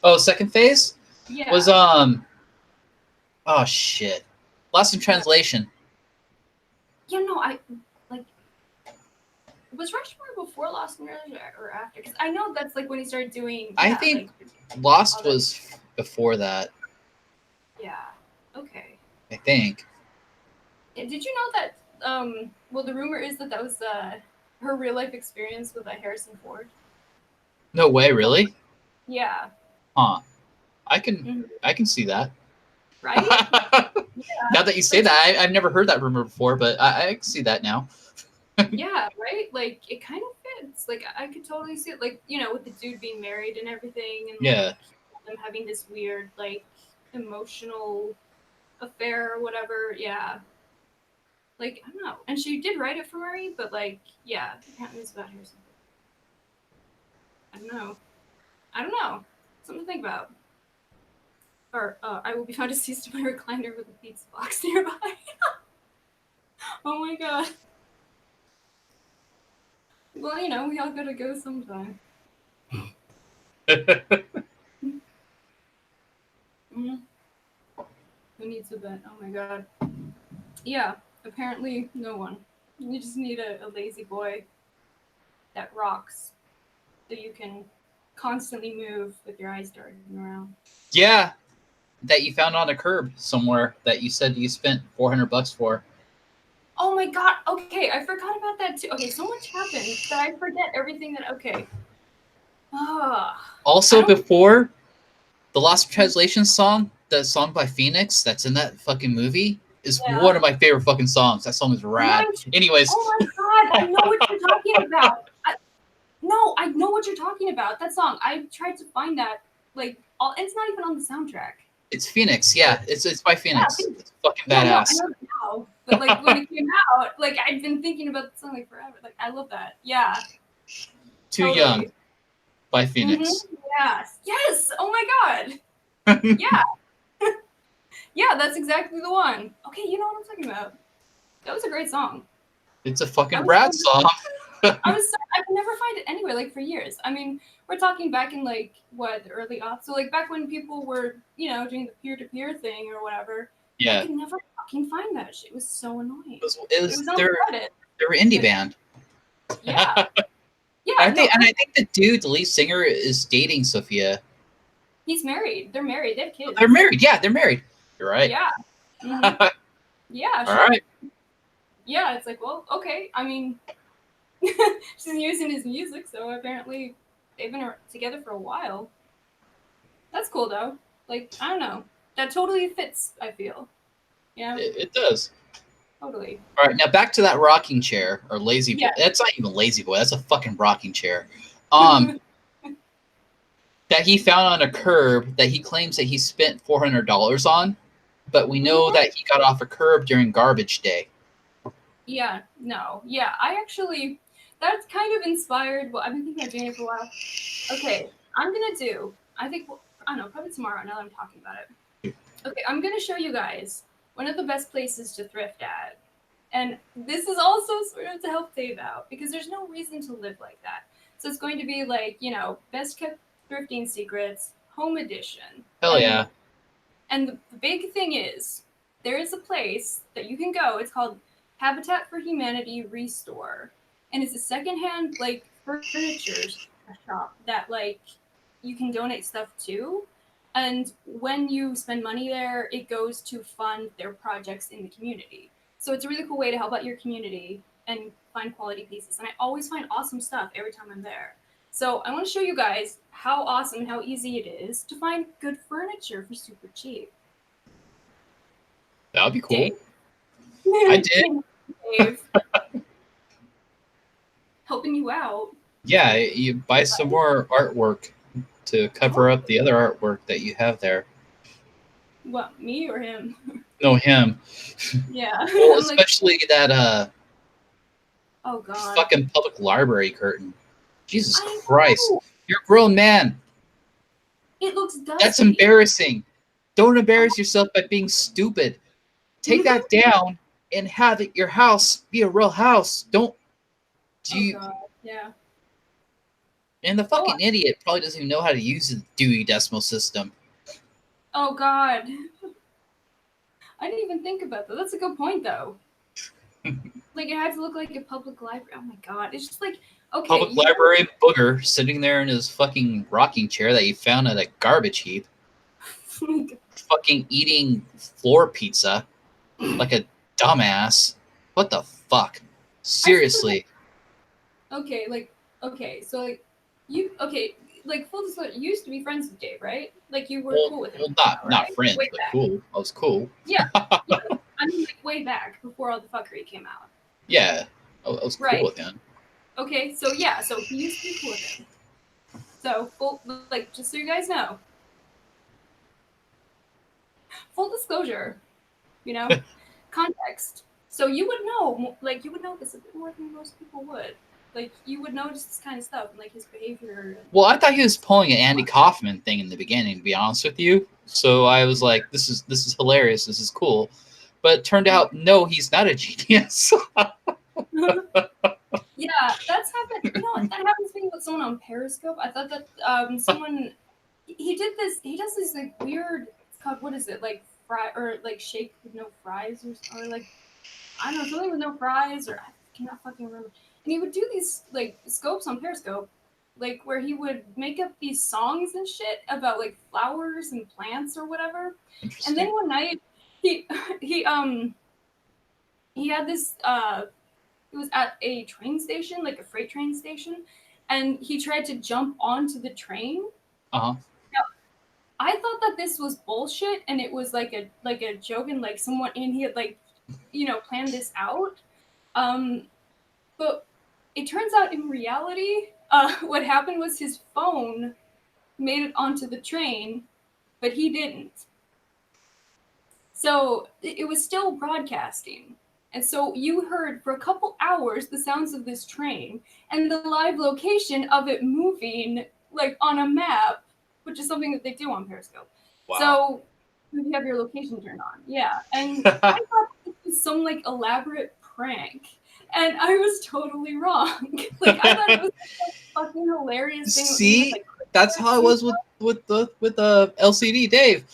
Oh, second phase Yeah. was oh shit. Lost in Translation. Yeah, no, I like. Was Rushmore before Lost in Translation or after? Because I know that's like when he started doing. I Yeah, think like, Lost other- was before that. Yeah. Okay. I think. Did you know that? Well, the rumor is that was her real life experience with Harrison Ford. No way, really? Yeah. Huh. I can Mhm. I can see that. Right. Now that you say Like, that, I've never heard that rumor before, but I can see that now. yeah. Right. Like it kind of fits. Like I could totally see it. Like with the dude being married and everything, and Yeah. like them having this weird like emotional affair or whatever. Yeah. Like I don't know. And she did write it for Murray, but like yeah, apparently it's about Harrison Ford. I don't know. I don't know. Something to think about. Or I will be found deceased in my recliner with a pizza box nearby. Oh my god. Well, we all gotta go sometime. Mm-hmm. Who needs a bed? Oh my god. Yeah, apparently no one. You just need a lazy boy that rocks so you can constantly move with your eyes darting around. Yeah. That you found on a curb somewhere that you said you spent $400 for. Oh my god, okay, I forgot about that too. Okay, so much happened that I forget everything that. Okay. Also, before the Lost in Translation song, the song by Phoenix that's in that fucking movie is Yeah. one of my favorite fucking songs. That song is rad. Anyways. Oh my god, I know what you're talking about. I know what you're talking about. That song. I tried to find that. It's not even on the soundtrack. It's Phoenix, yeah. It's by Phoenix. Yeah, It's fucking yeah, no, I badass. know that now. But like when it came out, like I've been thinking about the song like forever. Like I love that. Yeah. Too Totally. Young by Phoenix. Yes. Yes. Oh my god. Yeah. Yeah, that's exactly the one. Okay, you know what I'm talking about. That was a great song. It's a fucking rad song. I could never find it anywhere, like for years. I mean, we're talking back in like the early aughts. So like back when people were, doing the peer-to-peer thing or whatever. Yeah. I could never fucking find that shit. It was so annoying. It was on their Reddit. indie band. Yeah. Yeah. I think the dude, the lead singer, is dating Sophia. He's married. They're married. They have kids. They're married. Yeah, they're married. You're right. Yeah. Mm-hmm. Yeah. All right. Yeah, it's like, well, okay. I mean, she's using his music, so apparently they've been together for a while. That's cool, though. Like, I don't know. That totally fits, I feel. Yeah. It does. Totally. All right, now back to that rocking chair or lazy boy. Yeah. That's not even lazy boy. That's a fucking rocking chair. That he found on a curb that he claims that he spent $400 on, but we know that he got off a curb during garbage day. Yeah. No. Yeah. That's kind of inspired. Well, I've been thinking about doing it for a while. Okay. I think, I don't know, probably tomorrow now that I'm talking about it. Okay. I'm going to show you guys one of the best places to thrift at. And this is also sort of to help save out because there's no reason to live like that. So it's going to be like, best kept thrifting secrets, home edition. Hell yeah. And the big thing is, there is a place that you can go. It's called Habitat for Humanity Restore. And it's a secondhand, furniture shop that like you can donate stuff to, and when you spend money there, it goes to fund their projects in the community. So it's a really cool way to help out your community and find quality pieces. And I always find awesome stuff every time I'm there. So I want to show you guys how awesome and how easy it is to find good furniture for super cheap. That would be cool. Dave. I did. Dave. Helping you out. Yeah, you buy some more artwork to cover up the other artwork that you have there. What, me or him? No, him. Yeah. Well, I'm like, especially that oh god. fucking public library curtain. Jesus I Christ. know. You're a grown man. It looks dusty. That's embarrassing. Don't embarrass yourself by being stupid. Take that down and have it, your house be a real house. Don't do you Oh god. Yeah. and the fucking idiot probably doesn't even know how to use the Dewey Decimal System. Oh god. I didn't even think about that. That's a good point though. Like it had to look like a public library. Oh my god. It's just like okay. Public library booger sitting there in his fucking rocking chair that he found at a garbage heap. Fucking eating floor pizza like a dumbass. What the fuck? Seriously. Okay, like okay, so like you okay, like full disclosure, you used to be friends with Dave, right? Like you were cool with him. Well, not right? friends, Way but back. cool. I was cool. Yeah. I mean like way back before all the fuckery came out. Yeah, I was cool with him. Okay, so yeah, so he used to be cool with him. So full like just so you guys know. Full disclosure, you know, context. So you would know, like you would know this a bit more than most people would. Like you would notice this kind of stuff, like his behavior. Well, I thought he was pulling an Andy Kaufman thing in the beginning, to be honest with you. So I was like, "This is hilarious. This is cool," but it turned out, no, he's not a genius. Yeah, that's happened. You know what? That happens to me with someone on Periscope. I thought that someone he did this. He does this like weird. It's called what is it like fry or like shake with no fries or like I don't know something with no fries or I cannot fucking remember. And he would do these like scopes on Periscope, like where he would make up these songs and shit about like flowers and plants or whatever. And then one night he he he had this it was at a train station, like a freight train station, and he tried to jump onto the train. Uh-huh. Now, I thought that this was bullshit and it was like a joke and like someone and he had like, you know, planned this out. But it turns out in reality, what happened was his phone made it onto the train, but he didn't. So it was still broadcasting. And so you heard for a couple hours the sounds of this train and the live location of it moving like on a map, which is something that they do on Periscope. Wow. So you have your location turned on. Yeah. And I thought this was some like elaborate prank. And I was totally wrong. Like I thought it was like, a fucking hilarious thing. See, that's how it was with the LCD Dave.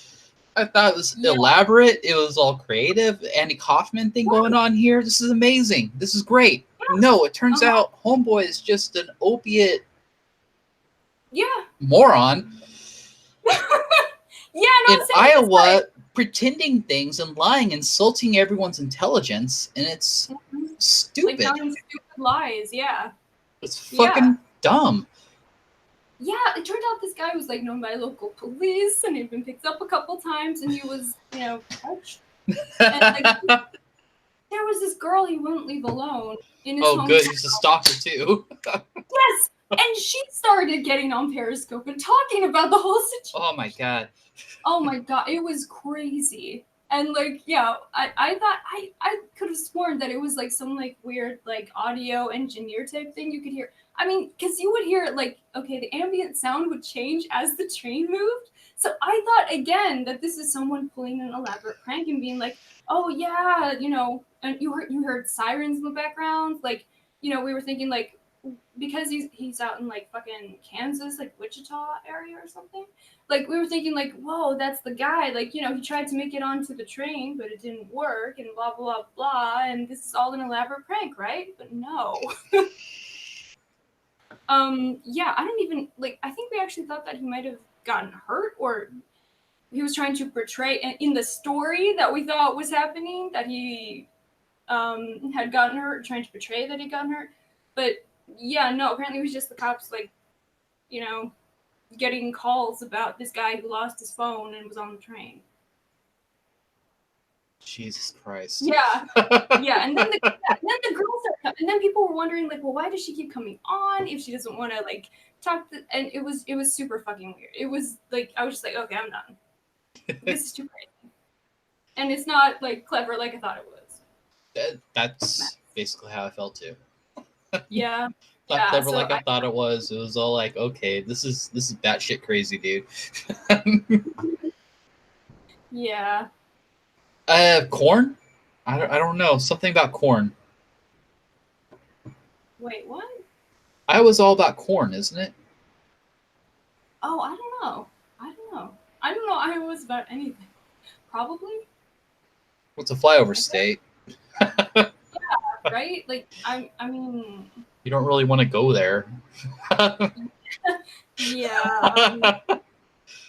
I thought it was elaborate. It was all creative. Andy Kaufman thing going on here. This is amazing. This is great. Yeah. No, it turns out Homeboy is just an opiate moron. In Iowa, pretending things and lying, insulting everyone's intelligence, and it's stupid. Like telling stupid lies, yeah. It's fucking dumb. Yeah, it turned out this guy was like known by local police and he'd been picked up a couple times and he was, you know, touched. And like there was this girl he wouldn't leave alone in his hometown. Good, he's a stalker too. Yes, and she started getting on Periscope and talking about the whole situation. Oh my god. Oh my god, it was crazy. And like, yeah, I thought I could have sworn that it was like some like weird like audio engineer type thing you could hear. I mean, because you would hear like, okay, the ambient sound would change as the train moved. So I thought again that this is someone pulling an elaborate prank and being like, oh yeah, you know, and you heard sirens in the background. Like, you know, we were thinking like because he's out in like fucking Kansas, like Wichita area or something. Like we were thinking like, whoa, that's the guy. Like, you know, he tried to make it onto the train, but it didn't work and blah, blah, blah. And this is all an elaborate prank, right? But no. Yeah, I don't even like. I think we actually thought that he might have gotten hurt, or he was trying to portray in the story that we thought was happening that he had gotten hurt, trying to portray that he'd gotten hurt. But yeah, no, apparently it was just the cops, like, you know, getting calls about this guy who lost his phone and was on the train. Jesus Christ. Yeah, yeah, and then the girls are, and then people were wondering, like, well, why does she keep coming on if she doesn't want to, like, talk to, and it was super fucking weird. It was like, I was just like, okay, I'm done. This is too crazy, and it's not like clever like I thought it was. That's basically how I felt too. Yeah, Not yeah. clever So like I thought it was. It was all like, okay, this is batshit crazy, dude. yeah. Corn? I don't know. Something about corn. Wait, what? I was all about corn, isn't it? Oh, I don't know. I don't know. I was about anything. Probably. What's a flyover state? Right? Like, I mean, You don't really want to go there. yeah.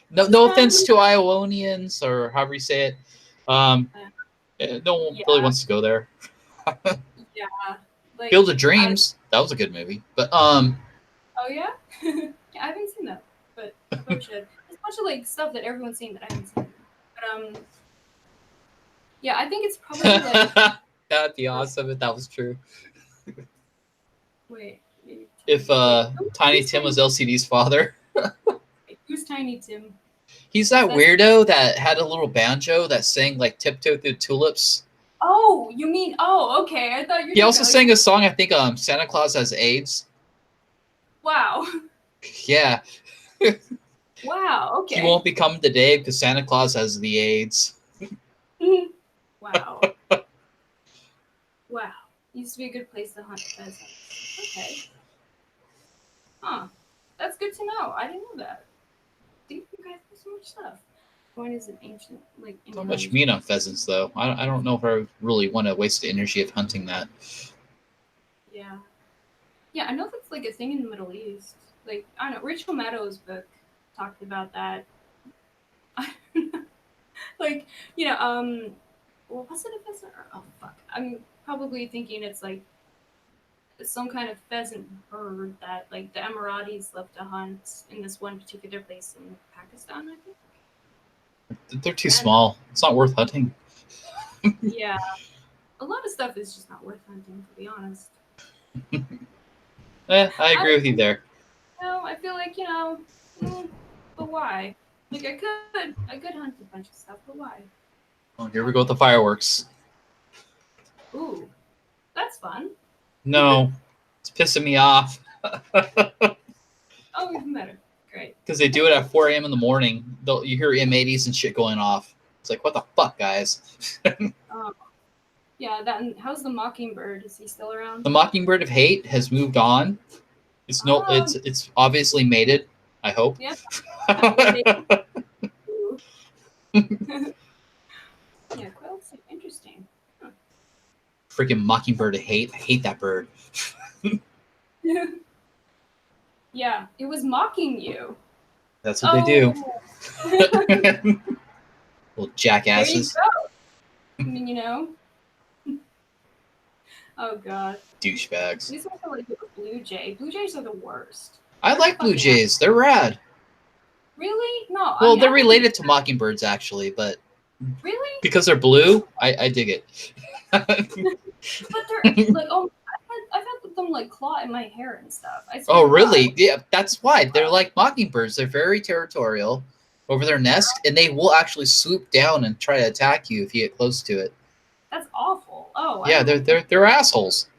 No offense to Ionians or however you say it. No one really wants to go there. Yeah. Like, Field of Dreams. That was a good movie. But oh yeah? Yeah, I haven't seen that, but probably should. There's a bunch of like stuff that everyone's seen that I haven't seen. But yeah, I think it's probably like that'd be awesome if that was true. wait. If Tiny Tim was LCD's father. Who's Tiny Tim? He's that weirdo that had a little banjo that sang like Tiptoe Through Tulips. Oh, you mean, oh, okay. I thought you were He also sang a song, I think, Santa Claus Has AIDS. Wow. Yeah. Wow, okay. He won't be coming today because Santa Claus has the AIDS. Wow. Wow. Used to be a good place to hunt pheasants. Okay. Huh. That's good to know. I didn't know that. You guys know so much stuff. Point is an ancient, like. Not much meat on pheasants, though. I don't know if I really want to waste the energy of hunting that. Yeah. Yeah, I know that's like a thing in the Middle East. Like, I don't know, Rachel Maddow's book talked about that. Like, you know, well, was it a pheasant? Oh, fuck. I'm probably thinking it's like some kind of pheasant bird that, like, the Emiratis love to hunt in this one particular place in Pakistan, I think. They're too small. It's not worth hunting. Yeah. A lot of stuff is just not worth hunting, to be honest. I agree with you there. No, I feel like, but why? Like, I could hunt a bunch of stuff, but why? Oh, here we go with the fireworks. Ooh, that's fun. No, it's pissing me off. Oh, even better. Great. Because they do it at 4 a.m. in the morning. You hear M80s and shit going off. It's like, what the fuck, guys? Yeah, that. And how's the Mockingbird? Is he still around? The Mockingbird of Hate has moved on. It's obviously mated. I hope. Yeah. Yeah, quails seem interesting. Huh. Freaking Mockingbird of Hate. I hate that bird. Yeah, it was mocking you. That's what they do. Little jackasses. There you go. I mean, Oh god. Douchebags. These are like a blue jay. Blue jays are the worst. I like blue jays. They're rad. Really? No. Well, they're related to mockingbirds actually, but really? Because they're blue, I dig it. But they're like, I've had them like claw in my hair and stuff. Oh, really? Yeah, that's why they're like mockingbirds. They're very territorial over their nest, and they will actually swoop down and try to attack you if you get close to it. That's awful. Oh. Yeah, they're assholes.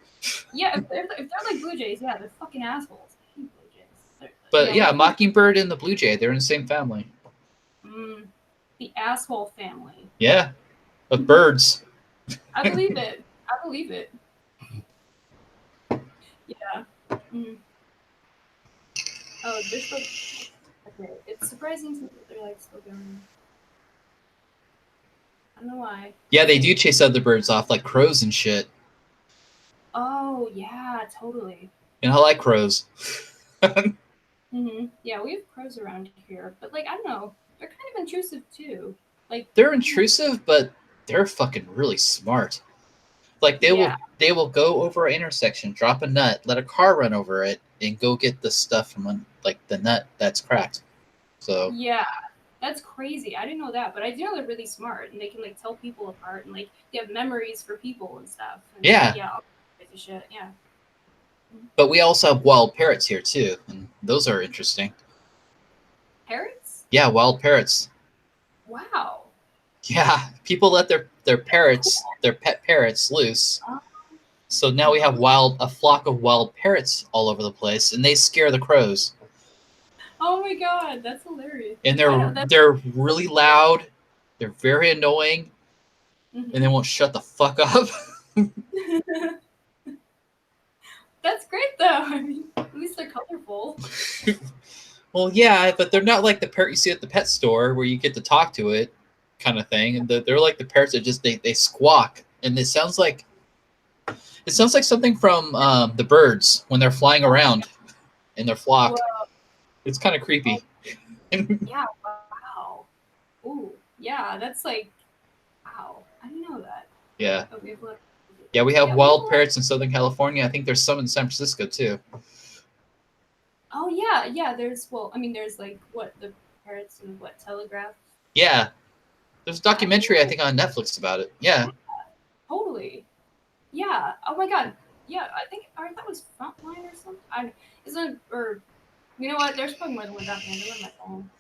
Yeah, if they're like blue jays, yeah, they're fucking assholes. I hate blue jays. But yeah, mockingbird and the blue jay, they're in the same family. The asshole family. Yeah, of birds. I believe it. I believe it. Yeah. Oh, they're still. Okay, it's surprising that they're like still going. I don't know why. Yeah, they do chase other birds off like crows and shit. Oh yeah, totally. And I like crows. Yeah, we have crows around here, but like I don't know, they're kind of intrusive too. Like They're intrusive, but they're fucking really smart. Like Yeah. they will go over an intersection, drop a nut, let a car run over it, and go get the stuff from like the nut that's cracked. So Yeah, that's crazy. I didn't know that, but I do know they're really smart and they can like tell people apart and like they have memories for people and stuff. And yeah, yeah, all kinds of shit. Yeah. but we also have wild parrots here too, and those are interesting. Parrots? Yeah, wild parrots. Wow. Yeah, people let their parrots, Cool. their pet parrots, loose. Uh, So now we have a flock of wild parrots all over the place, and they scare the crows. oh my god, that's hilarious. And I know that's they're really loud, they're very annoying, and they won't shut the fuck up. that's great though. I mean, at least they're colorful. Well, yeah, but they're not like the parrot you see at the pet store where you get to talk to it, kind of thing. And they're like the parrots that just they squawk, and it sounds like something from the birds when they're flying around in their flock. Whoa. It's kind of creepy. Yeah. Wow. Ooh. Yeah. That's like. Wow. I didn't know that. Yeah. Oh, we have a- Yeah, we have yeah, wild parrots in Southern California. I think there's some in San Francisco too. Oh yeah, yeah. There's well, I mean, there's like what the parrots and what telegraph. Yeah, there's a documentary I think on Netflix about it. Yeah, Totally. Yeah. Oh my god. Yeah. I think or that was Frontline or something. I isn't or you know what? There's probably more than one documentary. They're on my phone.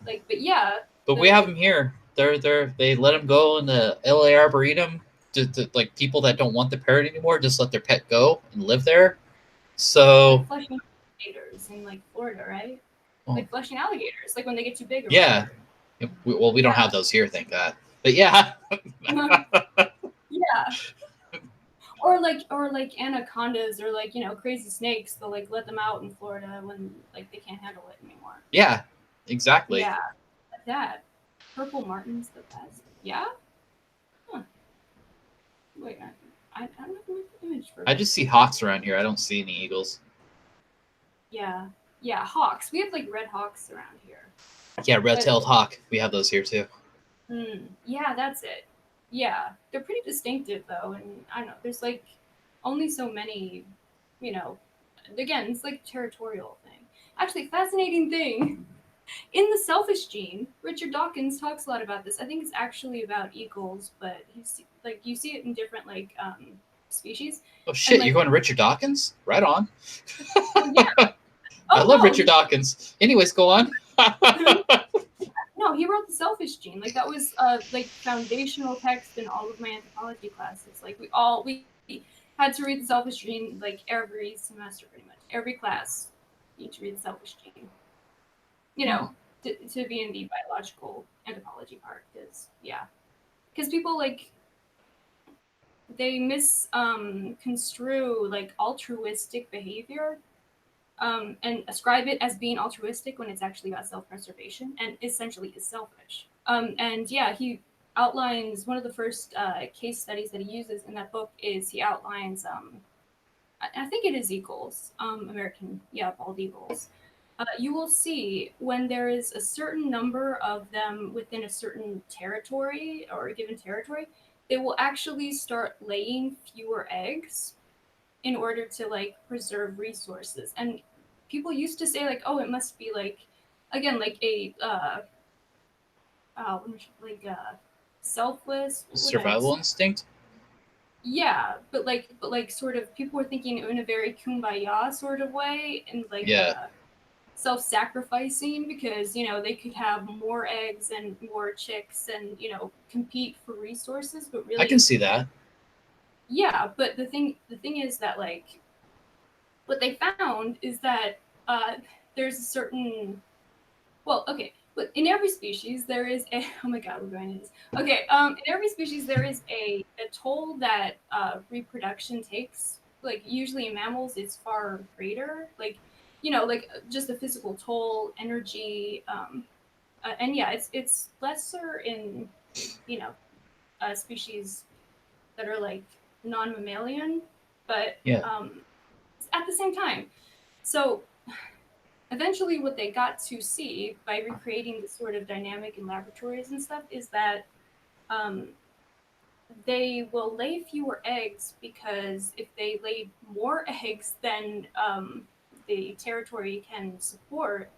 Like, but yeah. but we have them here. They let them go in the LA Arboretum. To like people that don't want the parrot anymore, just let their pet go and live there. So Like flushing alligators in like Florida, right? oh, Like flushing alligators, like when they get too big or yeah, whatever. we don't have those here, thank God. But yeah, Yeah. Or like anacondas or like, crazy snakes, they'll like let them out in Florida when like they can't handle it anymore. yeah, exactly. Yeah. Like that. Purple martin's the best. Yeah? Huh. Wait, I don't have an image for I it. just see hawks around here. I don't see any eagles. Yeah. Yeah, hawks. We have like red hawks around here. Yeah, red-tailed hawk. We have those here too. Yeah, that's it. Yeah, they're pretty distinctive though, and I don't know. There's like only so many, you know. Again, it's like a territorial thing. Actually, fascinating thing in the selfish gene. Richard Dawkins talks a lot about this. I think it's actually about eagles, but you see it in different species. Oh And shit, like, you're going to Richard Dawkins? Right on. oh yeah, I oh love no, Richard Dawkins. Anyways, go on. no, he wrote the selfish gene. Like that was like foundational text in all of my anthropology classes. Like we had to read the selfish gene like every semester, pretty much every class. You need to read the selfish gene. You know, to be in the biological anthropology part, because people like they misconstrue like altruistic behavior and ascribe it as being altruistic when it's actually about self-preservation and essentially is selfish. And yeah, he outlines one of the first case studies that he uses in that book is he outlines I think it is eagles, American, bald eagles. You will see when there is a certain number of them within a certain territory or a given territory, they will actually start laying fewer eggs in order to like preserve resources. And people used to say like, oh, it must be like, again, like a like selfless. What would I Survival instinct? but like sort of people were thinking in a very kumbaya sort of way and like Yeah. self-sacrificing because they could have more eggs and more chicks and compete for resources, but I can really see that. yeah. But the thing is that like what they found is that there's a certain okay, but in every species there is a oh my god, we're going into this. Okay, in every species there is a toll that reproduction takes. Like usually in mammals, it's far greater. Like like just a physical toll, energy, and yeah, it's lesser in you know species that are like non-mammalian, but Yeah. at the same time. So eventually what they got to see by recreating this sort of dynamic in laboratories and stuff is that um, they will lay fewer eggs because if they lay more eggs than the territory can support,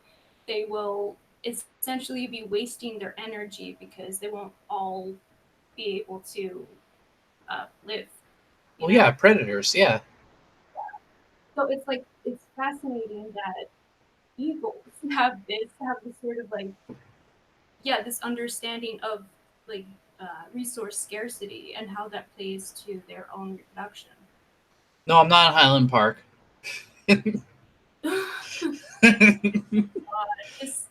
they will essentially be wasting their energy because they won't all be able to live. Well, yeah, predators. Yeah. So it's like it's fascinating that eagles have this sort of like this understanding of like resource scarcity and how that plays to their own reproduction. No, I'm not in Highland Park. Just,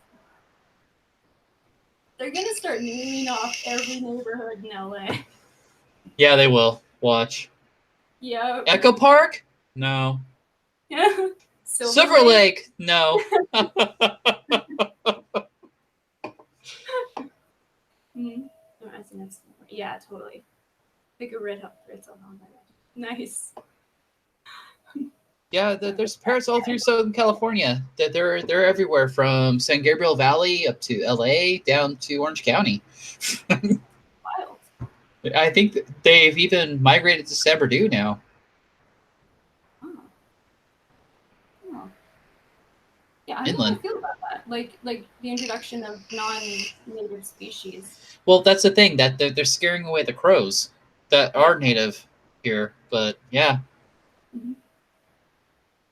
they're gonna start naming off every neighborhood in LA. Yeah, they will. Watch. Yeah. Echo Park? No. Silver Lake? No. Yeah, totally. Like a red hot on that. Nice. Yeah, there's parrots all through Southern California. They're everywhere from San Gabriel Valley up to LA down to Orange County. Wild. I think they've even migrated to San Bernardino now. Oh. Yeah, I don't know how I feel about that. Like the introduction of non-native species. Well, that's the thing that they're scaring away the crows that are native here. But yeah,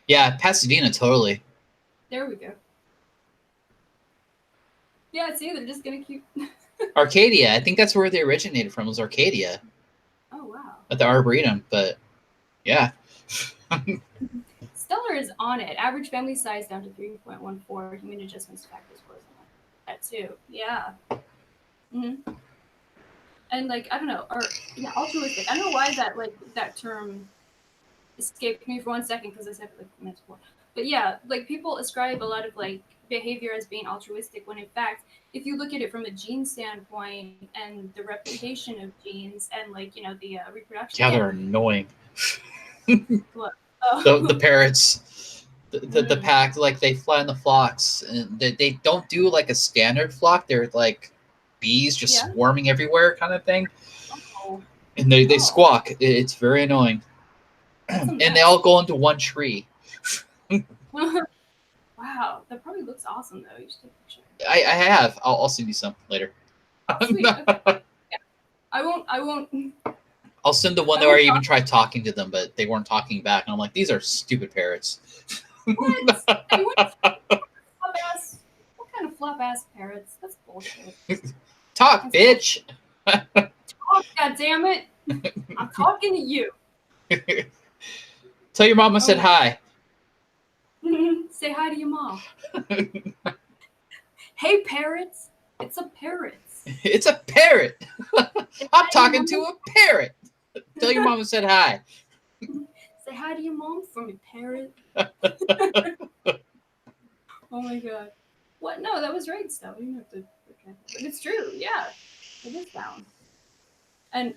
yeah, Pasadena totally. There we go. Yeah, see, they're just gonna keep. Arcadia, I think that's where they originated from. Was Arcadia. Oh wow. At the Arboretum, but yeah. Stellar is on it. Average family size down to 3.14. Human adjustments to factor scores on that too. Yeah. And like I don't know, or altruistic. I don't know why that term escaped me for 1 second because I said it like minutes before. But yeah, like people ascribe a lot of like behavior as being altruistic when in fact, if you look at it from a gene standpoint and the replication of genes and like the reproduction. Yeah, they're annoying. What? Oh. The parrots, the pack, like they fly in the flocks, and they don't do like a standard flock. They're like bees just swarming everywhere, kind of thing. Oh. And they squawk. It's very annoying. And they all go into one tree. Wow, that probably looks awesome though. You should take a picture. I have. I'll send you some later. Sweet. Okay. Yeah. I won't. I'll send the one where I even tried talking to them, but they weren't talking back. And I'm like, these are stupid parrots. What? What kind of flop ass parrots? That's bullshit. Talk, bitch. Talk, goddammit. I'm talking to you. Tell your mom I said hi. Say hi to your mom. Hey, parrots. It's a parrot. It's a parrot. I'm talking to a parrot. Tell your mom I said hi. Say hi to your mom for me, parrot. Oh my god. What? No, that was right stuff. You have to. But it's true. Yeah, it is down. And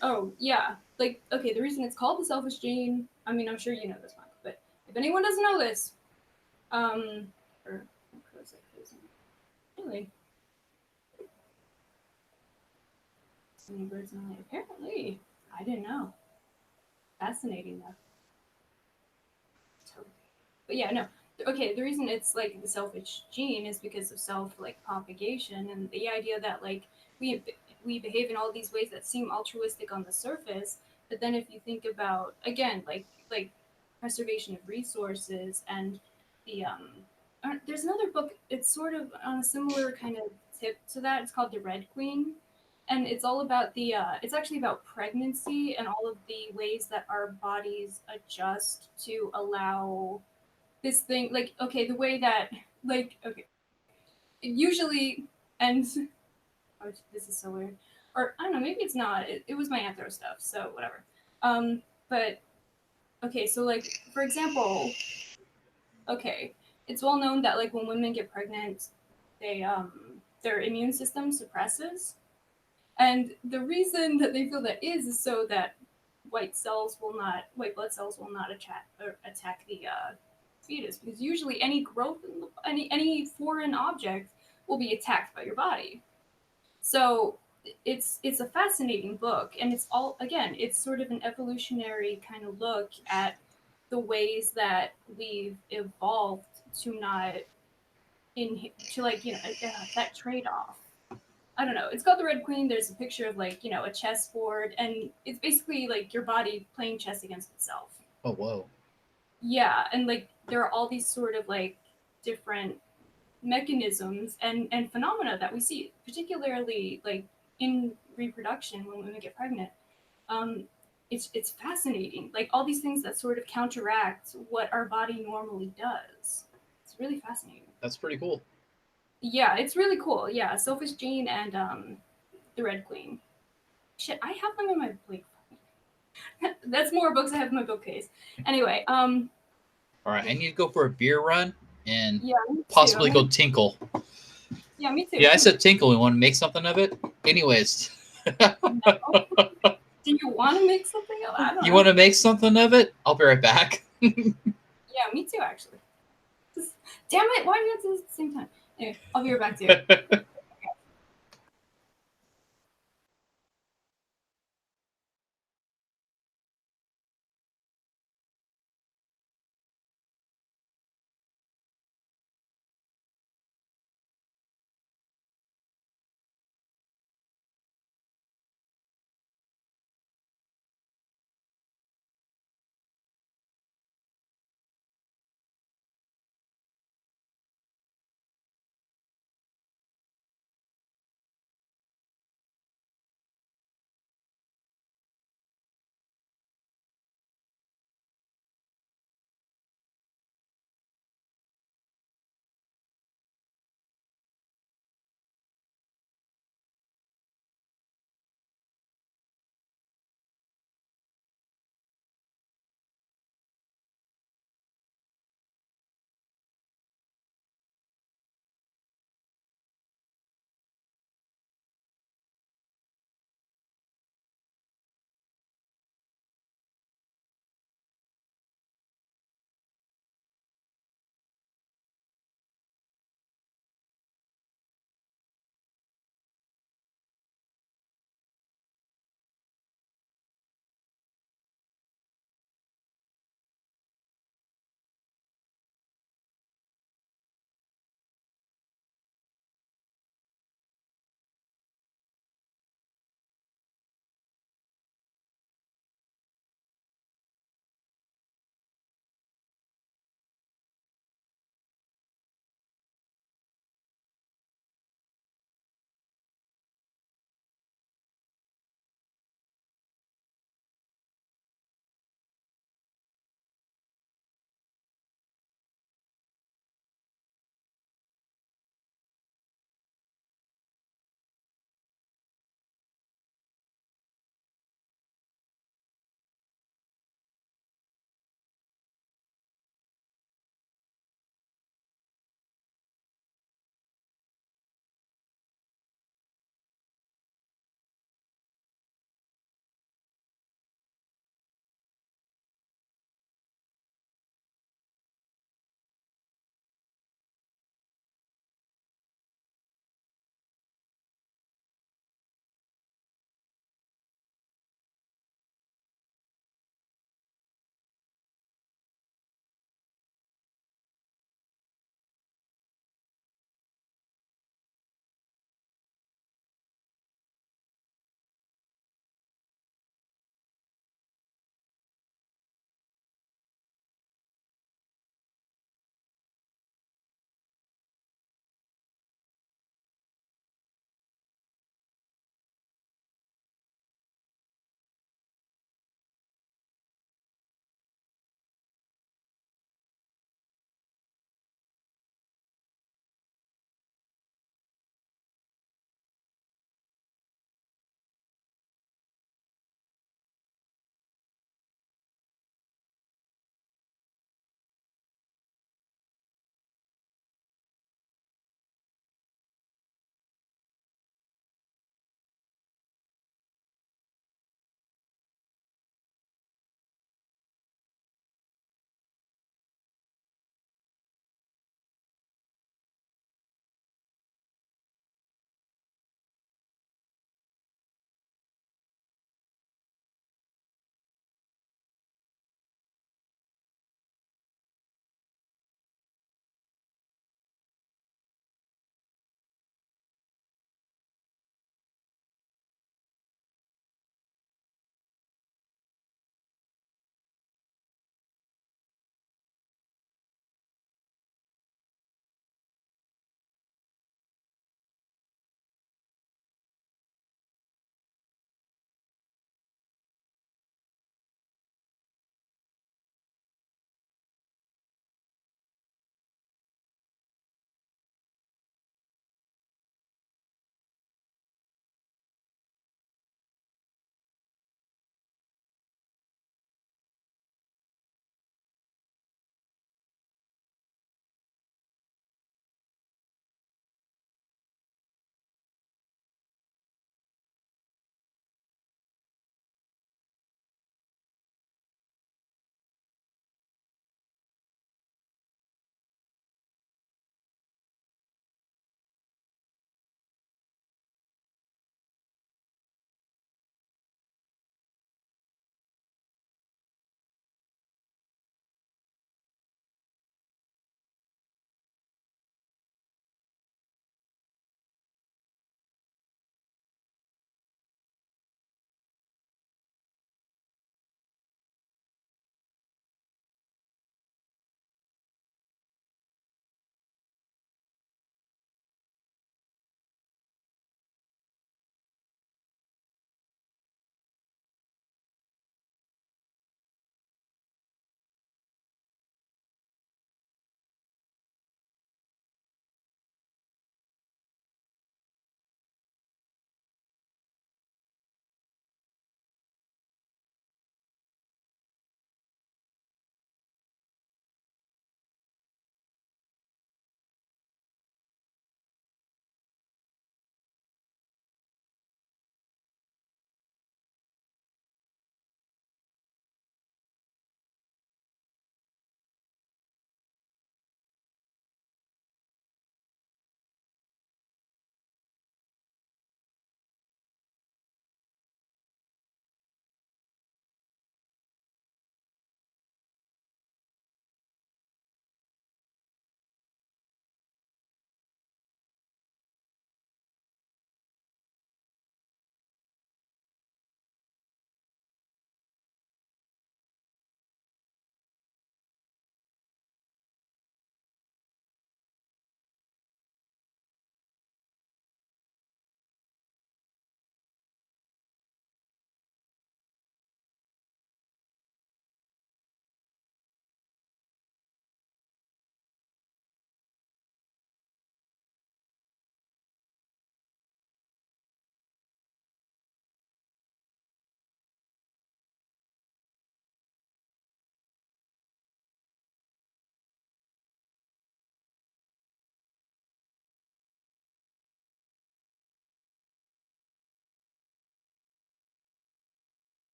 like okay, the reason it's called the selfish gene. I mean, I'm sure you know this, Mike, but if anyone doesn't know this, or really, so many birds in LA. Apparently, I didn't know. Fascinating though. Totally. But yeah, no. Okay, the reason it's like the selfish gene is because of propagation and the idea that like we behave in all these ways that seem altruistic on the surface, but then if you think about again like preservation of resources and the there's another book, it's sort of on a similar kind of tip to that. It's called The Red Queen, and it's all about it's actually about pregnancy and all of the ways that our bodies adjust to allow this thing, like okay, the way that usually ends. Oh, this is so weird. Or I don't know, maybe it's not. It was my anthro stuff, so whatever. But okay, so like for example, okay, it's well known that like when women get pregnant, they their immune system suppresses, and the reason that they feel that is so that white blood cells will not attack the fetus, because usually any growth in any foreign object will be attacked by your body. So it's a fascinating book, and it's all, again, it's sort of an evolutionary kind of look at the ways that we've evolved to not to like, that trade off. I don't know. It's called The Red Queen. There's a picture of like, a chessboard, and it's basically like your body playing chess against itself. Oh, whoa. Yeah, and like there are all these sort of like different mechanisms and phenomena that we see, particularly like in reproduction when women get pregnant. Um, it's fascinating. Like all these things that sort of counteract what our body normally does. It's really fascinating. That's pretty cool. Yeah, it's really cool. Yeah, Selfish Gene and The Red Queen. Shit, I have them in my like. That's more books I have in my bookcase. Anyway, All right, I need to go for a beer run and yeah, me too. possibly go tinkle. Yeah, me too. Yeah, I said tinkle. We want to make something of it? Anyways. No. Do you want to make something of it? I don't You know. want to make something of it? I'll be right back. Yeah, me too, actually. Damn it, why do you have to do this at the same time? Anyway, I'll be right back too.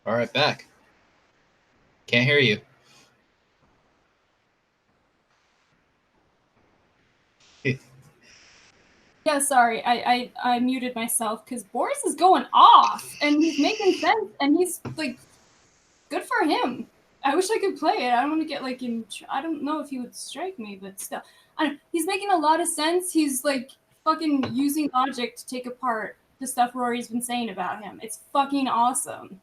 All right, back. Can't hear you. Yeah, sorry, I muted myself because Boris is going off and he's making sense and he's like, good for him. I wish I could play it. I don't want to get like in. I don't know if he would strike me, but still, he's making a lot of sense. He's like fucking using logic to take apart the stuff Rory's been saying about him. It's fucking awesome.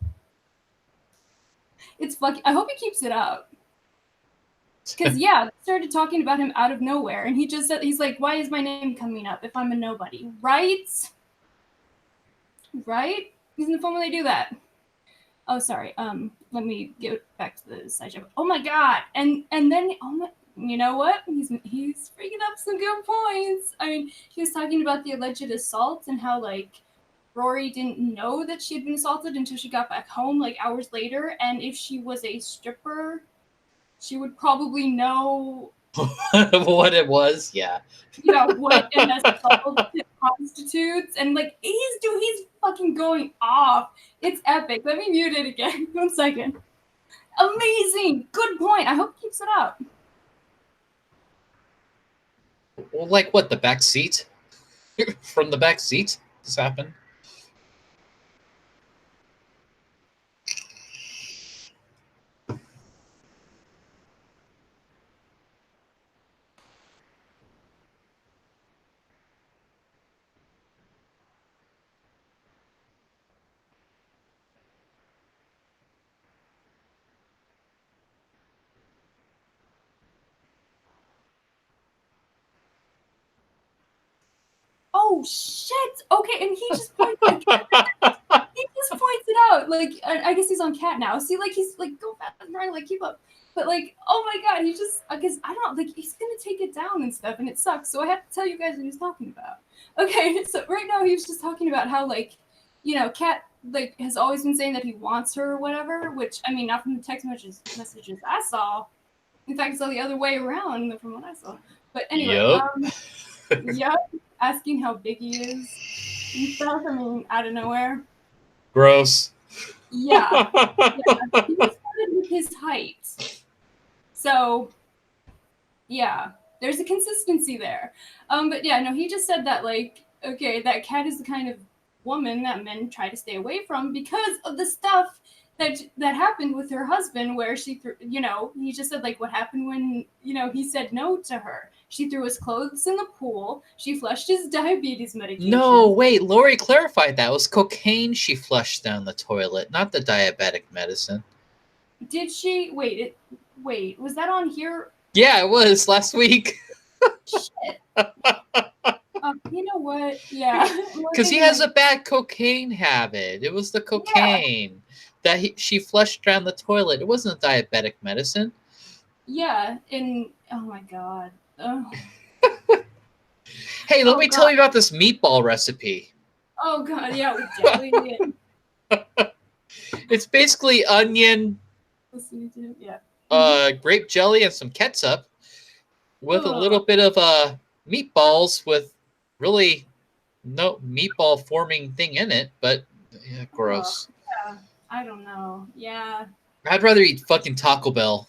It's fucking. I hope he keeps it up. Because yeah, they started talking about him out of nowhere, and he just said he's like, "Why is my name coming up if I'm a nobody?" Right? Right? Isn't it fun when they do that? Oh, sorry. Let me get back to the sideshow. Oh my god! And then you know what? He's bringing up some good points. I mean, he was talking about the alleged assault and how like Rory didn't know that she had been assaulted until she got back home like hours later, and if she was a stripper, she would probably know what it was. Yeah. what an assault constitutes, and like he's fucking going off. It's epic. Let me mute it again. 1 second. Amazing. Good point. I hope he keeps it up. Well, like what? The back seat? From the back seat? This happened? Oh shit. Okay, and he just pointed it out. Like I guess he's on cat now. See, like he's like go fast and trying to like keep up. But like, oh my god, he just I guess I don't know, like he's gonna take it down and stuff, and it sucks. So I have to tell you guys what he's talking about. Okay, so right now he was just talking about how like, Cat like has always been saying that he wants her or whatever, which I mean not from the text messages I saw. In fact, it's all the other way around from what I saw. But anyway, yep, asking how big he is and stuff. I mean, out of nowhere. Gross. Yeah. He was started with his height. So, yeah, there's a consistency there. But yeah, no, he just said that, like, okay, that Cat is the kind of woman that men try to stay away from because of the stuff that happened with her husband, where she threw, he just said, like, what happened when, he said no to her. She threw his clothes in the pool. She flushed his diabetes medication. No, wait, Lori clarified that. It was cocaine she flushed down the toilet, not the diabetic medicine. Did she? Wait, was that on here? Yeah, it was last week. Shit. You know what? Yeah. Because he has a bad cocaine habit. It was the cocaine that she flushed down the toilet. It wasn't a diabetic medicine. Yeah, and oh my god. Oh. Hey, let me tell you about this meatball recipe. Oh god, yeah, we definitely did. It's basically onion, grape jelly, and some ketchup with a little bit of meatballs with really no meatball forming thing in it, but yeah, gross. Yeah, I don't know. Yeah. I'd rather eat fucking Taco Bell.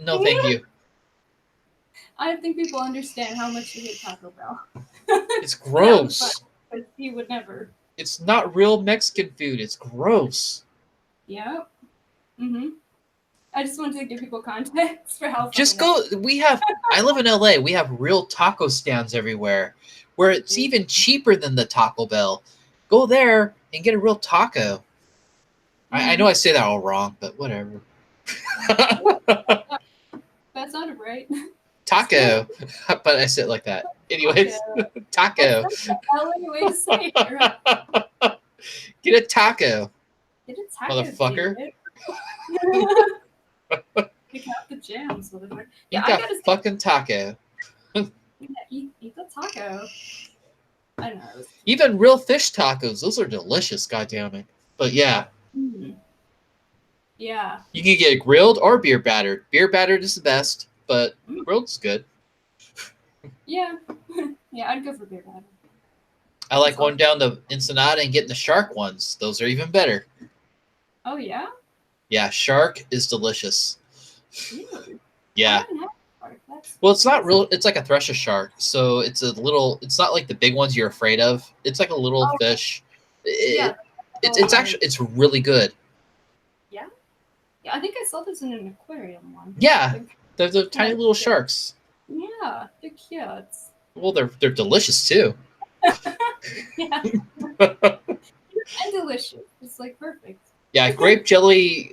No, thank you. I don't think people understand how much you hate Taco Bell. It's gross. But he would never. It's not real Mexican food. It's gross. Yeah. I just wanted to give people context for how. Just go. I live in LA. We have real taco stands everywhere, where it's even cheaper than the Taco Bell. Go there and get a real taco. I know I say that all wrong, but whatever. That sounded right. Taco, but I said it like that. Anyways, taco. That's the LA way to say it. Right? Get a taco. Get a taco, motherfucker. Pick out the jams, motherfucker. Yeah, eat that fucking taco. Eat the taco. I don't know. Even real fish tacos, those are delicious, goddammit. But yeah. Yeah. You can get grilled or beer battered. Beer battered is the best, but grilled's good. Yeah. Yeah, I'd go for beer battered. I like going down to Ensenada and getting the shark ones. Those are even better. Oh, yeah? Yeah, shark is delicious. Really? I Yeah. haven't had shark. Well, it's not real. It's like a thresher shark, so it's a little. It's not like the big ones you're afraid of. It's like a little Oh, fish. yeah. It's actually it's really good. Yeah. Yeah, I think I saw this in an aquarium one. Yeah, they're the tiny Yeah. little sharks. Yeah, they're cute. Well, they're delicious too. Yeah, and delicious. It's like perfect. Yeah, grape jelly.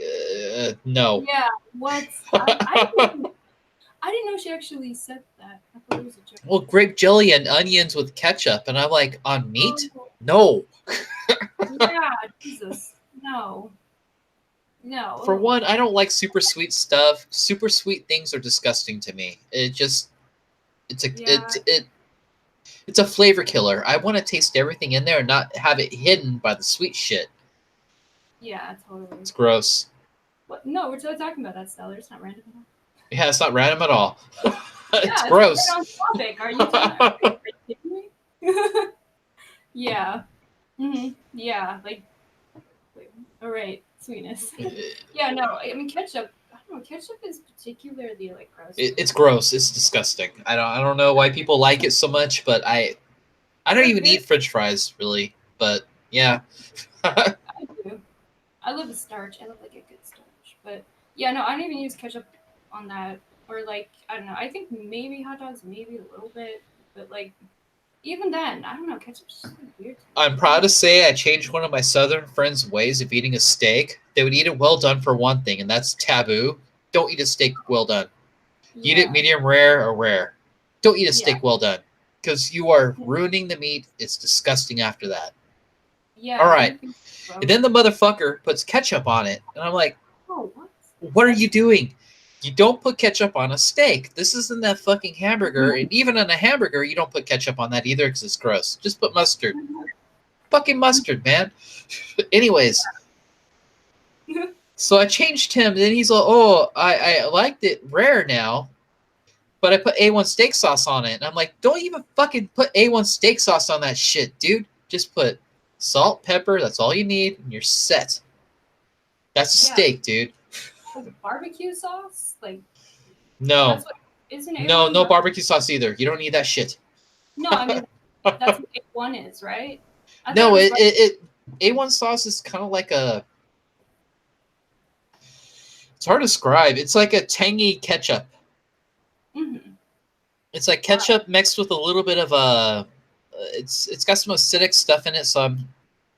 No. Yeah. What? I didn't know she actually said that. I thought it was a joke. Well, grape jelly and onions with ketchup, and I'm like, on meat? Oh, No. yeah, Jesus. No. No. For one, I don't like super sweet stuff. Super sweet things are disgusting to me. It's a Yeah. it's a flavor killer. I want to taste everything in there and not have it hidden by the sweet shit. Yeah, totally. It's gross. What? No, we're still talking about that, Stellar. It's not random at all. Yeah, it's not random at all. It's Yeah, gross. It's right on topic. Are you kidding me? Yeah. Yeah, like, wait, all right, sweetness. Yeah, no, I mean ketchup. I don't know. Ketchup is particularly like gross. It's gross. It's disgusting. I don't know why people like it so much, but I don't even eat French fries really. But yeah. I do. I love the starch. I love like a good starch. But yeah, no, I don't even use ketchup on that. Or like I don't know. I think maybe hot dogs, maybe a little bit, but like even then, I don't know. Ketchup's just like weird. I'm proud to say I changed one of my southern friends' ways of eating a steak. They would eat it well done for one thing, and that's taboo. Don't eat a steak well done. Eat it medium rare or rare. Don't eat a steak well done, because you are ruining the meat. It's disgusting after that. Yeah. All right. And then the motherfucker puts ketchup on it, and I'm like, oh, what? What are you doing? You don't put ketchup on a steak. This isn't that fucking hamburger. And even on a hamburger, you don't put ketchup on that either because it's gross. Just put mustard. Fucking mustard, man. Anyways. So I changed him. Then he's like, oh, I liked it rare now. But I put A1 steak sauce on it. And I'm like, don't even fucking put A1 steak sauce on that shit, dude. Just put salt, pepper. That's all you need. And you're set. That's a steak, dude. Like barbecue sauce? Like no. That's what, isn't it? No barbecue sauce either. You don't need that shit. No, I mean that's what A1 is, right? No, it A1 sauce is kind of like a. It's hard to describe. It's like a tangy ketchup. Mm-hmm. It's like ketchup mixed with a little bit of a. It's got some acidic stuff in it, so I'm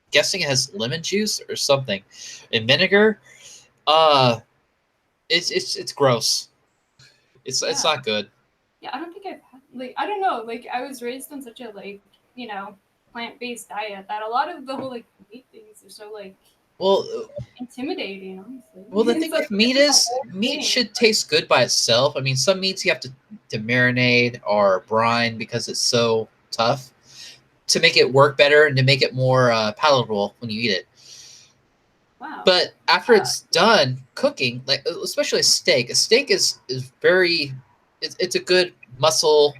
guessing it has lemon juice or something, and vinegar. It's gross. It's not good. Yeah, I don't think I've had, like I don't know, like I was raised on such a like plant-based diet that a lot of the whole like meat things are so like intimidating, honestly. Well, the thing with meat is meat should taste good by itself. I mean, some meats you have to marinate or brine because it's so tough to make it work better and to make it more palatable when you eat it. Wow. But after it's done cooking, like especially a steak is very, it's a good muscle.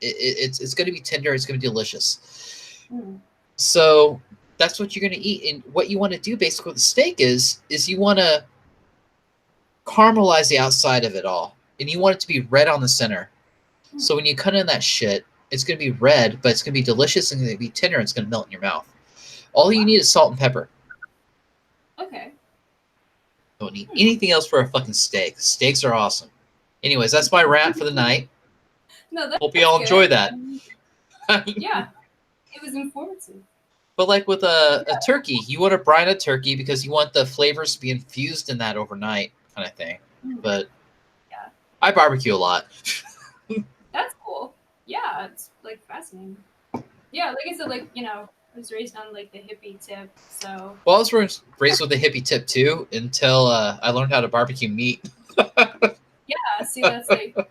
It's going to be tender. It's going to be delicious. Mm. So that's what you're going to eat. And what you want to do basically with the steak is you want to caramelize the outside of it all. And you want it to be red on the center. Mm. So when you cut in that shit, it's going to be red, but it's going to be delicious and going to be tender. And it's going to melt in your mouth. All you need is salt and pepper. Okay. Don't need anything else for a fucking steak. Steaks are awesome. Anyways, that's my rant for the night. No, hope you all enjoy that. Yeah, it was informative. But like with a turkey, you want to brine a turkey because you want the flavors to be infused in that overnight, kind of thing. But yeah, I barbecue a lot. That's cool. Yeah, it's like fascinating. Yeah, like I said, like I was raised on like the hippie tip, so. Well, I was raised with a hippie tip too until I learned how to barbecue meat. Yeah, see, that's the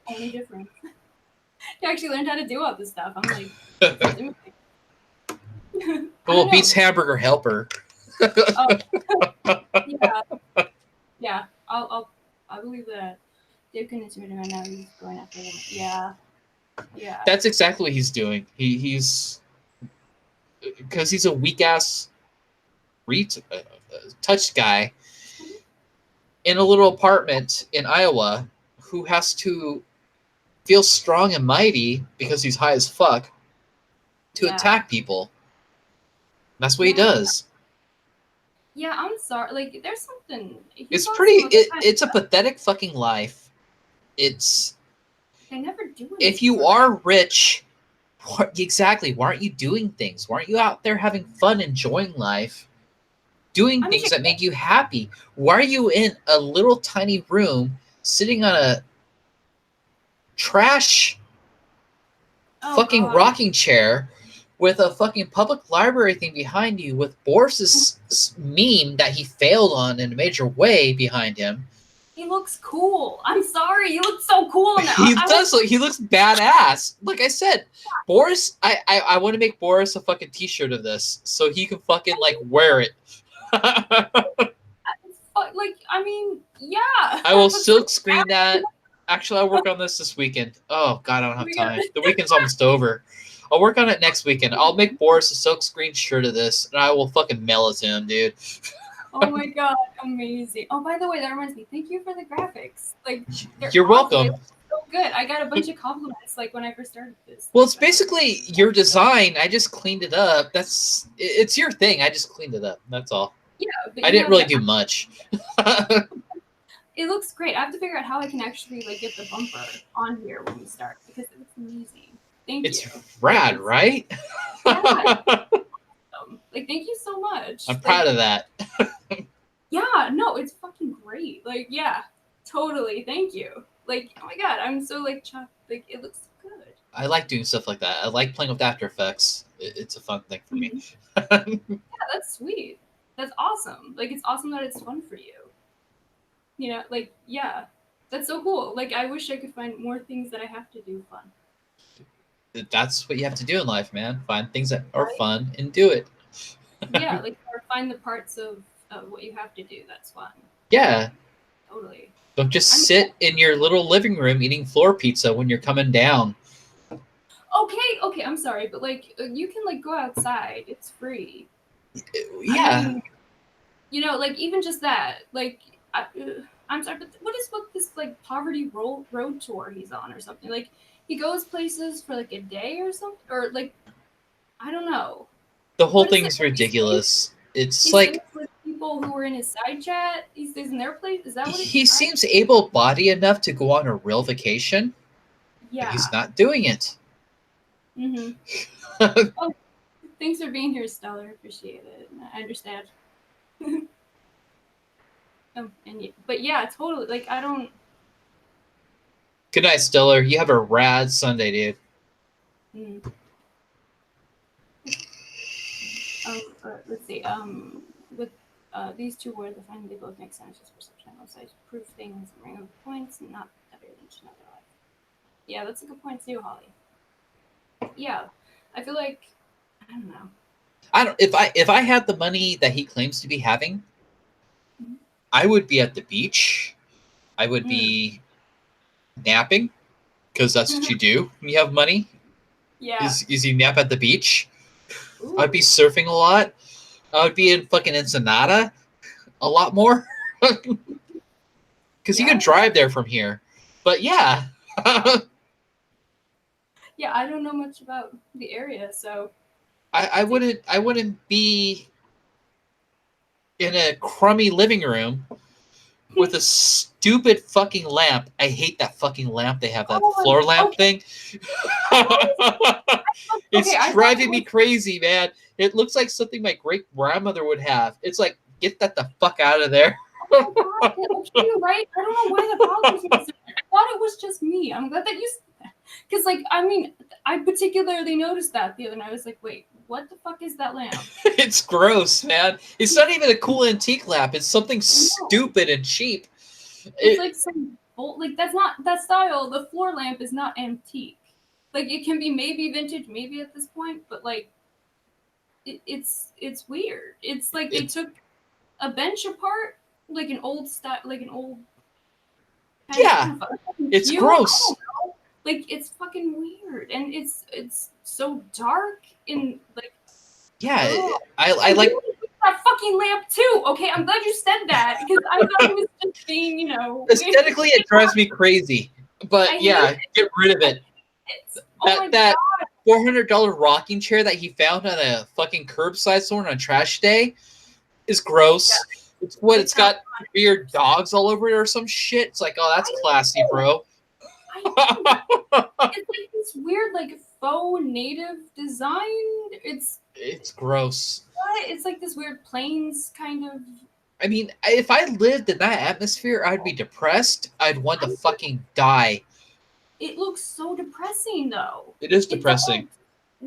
only difference. You actually learned how to do all this stuff. I'm like, well, beats hamburger helper. Yeah. I believe that. Dave can intimidate right now. He's going after him. Yeah. That's exactly what he's doing. He's because he's a weak ass touch guy. in a little apartment in Iowa who has to feel strong and mighty because he's high as fuck to Yeah. attack people. That's what he Yeah. does. Yeah, I'm sorry. Like, there's something. It's pretty. It's a pathetic fucking life. It's They never do anything. if you are rich, exactly. Why aren't you doing things? Why aren't you out there having fun, enjoying life, doing things that make you happy? Why are you in a little tiny room sitting on a trash fucking rocking chair with a fucking public library thing behind you with Boris's meme that he failed on in a major way behind him? He looks cool. I'm sorry. He looks so cool now. He does look. He looks badass. Like I said, Boris. I want to make Boris a fucking T-shirt of this so he can fucking like wear it. Like, I mean, yeah. I will silk screen that. Actually, I'll work on this weekend. Oh God, I don't have time. The weekend's almost over. I'll work on it next weekend. I'll make Boris a silk screen shirt of this, and I will fucking mail it to him, dude. Oh my God, amazing. Oh, by the way, that reminds me. Thank you for the graphics. Like, you're welcome. They look so good. I got a bunch of compliments like when I first started this. Well, it's basically your design. I just cleaned it up. It's your thing. I just cleaned it up. That's all. Yeah, but I didn't really do much. It looks great. I have to figure out how I can actually like get the bumper on here when we start because it looks amazing. Thank you. It's rad, right? Yeah. Like, thank you so much. I'm proud of that. Yeah, no, it's fucking great. Like, yeah, totally. Thank you. Like, oh my God, I'm so like chuffed. Like, it looks good. I like doing stuff like that. I like playing with After Effects. It's a fun thing for me. Yeah, that's sweet. That's awesome. Like, it's awesome that it's fun for you. You know, like, yeah, that's so cool. Like, I wish I could find more things that I have to do fun. That's what you have to do in life, man. Find things that are fun and do it. Yeah, like, or find the parts of what you have to do that's fun. Yeah. Totally. Don't just sit in your little living room eating floor pizza when you're coming down. Okay, I'm sorry, but like, you can like go outside. It's free. Yeah. I mean, you know, like even just that, like, I'm sorry, but what is with this like poverty road tour he's on or something? Like, he goes places for like a day or something, or like, I don't know. The whole thing is ridiculous. It's like with people who were in his side chat. He stays in their place. Is that what he seems able-bodied enough to go on a real vacation? Yeah, but he's not doing it. Mm-hmm. Oh, thanks for being here, Stellar. Appreciate it. I understand. But yeah, totally. Like, I don't. Good night, Stellar. You have a rad Sunday, dude. Let's see. With these two words, I find they both make sense. Just perception. I prove things, bring up points, and not everything should know their life. Yeah, that's a good point too, Holly. Yeah, I feel like I don't know. If I had the money that he claims to be having, I would be at the beach. I would be napping, because that's what you do when you have money. Yeah. Is you nap at the beach. Ooh. I'd be surfing a lot. I would be in fucking Ensenada a lot more. Because you can drive there from here. But yeah. Yeah, I don't know much about the area, so I wouldn't be in a crummy living room with a stupid fucking lamp. I hate that fucking lamp they have, that floor lamp thing. It's driving me crazy, man. It looks like something my great grandmother would have. It's like, get that the fuck out of there. Oh my God, you're right. I don't know why that bothers me. I thought it was just me. I'm glad that you said that. Because, like, I mean, I particularly noticed that the other night. I was like, wait, what the fuck is that lamp? It's gross, man. It's not even a cool antique lamp. It's something stupid and cheap. It's like some like that's not that style. The floor lamp is not antique. Like, it can be maybe vintage, maybe at this point, but like it's weird. It's like they took a bench apart, like an old style, like an old. Yeah, it's gross. Like, it's fucking weird, and it's so dark in like. Yeah, I like that fucking lamp too. Okay, I'm glad you said that because I thought it was just being, Aesthetically, it drives me crazy. But I hate yeah, get rid of it. oh my That god. $400 rocking chair that he found on a fucking curbside store on a trash day is gross. It's what it's got weird dogs all over it or some shit. It's like, oh, that's classy, bro. I know. It's like this weird, like faux native design. It's gross. It's like this weird plains kind of. I mean, if I lived in that atmosphere, I'd be depressed. I'd want to fucking die. It looks so depressing, though. It is depressing.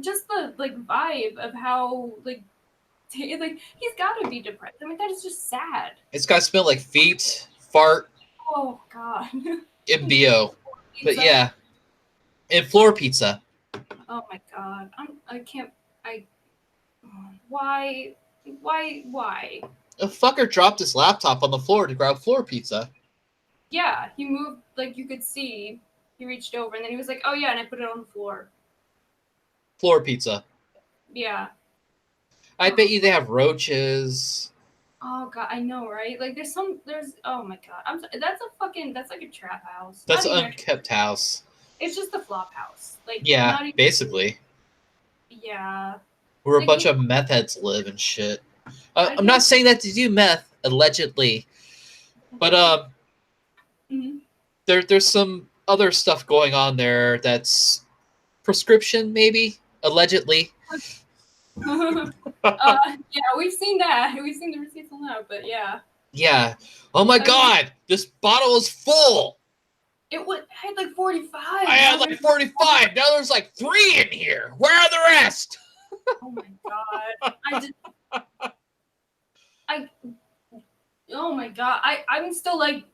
Just the like vibe of how like he's got to be depressed. I mean, that is just sad. It's got to smell like feet, fart, Oh god. and BO. But yeah, and floor pizza. Oh my god. I can't. Why? A fucker dropped his laptop on the floor to grab floor pizza. Yeah, he moved, like you could see. He reached over and then he was like, "Oh yeah," and I put it on the floor. Floor pizza. Yeah. I bet you they have roaches. Oh god, I know, right? Like there's oh my god. That's like a trap house. That's Not an even unkept house. It's just a flop house. Like Yeah, not even, basically. Yeah. Where a Like, bunch of meth heads live and shit. I I'm not guess- saying that to do meth, allegedly. But Mhm. there's some other stuff going on there that's prescription, maybe, allegedly. Yeah, we've seen that. We've seen the receipts on that, but yeah. Yeah. Oh my god, this bottle is full. I had like 45. I had like 45. Now there's like 3 in here. Where are the rest? Oh my god. Oh my god. I'm still like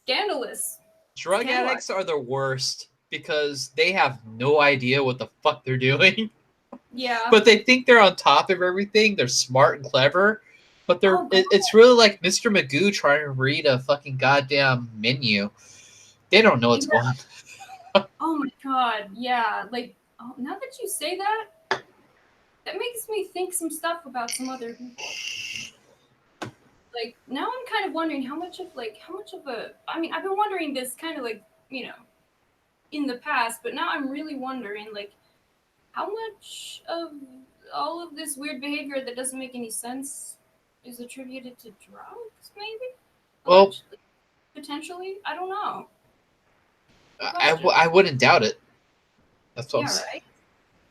scandalous. Drug Scandalous. addicts are the worst because they have no idea what the fuck they're doing. Yeah. But they think they're on top of everything. They're smart and clever. But Oh, God. it's really like Mr. Magoo trying to read a fucking goddamn menu. They don't know what's going on. Oh my god. Yeah. Like, now that you say that, that makes me think some stuff about some other people. Like, now I'm kind of wondering how much of a, I mean, I've been wondering this kind of like, in the past, but now I'm really wondering, like, how much of all of this weird behavior that doesn't make any sense is attributed to drugs, maybe? Well, Allegedly? Potentially? I don't know. I wouldn't doubt it. That's what I'm saying. Right?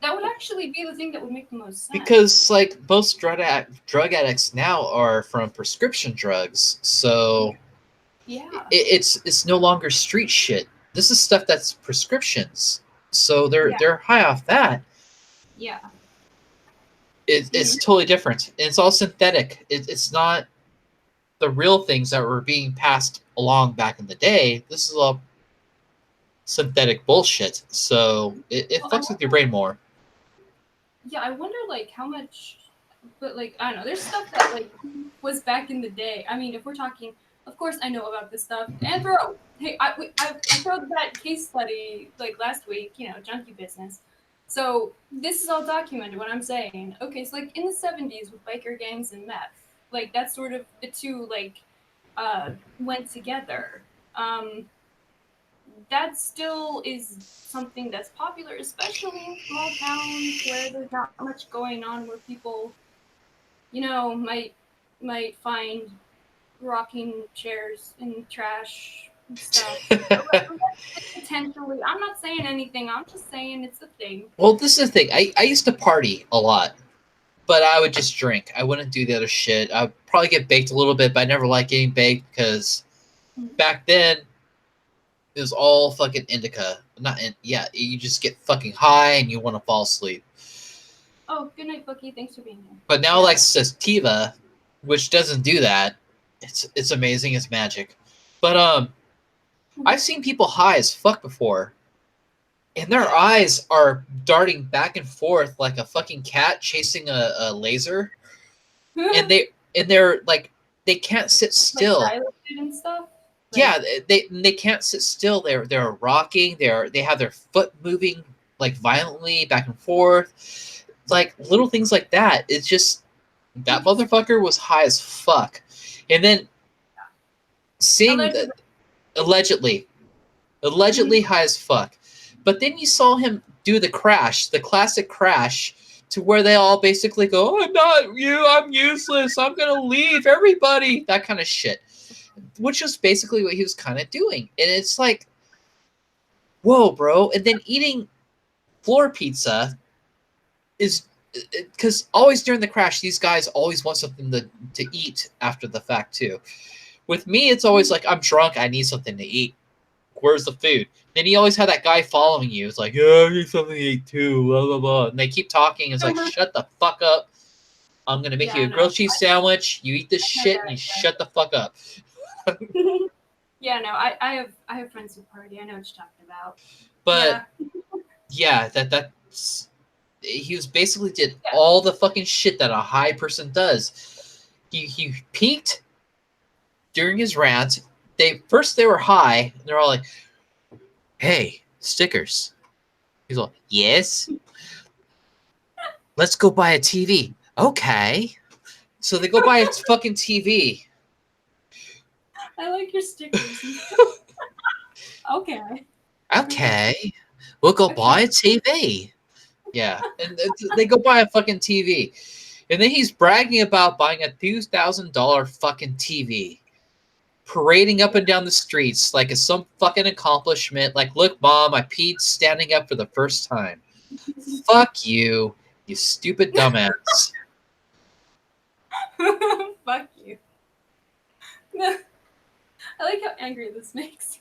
That would actually be the thing that would make the most sense. Because like most drug addicts now are from prescription drugs, so yeah. it's no longer street shit. This is stuff that's prescriptions, so they're high off that. Yeah. It's totally different. And it's all synthetic. It's not the real things that were being passed along back in the day. This is all synthetic bullshit. So it fucks with your brain more. Yeah, I wonder like how much, but like I don't know. There's stuff that like was back in the day. I mean, if we're talking, of course I know about this stuff. Anthro, hey, I showed that case study like last week. Junkie business. So this is all documented. What I'm saying. Okay, so like in the 70s with biker gangs and meth, like that's sort of the two like went together. That still is something that's popular, especially in small towns where there's not much going on, where people, might find rocking chairs in trash and stuff. Potentially, I'm not saying anything. I'm just saying it's a thing. Well, this is the thing. I used to party a lot, but I would just drink. I wouldn't do the other shit. I'd probably get baked a little bit, but I never liked getting baked because back then it was all fucking indica. You just get fucking high and you want to fall asleep. Oh, good night, Bookie. Thanks for being here. But now, like sativa, which doesn't do that, it's amazing. It's magic. But I've seen people high as fuck before, and their eyes are darting back and forth like a fucking cat chasing a laser, and they're like they can't sit still. Like dilated and stuff. Yeah, they can't sit still. They're rocking. They have their foot moving like violently back and forth, like little things like that. It's just That motherfucker was high as fuck. And then seeing Allegedly. allegedly high as fuck. But then you saw him do the crash, the classic crash, to where they all basically go, "Oh, I'm not you, I'm useless, I'm gonna leave everybody," that kind of shit. Which is basically what he was kind of doing. And it's like, whoa, bro. And then eating floor pizza is because always during the crash, these guys always want something to eat after the fact too. With me, it's always like, I'm drunk, I need something to eat. Where's the food? Then you always have that guy following you. It's like, yeah, I need something to eat too, blah, blah, blah. And they keep talking. It's like, shut the fuck up. I'm going to make you a grilled cheese sandwich. You eat this shit and you shut the fuck up. Yeah, no, I have friends who party. I know what you're talking about. But yeah, that's he was basically did all the fucking shit that a high person does. He peaked during his rant. They were high. And they're all like, "Hey, stickers." He's like, "Yes." "Let's go buy a TV." "Okay." So they go buy a fucking TV. I like your stickers. Okay. "Okay. We'll go buy a TV." Yeah. And they go buy a fucking TV. And then he's bragging about buying a $2,000 fucking TV. Parading up and down the streets like it's some fucking accomplishment. Like, "Look, Mom, I peed standing up for the first time." Fuck you, you stupid dumbass. Fuck you. I like how angry this makes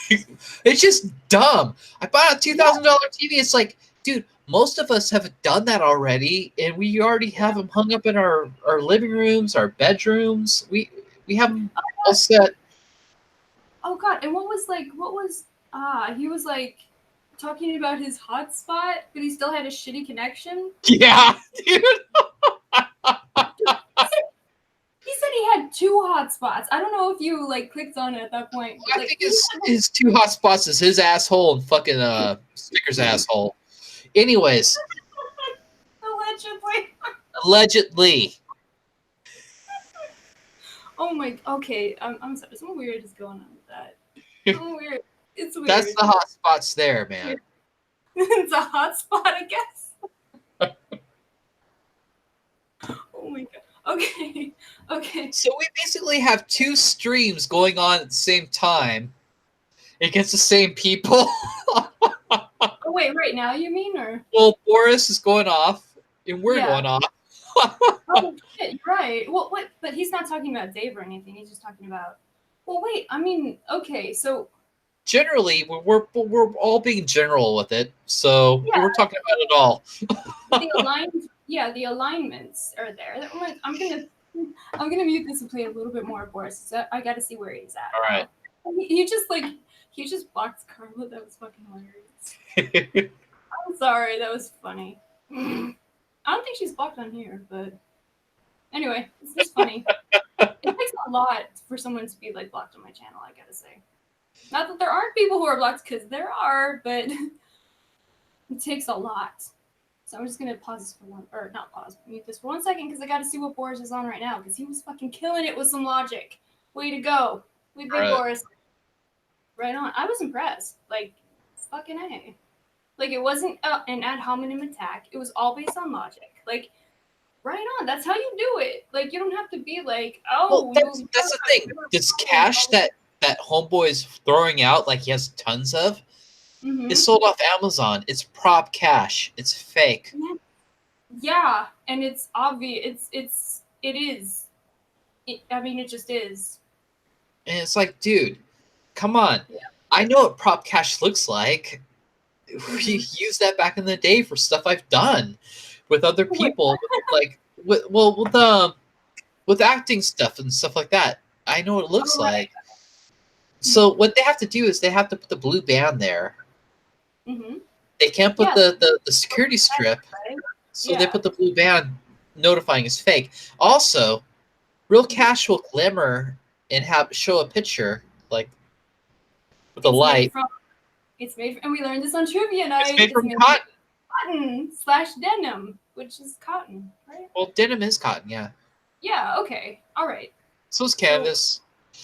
you. It's just dumb. I bought a $2,000 TV. It's like, dude, most of us have done that already, and we already have them hung up in our living rooms, our bedrooms. We have them all set. Oh god, and what was he was like talking about his hotspot, but he still had a shitty connection. Yeah, dude. He said he had 2 hotspots. I don't know if you like clicked on it at that point. But, I think his 2 hot spots is his asshole and fucking Sticker's asshole. Anyways, allegedly. Oh my. Okay, I'm sorry. Something weird is going on with that. Something weird. It's weird. That's the hot spots there, man. It's a hotspot, I guess. Oh my god. Okay. Okay. So we basically have 2 streams going on at the same time against the same people. Oh wait, right now you mean, or? Well, Boris is going off, and we're Yeah. going off. Oh shit, you're right. Well, what? But he's not talking about Dave or anything. He's just talking about. Well, wait. I mean, okay. So Generally, we're all being general with it, so Yeah. we're talking about it all. the alignments are there. I'm gonna mute this and play a little bit more of Boris. So I got to see where he's at. All right. He just blocked Carla. That was fucking hilarious. I'm sorry. That was funny. I don't think she's blocked on here, but anyway, it's just funny. It takes a lot for someone to be like blocked on my channel. I gotta say. Not that there aren't people who are blocked, because there are, but it takes a lot. So I'm just gonna pause this for mute this for 1 second, because I gotta see what Boris is on right now, because he was fucking killing it with some logic. Way to go. Way to go, Boris. Right on. I was impressed. Like, fucking A. Like, it wasn't an ad hominem attack. It was all based on logic. Like, right on. That's how you do it. Like, you don't have to be like, oh. Well, that's the thing. This cash that homeboy is throwing out, like he has tons of, is sold off Amazon. It's prop cash. It's fake. Yeah, and it's obvious. It is. I mean, it just is. And it's like, dude, come on. Yeah. I know what prop cash looks like. We used that back in the day for stuff I've done with other people, with acting stuff and stuff like that. I know what it looks like. So what they have to do is they have to put the blue band there. They can't put the security strip, so they put the blue band notifying it's fake. Also, real cash will glimmer and show a picture like with a light. It's made from, and we learned this on trivia night. It's made from cotton. cotton/denim, which is cotton, right? Well, denim is cotton, yeah. Yeah. Okay. All right. So is canvas.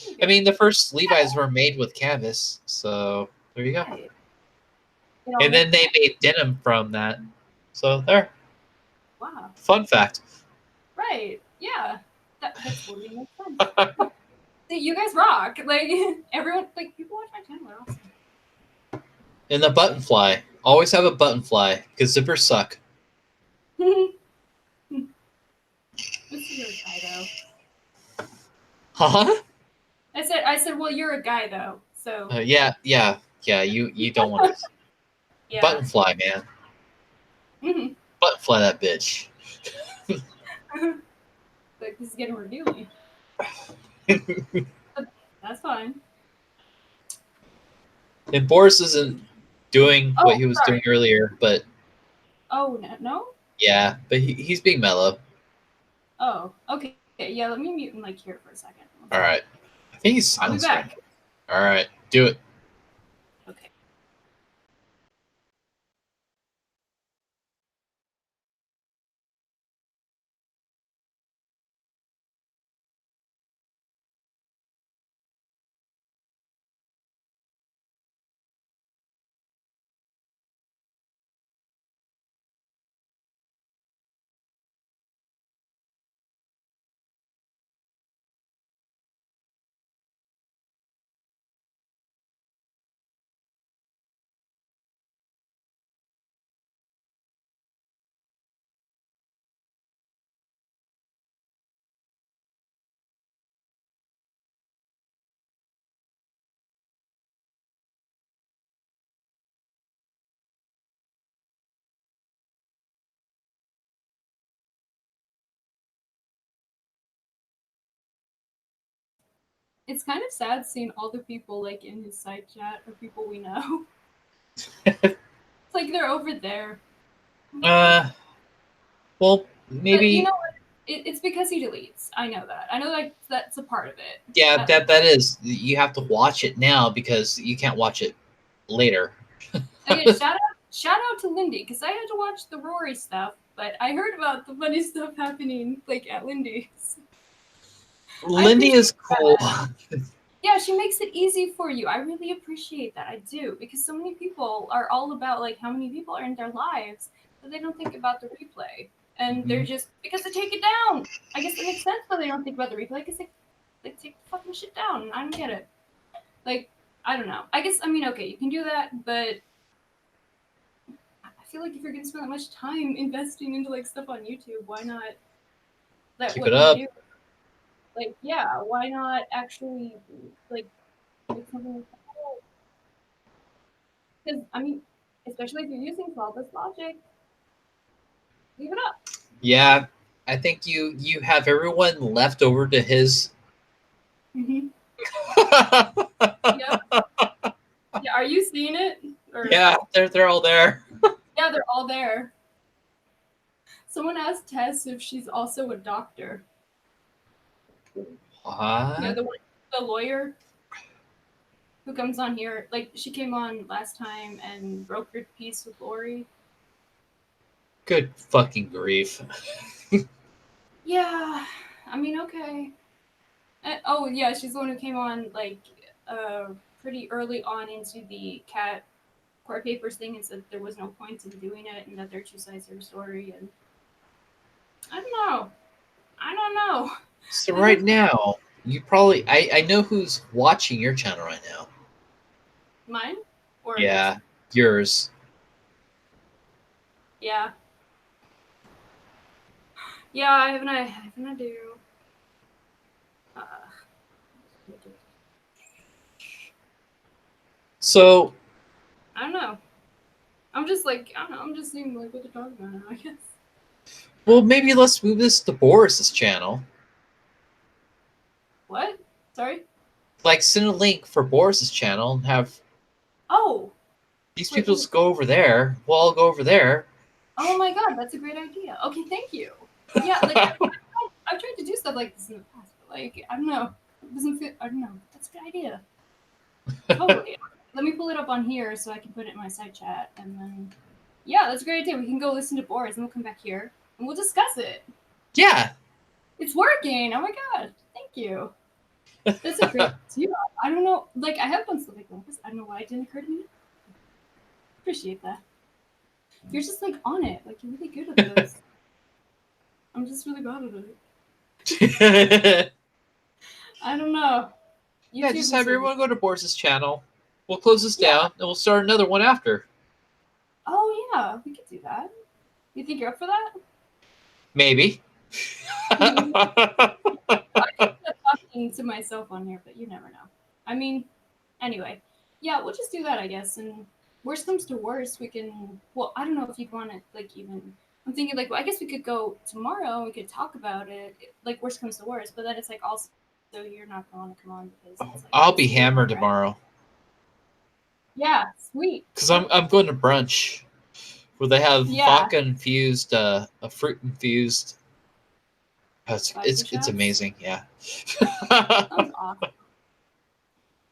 I Okay. mean, the first Levi's were made with canvas, so there you go. Right. It all And then makes they made denim from that. So there. Wow. Fun fact. Right. Yeah. That totally makes sense. See, you guys rock. Like everyone, like people watch my channel. They're awesome. And the button fly. Always have a button fly because zippers suck. This is a guy though. Huh? I said, well, you're a guy though, so Yeah. You don't want to. yeah. Button fly, man. Mhm. Button fly that bitch. Like this is getting revealing. That's fine. And Boris isn't doing what he was sorry. doing earlier, but Oh no. yeah, but he's being mellow. Oh, okay. Yeah, let me mute and like here for a second. All right. I think he's I'll be silenced right back. now. All right, do it. Okay. It's kind of sad seeing all the people like in his side chat or people we know. It's like they're over there. Well, But maybe. you know what? It's because he deletes. I know that. I know like that's a part of it. Yeah, that is. You have to watch it now because you can't watch it later. Okay, shout out to Lindy because I had to watch the Rory stuff, but I heard about the funny stuff happening like at Lindy's. Lindy is cool. Yeah, she makes it easy for you. I really appreciate that. I do because so many people are all about like how many people are in their lives, but they don't think about the replay, and they're just because they take it down. I guess it makes sense why they don't think about the replay because they take the fucking shit down. I don't get it. Like I don't know. I guess I mean okay, you can do that, but I feel like if you're gonna spend that much time investing into like stuff on YouTube, why not let Keep what it up. you do? Like yeah, why not actually like make something like that? Because I mean, especially if you're using flawless logic, leave it up. Yeah, I think you have everyone left over to his. Mm-hmm. Yep. Yeah. Are you seeing it? Or Yeah, they're all there. yeah, they're all there. Someone asked Tess if she's also a doctor. What? Yeah, the lawyer who comes on here. Like she came on last time and brokered peace with Rory. Good fucking grief. Yeah, I mean, okay. Oh yeah, she's the one who came on like pretty early on into the cat court papers thing and said there was no point in doing it and that they're two sides of the story. And I don't know. So right now, you probably I know who's watching your channel right now. Mine or Yeah, yours. yeah. Yeah, I have an idea. So I don't know. I'm just like I don't know. I'm just seeing like what they're talking about now, I guess. well, maybe let's move this to Boris's channel. What? Sorry. Like send a link for Boris's channel and have Oh. these Wait, people just go over there. We'll all go over there. Oh my god, that's a great idea. Okay, thank you. Yeah, like I've tried to do stuff like this in the past, but like I don't know. It doesn't fit. I don't know. That's a good idea. Totally. Let me pull it up on here so I can put it in my side chat and then Yeah, that's a great idea. We can go listen to Boris and we'll come back here and we'll discuss it. Yeah. It's working. Oh my god. Thank you. That's a great idea. I don't know. Like, I have done stuff like that. I don't know why it didn't occur to me. Appreciate that. You're just like on it. Like, you're really good at this. I'm just really bad at it. I don't know. Yeah, YouTube just is have really- everyone go to Boris's channel. We'll close this Yeah. down and we'll start another one after. Oh yeah, we could do that. You think you're up for that? Maybe. I could keep talking to myself on here, but you never know. I mean, anyway, yeah, we'll just do that, I guess. And worst comes to worst, we can. Well, I don't know if you'd want to like even. I'm thinking like, well, I guess we could go tomorrow. We could talk about it. Like worst comes to worst, but then it's like also you're not going to come on because it's like, I'll be school, hammered right? tomorrow Yeah, sweet. because I'm going to brunch where they have Yeah. vodka infused, a fruit infused. It's shots? amazing. Yeah. Sounds awesome.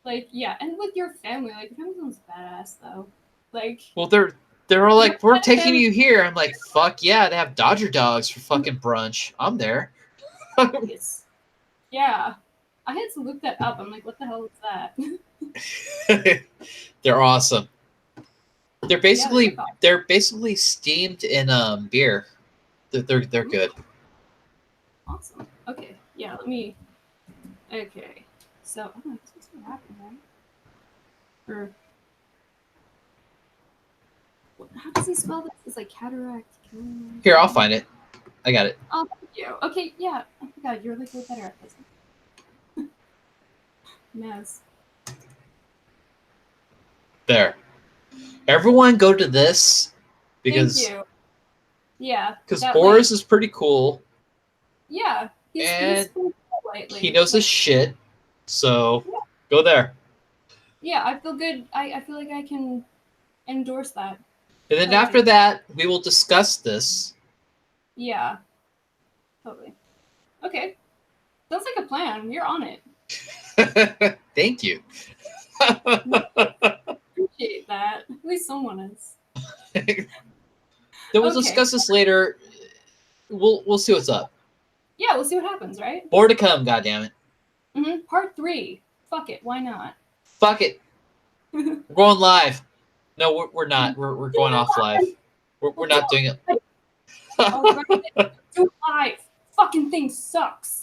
Like yeah, and with your family, like your family sounds badass though. Like Well, they're all like, we're taking family- you here. I'm like, fuck yeah, they have Dodger dogs for fucking brunch. I'm there. Yes. Yeah. I had to look that up. I'm like, what the hell is that? They're awesome. They're basically awesome. they're basically steamed in beer. They're good. Awesome. Okay. Yeah, let me. Okay. So, I don't know, this is what happened, right? Or. How does he spell this? It's like cataract. Here, I'll find it. I got it. Oh, thank you. Okay, yeah. Oh my god, you're like way better at this. Mess. There. Everyone go to this because Thank you. Yeah. because that Boris way- is pretty cool. Yeah. And he's cool lightly. He knows his shit. So go there. Yeah, I feel good. I feel like I can endorse that. And then Totally. after that, we will discuss this. Yeah. Totally. Okay. Sounds like a plan. You're on it. Thank you. Appreciate that. At least someone is. Then we'll Okay. discuss this later. We'll see what's up. Yeah, we'll see what happens, right? More to come, goddammit. Part 3. Fuck it. Why not? Fuck it. We're going live. No, we're not. We're going off live. We're not doing it. All right. Do it live. Fucking thing sucks.